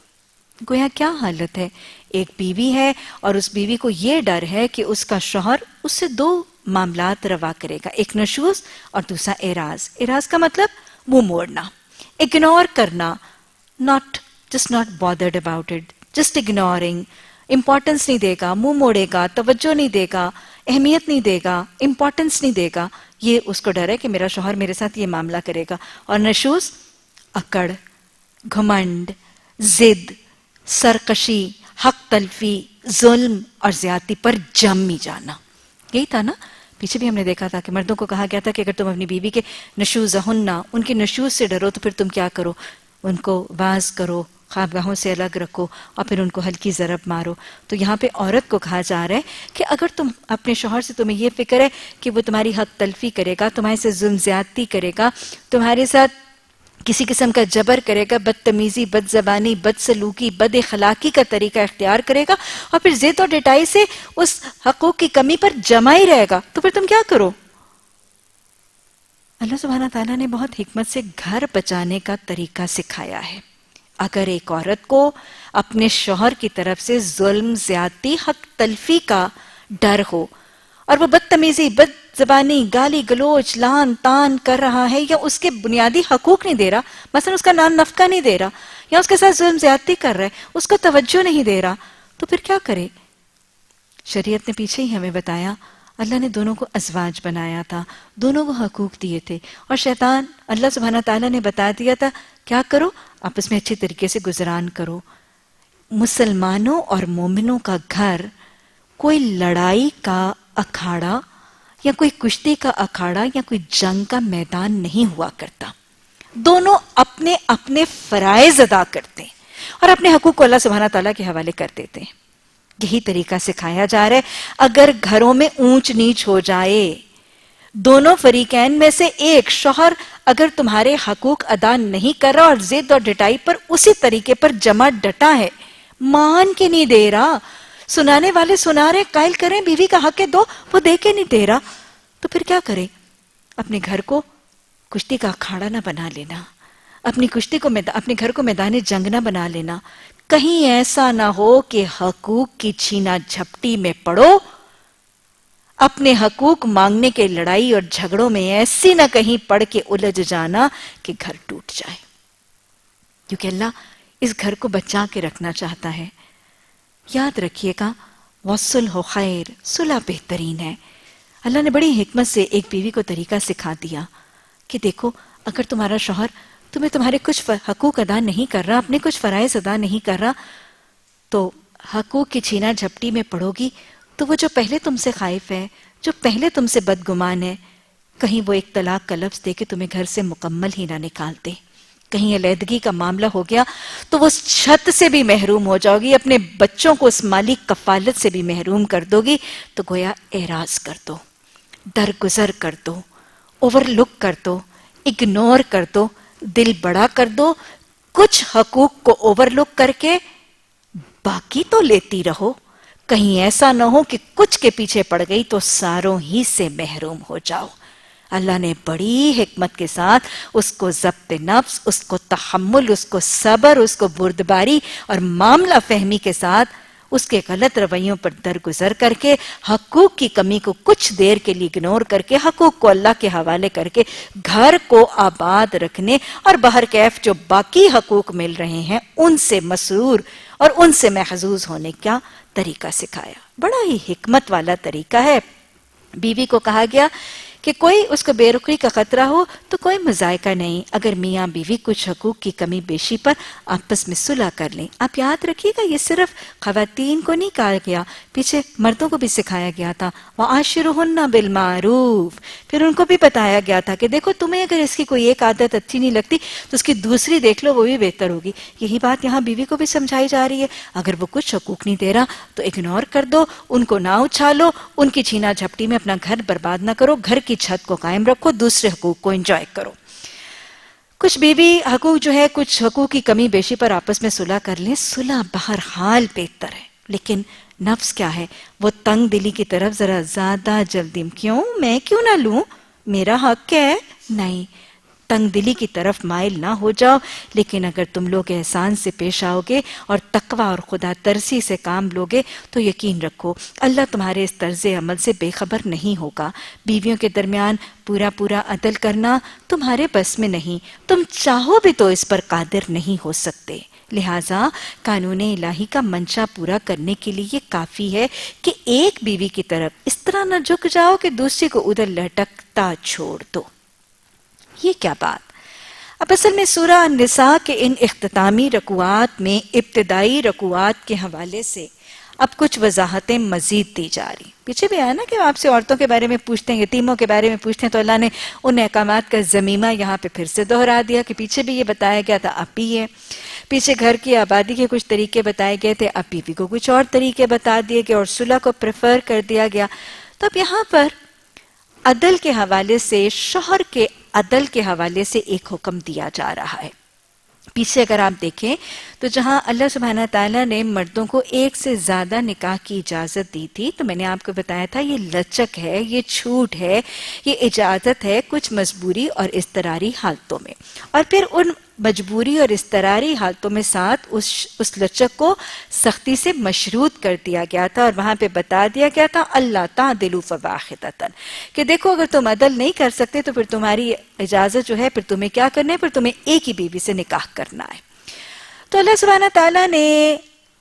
گویا کیا حالت ہے؟ ایک بیوی ہے اور اس بیوی کو یہ ڈر ہے کہ اس کا شوہر اس سے دو معاملات روا کرے گا، ایک نشوز اور دوسرا اعراض۔ اعراض کا مطلب منہ موڑنا، اگنور کرنا، just not bothered about it, just ignoring، importance نہیں دے گا، منہ موڑے گا، توجہ نہیں دے گا، اہمیت نہیں دے گا، امپورٹنس نہیں دے گا۔ یہ اس کو ڈر ہے کہ میرا شوہر میرے ساتھ یہ معاملہ کرے گا۔ اور نشوز، اکڑ، گھمنڈ، ضد، سرکشی، حق تلفی، ظلم اور زیادتی پر جم ہی جانا۔ یہی تھا نا، پیچھے بھی ہم نے دیکھا تھا کہ مردوں کو کہا گیا تھا کہ اگر تم اپنی بیوی کے نشوز ہننا، ان کے نشوز سے ڈرو تو پھر تم کیا کرو؟ ان کو باز کرو، خوابگاہوں سے الگ رکھو اور پھر ان کو ہلکی ضرب مارو۔ تو یہاں پہ عورت کو کہا جا رہا ہے کہ اگر تم اپنے شوہر سے تمہیں یہ فکر ہے کہ وہ تمہاری حق تلفی کرے گا، تمہارے سے ظلم زیادتی کرے گا، تمہارے ساتھ کسی قسم کا جبر کرے گا، بدتمیزی، بد زبانی، بد سلوکی، بد اخلاقی کا طریقہ اختیار کرے گا، اور پھر ضد اور ڈٹائی سے اس حقوق کی کمی پر جمع ہی رہے گا، تو پھر تم کیا کرو؟ اللہ سبحانہ تعالیٰ نے بہت حکمت سے گھر بچانے کا طریقہ سکھایا ہے۔ اگر ایک عورت کو اپنے شوہر کی طرف سے ظلم، زیادتی، حق تلفی کا ڈر ہو اور وہ بدتمیزی، بد زبانی، گالی گلوچ، لان تان کر رہا ہے یا اس کے بنیادی حقوق نہیں دے رہا، مثلا اس کا نان نفقہ نہیں دے رہا یا اس کے ساتھ ظلم زیادتی کر رہا ہے، اس کو توجہ نہیں دے رہا، تو پھر کیا کرے؟ شریعت نے پیچھے ہی ہمیں بتایا، اللہ نے دونوں کو ازواج بنایا تھا، دونوں کو حقوق دیے تھے، اور شیطان اللہ سبحانہ تعالیٰ نے بتا دیا تھا کیا کرو؟ آپس میں اچھے طریقے سے گزران کرو۔ مسلمانوں اور مومنوں کا گھر کوئی لڑائی کا اکھاڑا یا کوئی کشتی کا اکھاڑا یا کوئی جنگ کا میدان نہیں ہوا کرتا۔ دونوں اپنے اپنے فرائض ادا کرتے ہیں اور اپنے حقوق کو اللہ سبحانہ تعالیٰ کے حوالے کر دیتے ہیں۔ یہی طریقہ سکھایا جا رہا ہے۔ اگر گھروں میں اونچ نیچ ہو جائے، دونوں فریقین میں سے ایک شوہر اگر تمہارے حقوق ادا نہیں کر رہا اور ضد اور ڈٹائی پر اسی طریقے پر جمع ڈٹا ہے، مان کے نہیں دے رہا، سنانے والے سنا رہے، قائل کریں بیوی کا حق ہے دو، وہ دے کے نہیں دے رہا، تو پھر کیا کرے؟ اپنے گھر کو کشتی کا اکھاڑا نہ بنا لینا، اپنے گھر کو میدان جنگ نہ بنا لینا۔ کہیں ایسا نہ ہو کہ حقوق کی چھینا جھپٹی میں پڑو، اپنے حقوق مانگنے کے لڑائی اور جھگڑوں میں ایسی نہ کہیں پڑ کے الجھ جانا کہ گھر ٹوٹ جائے، کیونکہ اللہ اس گھر کو بچا کے رکھنا چاہتا ہے۔ یاد رکھیے گا، وَالصُّلْحُ خَيْرٌ، صلح بہترین ہے۔ اللہ نے بڑی حکمت سے ایک بیوی کو طریقہ سکھا دیا کہ دیکھو، اگر تمہارا شوہر تمہیں تمہارے کچھ حقوق ادا نہیں کر رہا، اپنے کچھ فرائض ادا نہیں کر رہا، تو حقوق کی چھینا جھپٹی میں پڑو گی تو وہ جو پہلے تم سے خائف ہے، جو پہلے تم سے بدگمان ہے، کہیں وہ ایک طلاق کا لفظ دے کے تمہیں گھر سے مکمل ہی نہ نکال دے، کہیں علیحدگی کا معاملہ ہو گیا تو وہ اس چھت سے بھی محروم ہو جاؤ گی، اپنے بچوں کو اس مالی کفالت سے بھی محروم کر دو گی، تو گویا اعراض کر دو، درگزر کر دو، اوور لک کر دو، اگنور کر دو، دل بڑا کر دو، کچھ حقوق کو اوور لک کر کے باقی تو لیتی رہو، کہیں ایسا نہ ہو کہ کچھ کے پیچھے پڑ گئی تو ساروں ہی سے محروم ہو جاؤ۔ اللہ نے بڑی حکمت کے ساتھ اس کو ضبط نفس، اس کو تحمل، اس کو صبر، اس کو بردباری اور معاملہ فہمی کے ساتھ اس کے غلط رویوں پر درگزر کر کے، حقوق کی کمی کو کچھ دیر کے لیے اگنور کر کے، حقوق کو اللہ کے حوالے کر کے گھر کو آباد رکھنے اور بہرکیف جو باقی حقوق مل رہے ہیں ان سے مسرور اور ان سے محظوظ ہونے کا طریقہ سکھایا۔ بڑا ہی حکمت والا طریقہ ہے۔ بیوی کو کہا گیا کہ کوئی اس کو بے رخی کا خطرہ ہو تو کوئی مذائقہ نہیں اگر میاں بیوی کچھ حقوق کی کمی بیشی پر آپس میں صلح کر لیں۔ آپ یاد رکھیے گا، یہ صرف خواتین کو نہیں کہا گیا، پیچھے مردوں کو بھی سکھایا گیا تھا، وَعَاشِرُهُنَّ بِالْمَعْرُوفِ۔ پھر ان کو بھی بتایا گیا تھا کہ دیکھو تمہیں اگر اس کی کوئی ایک عادت اچھی نہیں لگتی تو اس کی دوسری دیکھ لو، وہ بھی بہتر ہوگی۔ یہی بات یہاں بیوی کو بھی سمجھائی جا رہی ہے، اگر وہ کچھ حقوق نہیں دے رہا تو اگنور کر دو، ان کو نہ اچھالو، ان کی چھینا جھپٹی میں اپنا گھر برباد نہ کرو، گھر کی چھت کو قائم رکھو، دوسرے حقوق کو انجوائے کرو۔ کچھ بیوی حقوق جو ہے، کچھ حقوق کی کمی بیشی پر آپس میں صلح کر لیں، صلح بہرحال بہتر ہے، لیکن نفس کیا ہے، وہ تنگ دلی کی طرف ذرا زیادہ جلدی، کیوں میں کیوں نہ لوں، میرا حق ہے، نہیں، تنگ دلی کی طرف مائل نہ ہو جاؤ۔ لیکن اگر تم لوگ احسان سے پیش آؤ گے اور تقوی اور خدا ترسی سے کام لوگے تو یقین رکھو اللہ تمہارے اس طرز عمل سے بے خبر نہیں ہوگا۔ بیویوں کے درمیان پورا عدل کرنا تمہارے بس میں نہیں، تم چاہو بھی تو اس پر قادر نہیں ہو سکتے۔ لہٰذا قانون الہی کا منشا پورا کرنے کے لیے یہ کافی ہے کہ ایک بیوی کی طرف اس طرح نہ جھک جاؤ کہ دوسری کو ادھر لٹکتا چھوڑ دو۔ یہ کیا بات؟ اب اصل میں سورہ النساء کے ان اختتامی رکوعات میں ابتدائی رکوعات کے حوالے سے اب کچھ وضاحتیں مزید دی جا رہی۔ پیچھے بھی آیا نا کہ آپ سے عورتوں کے بارے میں پوچھتے ہیں، یتیموں کے بارے میں پوچھتے ہیں، تو اللہ نے ان احکامات کا ضمیمہ یہاں پہ پھر سے دہرا دیا کہ پیچھے بھی یہ بتایا گیا تھا، اب بھی ہے۔ پیچھے گھر کی آبادی کے کچھ طریقے بتائے گئے تھے، اب بیوی کو کچھ اور طریقے بتا دیے گئے اور صلح کو پریفر کر دیا گیا۔ تو اب یہاں پر عدل کے حوالے سے، شوہر کے عدل کے حوالے سے ایک حکم دیا جا رہا ہے۔ پیچھے اگر آپ دیکھیں تو جہاں اللہ سبحانہ تعالیٰ نے مردوں کو ایک سے زیادہ نکاح کی اجازت دی تھی تو میں نے آپ کو بتایا تھا یہ لچک ہے، یہ چھوٹ ہے، یہ اجازت ہے کچھ مجبوری اور اضطراری حالتوں میں، اور پھر ان مجبوری اور اضطراری حالتوں میں ساتھ اس لچک کو سختی سے مشروط کر دیا گیا تھا، اور وہاں پہ بتا دیا گیا تھا اللہ تعدلوا فواحدۃ، کہ دیکھو اگر تم عدل نہیں کر سکتے تو پھر تمہاری اجازت جو ہے پھر تمہیں کیا کرنا ہے، پھر تمہیں ایک ہی بیوی سے نکاح کرنا ہے۔ تو اللہ سبحانہ تعالیٰ نے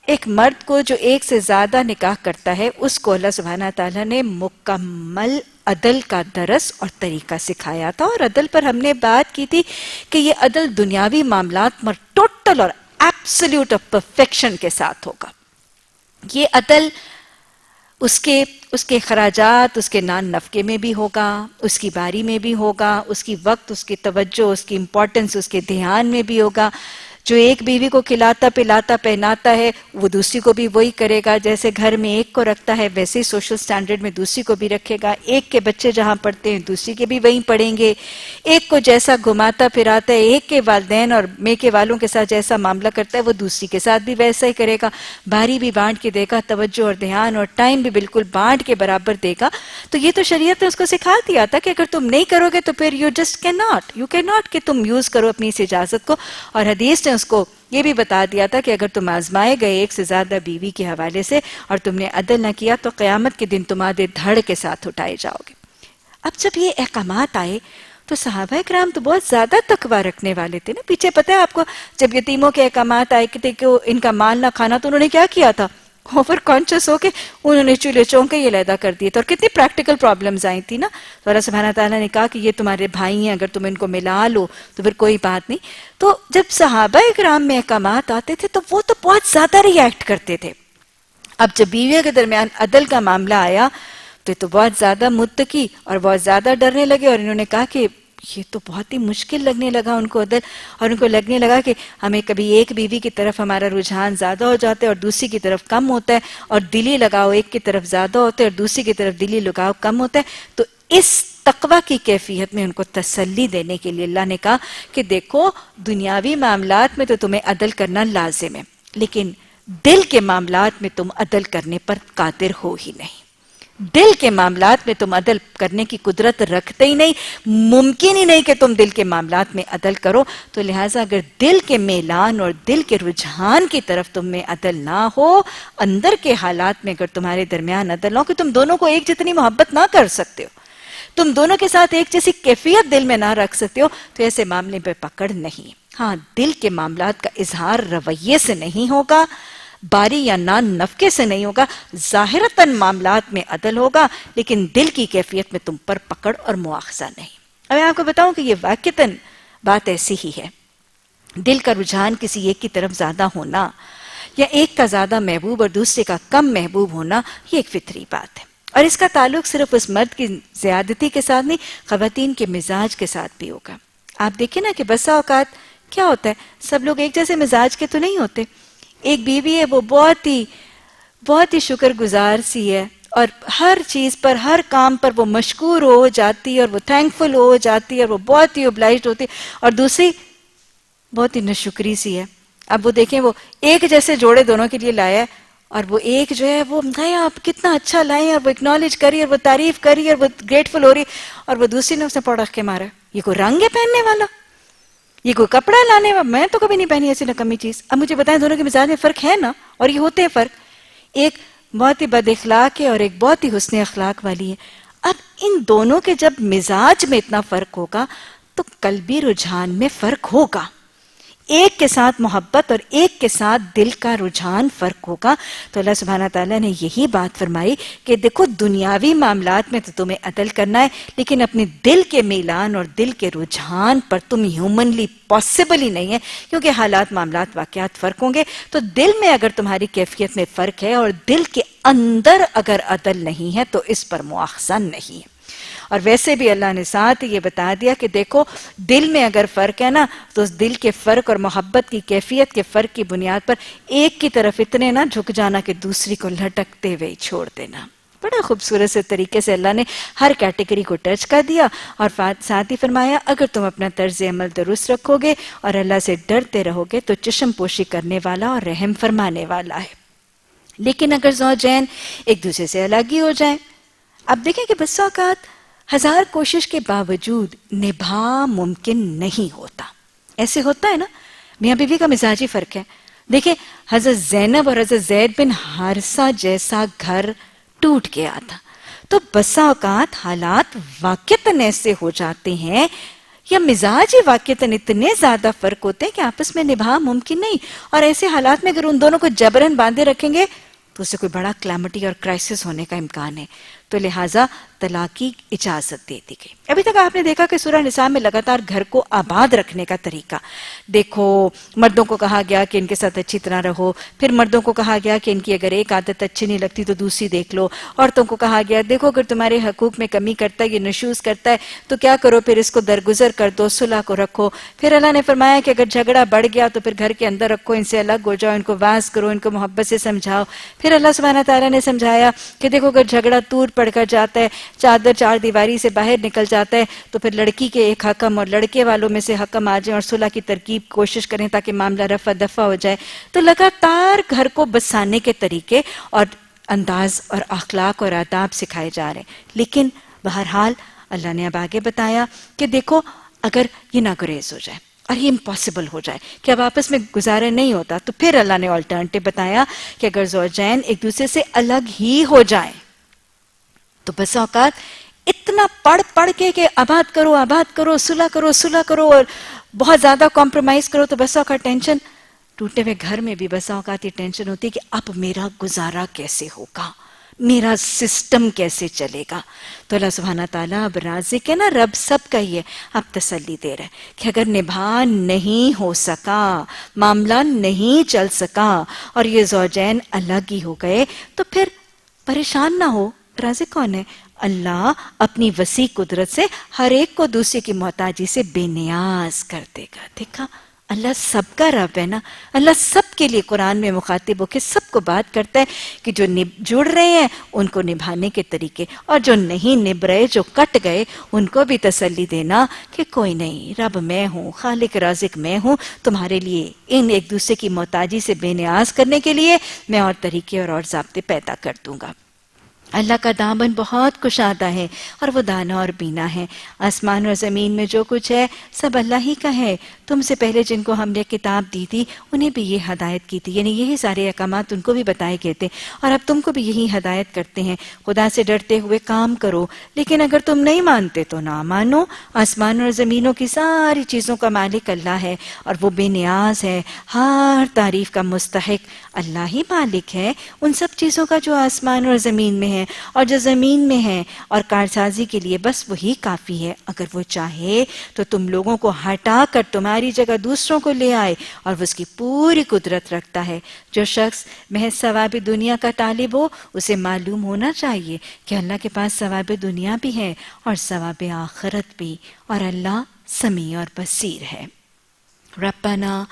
ایک مرد کو جو ایک سے زیادہ نکاح کرتا ہے اس کو اللہ سبحانہ تعالیٰ نے مکمل عدل کا درس اور طریقہ سکھایا تھا، اور عدل پر ہم نے بات کی تھی کہ یہ عدل دنیاوی معاملات میں ٹوٹل اور ایبسلیوٹ اور پرفیکشن کے ساتھ ہوگا۔ یہ عدل اس کے اخراجات، اس کے نان نفقے میں بھی ہوگا، اس کی باری میں بھی ہوگا، اس کی وقت، اس کی توجہ، اس کی امپورٹنس، اس کے دھیان میں بھی ہوگا۔ جو ایک بیوی کو کھلاتا پلاتا پہناتا ہے وہ دوسری کو بھی وہی کرے گا، جیسے گھر میں ایک کو رکھتا ہے ویسے ہی سوشل سٹینڈرڈ میں دوسری کو بھی رکھے گا، ایک کے بچے جہاں پڑھتے ہیں دوسری کے بھی وہیں پڑھیں گے، ایک کو جیسا گھماتا پھراتا ہے، ایک کے والدین اور میکے والوں کے ساتھ جیسا معاملہ کرتا ہے وہ دوسری کے ساتھ بھی ویسا ہی کرے گا، باری بھی بانٹ کے دے گا، توجہ اور دھیان اور ٹائم بھی بالکل بانٹ کے برابر دے گا۔ تو یہ تو شریعت نے اس کو سکھا دیا تھا کہ اگر تم نہیں کرو گے تو پھر یو کی ناٹ کہ تم یوز کرو اپنی اس اجازت کو، اور حدیث نے اس کو یہ بھی بتا دیا تھا کہ اگر تم آزمائے گئے ایک سے زیادہ بیوی کے حوالے سے اور تم نے عدل نہ کیا تو قیامت کے دن تم آدھے دھڑ کے ساتھ اٹھائے جاؤ گے۔ اب جب یہ احکامات آئے تو صحابہ کرام تو بہت زیادہ تقویٰ رکھنے والے تھے نا۔ پیچھے پتہ ہے آپ کو جب یتیموں کے احکامات آئے کہ ان کا مال نہ کھانا تو انہوں نے کیا کیا تھا، اوور کانشیس ہو کے انہوں نے چولہے چونکے یہ علیحدہ کر دیے تھے، اور کتنی پریکٹیکل پرابلمز آئی تھی نا۔ تو اللہ سبحانہ تعالیٰ نے کہا کہ یہ تمہارے بھائی ہیں، اگر تم ان کو ملا لو تو پھر کوئی بات نہیں۔ تو جب صحابہ اکرام میں احکامات آتے تھے تو وہ تو بہت زیادہ ری ایکٹ کرتے تھے۔ اب جب بیویوں کے درمیان عدل کا معاملہ آیا تو بہت زیادہ متقی اور بہت زیادہ ڈرنے لگے، اور انہوں نے کہا کہ یہ تو بہت ہی مشکل لگنے لگا ان کو عدل، اور ان کو لگنے لگا کہ ہمیں کبھی ایک بیوی کی طرف ہمارا رجحان زیادہ ہو جاتا ہے اور دوسری کی طرف کم ہوتا ہے، اور دلی لگاؤ ایک کی طرف زیادہ ہوتا ہے اور دوسری کی طرف دلی لگاؤ کم ہوتا ہے۔ تو اس تقویٰ کی کیفیت میں ان کو تسلی دینے کے لیے اللہ نے کہا کہ دیکھو دنیاوی معاملات میں تو تمہیں عدل کرنا لازم ہے، لیکن دل کے معاملات میں تم عدل کرنے پر قادر ہو ہی نہیں۔ دل کے معاملات میں تم عدل کرنے کی قدرت رکھتے ہی نہیں، ممکن ہی نہیں کہ تم دل کے معاملات میں عدل کرو. تو لہٰذا اگر دل کے میلان اور دل کے رجحان کی طرف تم میں عدل نہ ہو، اندر کے حالات میں اگر تمہارے درمیان عدل نہ ہو کہ تم دونوں کو ایک جتنی محبت نہ کر سکتے ہو، تم دونوں کے ساتھ ایک جیسی کیفیت دل میں نہ رکھ سکتے ہو، تو ایسے معاملے پہ پکڑ نہیں. ہاں، دل کے معاملات کا اظہار رویے سے نہیں ہوگا، باری یا نان نفقے سے نہیں ہوگا، ظاہرتاً معاملات میں عدل ہوگا، لیکن دل کی کیفیت میں تم پر پکڑ اور مواخذہ نہیں. اب میں آپ کو بتاؤں کہ یہ واقعتاً بات ایسی ہی ہے. دل کا رجحان کسی ایک کی طرف زیادہ ہونا یا ایک کا زیادہ محبوب اور دوسرے کا کم محبوب ہونا، یہ ایک فطری بات ہے. اور اس کا تعلق صرف اس مرد کی زیادتی کے ساتھ نہیں، خواتین کے مزاج کے ساتھ بھی ہوگا. آپ دیکھیں نا کہ بسا اوقات کیا ہوتا ہے، سب لوگ ایک جیسے مزاج کے تو نہیں ہوتے. ایک بیوی ہے، وہ بہت ہی شکر گزار سی ہے اور ہر چیز پر، ہر کام پر وہ مشکور ہو جاتی ہے اور وہ تھینکفل ہو جاتی ہے اور وہ بہت ہی اوبلائزڈ ہوتی ہے، اور دوسری بہت ہی ناشکری سی ہے. اب وہ دیکھیں، وہ ایک جیسے جوڑے دونوں کے لیے لایا ہے، اور وہ ایک جو ہے وہ آپ کتنا اچھا لائیں، اور وہ اکنالج کری اور وہ تعریف کری اور وہ گریٹفل ہو رہی، اور وہ دوسری نے اسے پڑھ رکھ کے مارا. یہ کوئی رنگ ہے پہننے والا؟ یہ کوئی کپڑا لانے والا؟ میں تو کبھی نہیں پہنی ایسی نکمی چیز. اب مجھے بتائیں، دونوں کے مزاج میں فرق ہے نا، اور یہ ہوتے ہیں فرق. ایک بہت ہی بد اخلاق ہے اور ایک بہت ہی حسن اخلاق والی ہے. اب ان دونوں کے جب مزاج میں اتنا فرق ہوگا تو قلبی رجحان میں فرق ہوگا. ایک کے ساتھ محبت اور ایک کے ساتھ دل کا رجحان فرق ہوگا. تو اللہ سبحانہ تعالیٰ نے یہی بات فرمائی کہ دیکھو، دنیاوی معاملات میں تو تمہیں عدل کرنا ہے، لیکن اپنے دل کے میلان اور دل کے رجحان پر تم ہیومنلی پاسبل ہی نہیں ہے، کیونکہ حالات، معاملات، واقعات فرق ہوں گے. تو دل میں اگر تمہاری کیفیت میں فرق ہے اور دل کے اندر اگر عدل نہیں ہے تو اس پر مواخذہ نہیں ہے. اور ویسے بھی اللہ نے ساتھ یہ بتا دیا کہ دیکھو، دل میں اگر فرق ہے نا، تو اس دل کے فرق اور محبت کی کیفیت کے فرق کی بنیاد پر ایک کی طرف اتنے نہ جھک جانا کہ دوسری کو لٹکتے ہوئے چھوڑ دینا. بڑا خوبصورت سے طریقے سے اللہ نے ہر کیٹیگری کو ٹچ کر دیا، اور ساتھ ہی فرمایا اگر تم اپنا طرز عمل درست رکھو گے اور اللہ سے ڈرتے رہو گے تو چشم پوشی کرنے والا اور رحم فرمانے والا ہے. لیکن اگر زوجین ایک دوسرے سے الگ ہی ہو جائیں، اب دیکھیں کہ بس اوقات ہزار کوشش کے باوجود نبھا ممکن نہیں ہوتا. ایسے ہوتا ہے نا، میاں بیوی کا مزاجی فرق ہے. دیکھیں، حضرت زینب اور حضرت زید بن حارثہ جیسا گھر ٹوٹ گیا تھا. تو بسا اوقات حالات واقعتاً ایسے ہو جاتے ہیں یا مزاجی واقعتاً اتنے زیادہ فرق ہوتے ہیں کہ آپس میں نبھا ممکن نہیں. اور ایسے حالات میں اگر ان دونوں کو جبرن باندھے رکھیں گے تو اسے کوئی بڑا کلیمٹی اور کرائسس ہونے کا امکان ہے. تو لہٰذا طلاق کی اجازت دے دی گئی. ابھی تک آپ نے دیکھا کہ سورہ نساء میں لگاتار گھر کو آباد رکھنے کا طریقہ دیکھو. مردوں کو کہا گیا کہ ان کے ساتھ اچھی طرح رہو، پھر مردوں کو کہا گیا کہ ان کی اگر ایک عادت اچھی نہیں لگتی تو دوسری دیکھ لو. عورتوں کو کہا گیا دیکھو اگر تمہارے حقوق میں کمی کرتا ہے، یہ نشوز کرتا ہے، تو کیا کرو، پھر اس کو درگزر کر دو، صلح کو رکھو. پھر اللہ نے فرمایا کہ اگر جھگڑا بڑھ گیا تو پھر گھر کے اندر رکھو، ان سے الگ ہو جاؤ، ان کو واعظ کرو، ان کو محبت سے سمجھاؤ. پھر اللہ سبحانہ تعالیٰ نے سمجھایا کہ دیکھو اگر جھگڑا ٹوٹ پڑ کر جاتا ہے، چادر چار دیواری سے باہر نکل جاتا ہے، تو پھر لڑکی کے ایک حکم اور لڑکے والوں میں سے حکم آ جائیں اور صلح کی ترکیب کوشش کریں تاکہ معاملہ رفع دفع ہو جائے. تو لگاتار گھر کو بسانے کے طریقے اور انداز اور اخلاق اور آداب سکھائے جا رہے ہیں. لیکن بہرحال اللہ نے اب آگے بتایا کہ دیکھو اگر یہ ناگریز ہو جائے اور یہ امپاسبل ہو جائے کہ اب آپس میں گزارا نہیں ہوتا، تو پھر اللہ نے آلٹرنیٹو بتایا کہ اگر زوجین ایک دوسرے سے الگ ہی ہو جائیں تو بس اوقات اتنا پڑھ کے کہ آباد کرو، صلح کرو اور بہت زیادہ کمپرومائز کرو، تو بس اوقات ٹینشن. ٹوٹے ہوئے گھر میں بھی بس اوقات یہ ٹینشن ہوتی ہے کہ اب میرا گزارا کیسے ہوگا، میرا سسٹم کیسے چلے گا. تو اللہ سبحانہ تعالیٰ اب رازق ہے نا، رب سب کا ہی ہے، اب تسلی دے رہا ہے کہ اگر نبھا نہیں ہو سکا، معاملہ نہیں چل سکا اور یہ زوجین الگ ہی ہو گئے، تو پھر پریشان نہ ہو. رازق کون ہے؟ اللہ اپنی وسیع قدرت سے ہر ایک کو دوسرے کی محتاجی سے بے نیاز کر دے گا. دیکھا، اللہ سب کا رب ہے نا. اللہ سب کے لیے قرآن میں مخاطب ہو کے سب کو بات کرتا ہے کہ جو جڑ رہے ہیں ان کو نبھانے کے طریقے، اور جو نہیں نبھ رہے، جو کٹ گئے، ان کو بھی تسلی دینا کہ کوئی نہیں، رب میں ہوں، خالق رازق میں ہوں، تمہارے لیے ان ایک دوسرے کی محتاجی سے بے نیاز کرنے کے لیے میں اور طریقے اور ضابطے پیدا کر دوں گا. اللہ کا دامن بہت کشادہ ہے اور وہ دانا اور بینا ہے۔ آسمان اور زمین میں جو کچھ ہے سب اللہ ہی کا ہے۔ تم سے پہلے جن کو ہم نے کتاب دی تھی انہیں بھی یہ ہدایت کی تھی، یعنی یہی سارے احکامات ان کو بھی بتائے گئے تھے، اور اب تم کو بھی یہی ہدایت کرتے ہیں۔ خدا سے ڈرتے ہوئے کام کرو، لیکن اگر تم نہیں مانتے تو نہ مانو۔ آسمان اور زمینوں کی ساری چیزوں کا مالک اللہ ہے اور وہ بے نیاز ہے، ہر تعریف کا مستحق اللہ ہی مالک ہے ان سب چیزوں کا جو آسمان اور زمین میں ہے اور جو زمین میں ہے، اور کارسازی کے لیے بس وہی کافی ہے۔ اگر وہ چاہے تو تم لوگوں کو ہٹا کر تمہاری جگہ دوسروں کو لے آئے، اور وہ اس کی پوری قدرت رکھتا ہے۔ جو شخص محض ثواب دنیا کا طالب ہو اسے معلوم ہونا چاہیے کہ اللہ کے پاس ثواب دنیا بھی ہے اور ثواب آخرت بھی، اور اللہ سمیع اور بصیر ہے۔ ربنا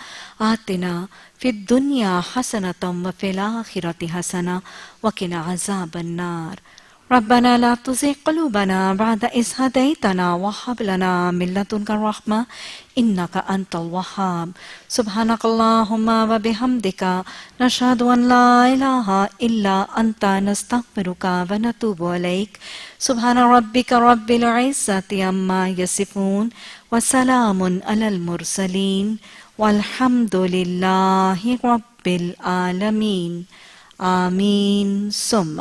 آتنا فی الدنیا حسنۃ وفی الآخرۃ حسنۃ وقنا عذاب النار۔ ربنا لا تزغ قلوبنا بعد إذ هديتنا وهب لنا من لدنك رحمة إنك أنت الوهاب۔ سبحانك اللهم وبحمدك نشهد أن لا إله إلا أنت نستغفرك ونتوب إليك۔ سبحان ربك رب العزة عما يصفون وسلام على المرسلين والحمد لله رب العالمين۔ آمین ثم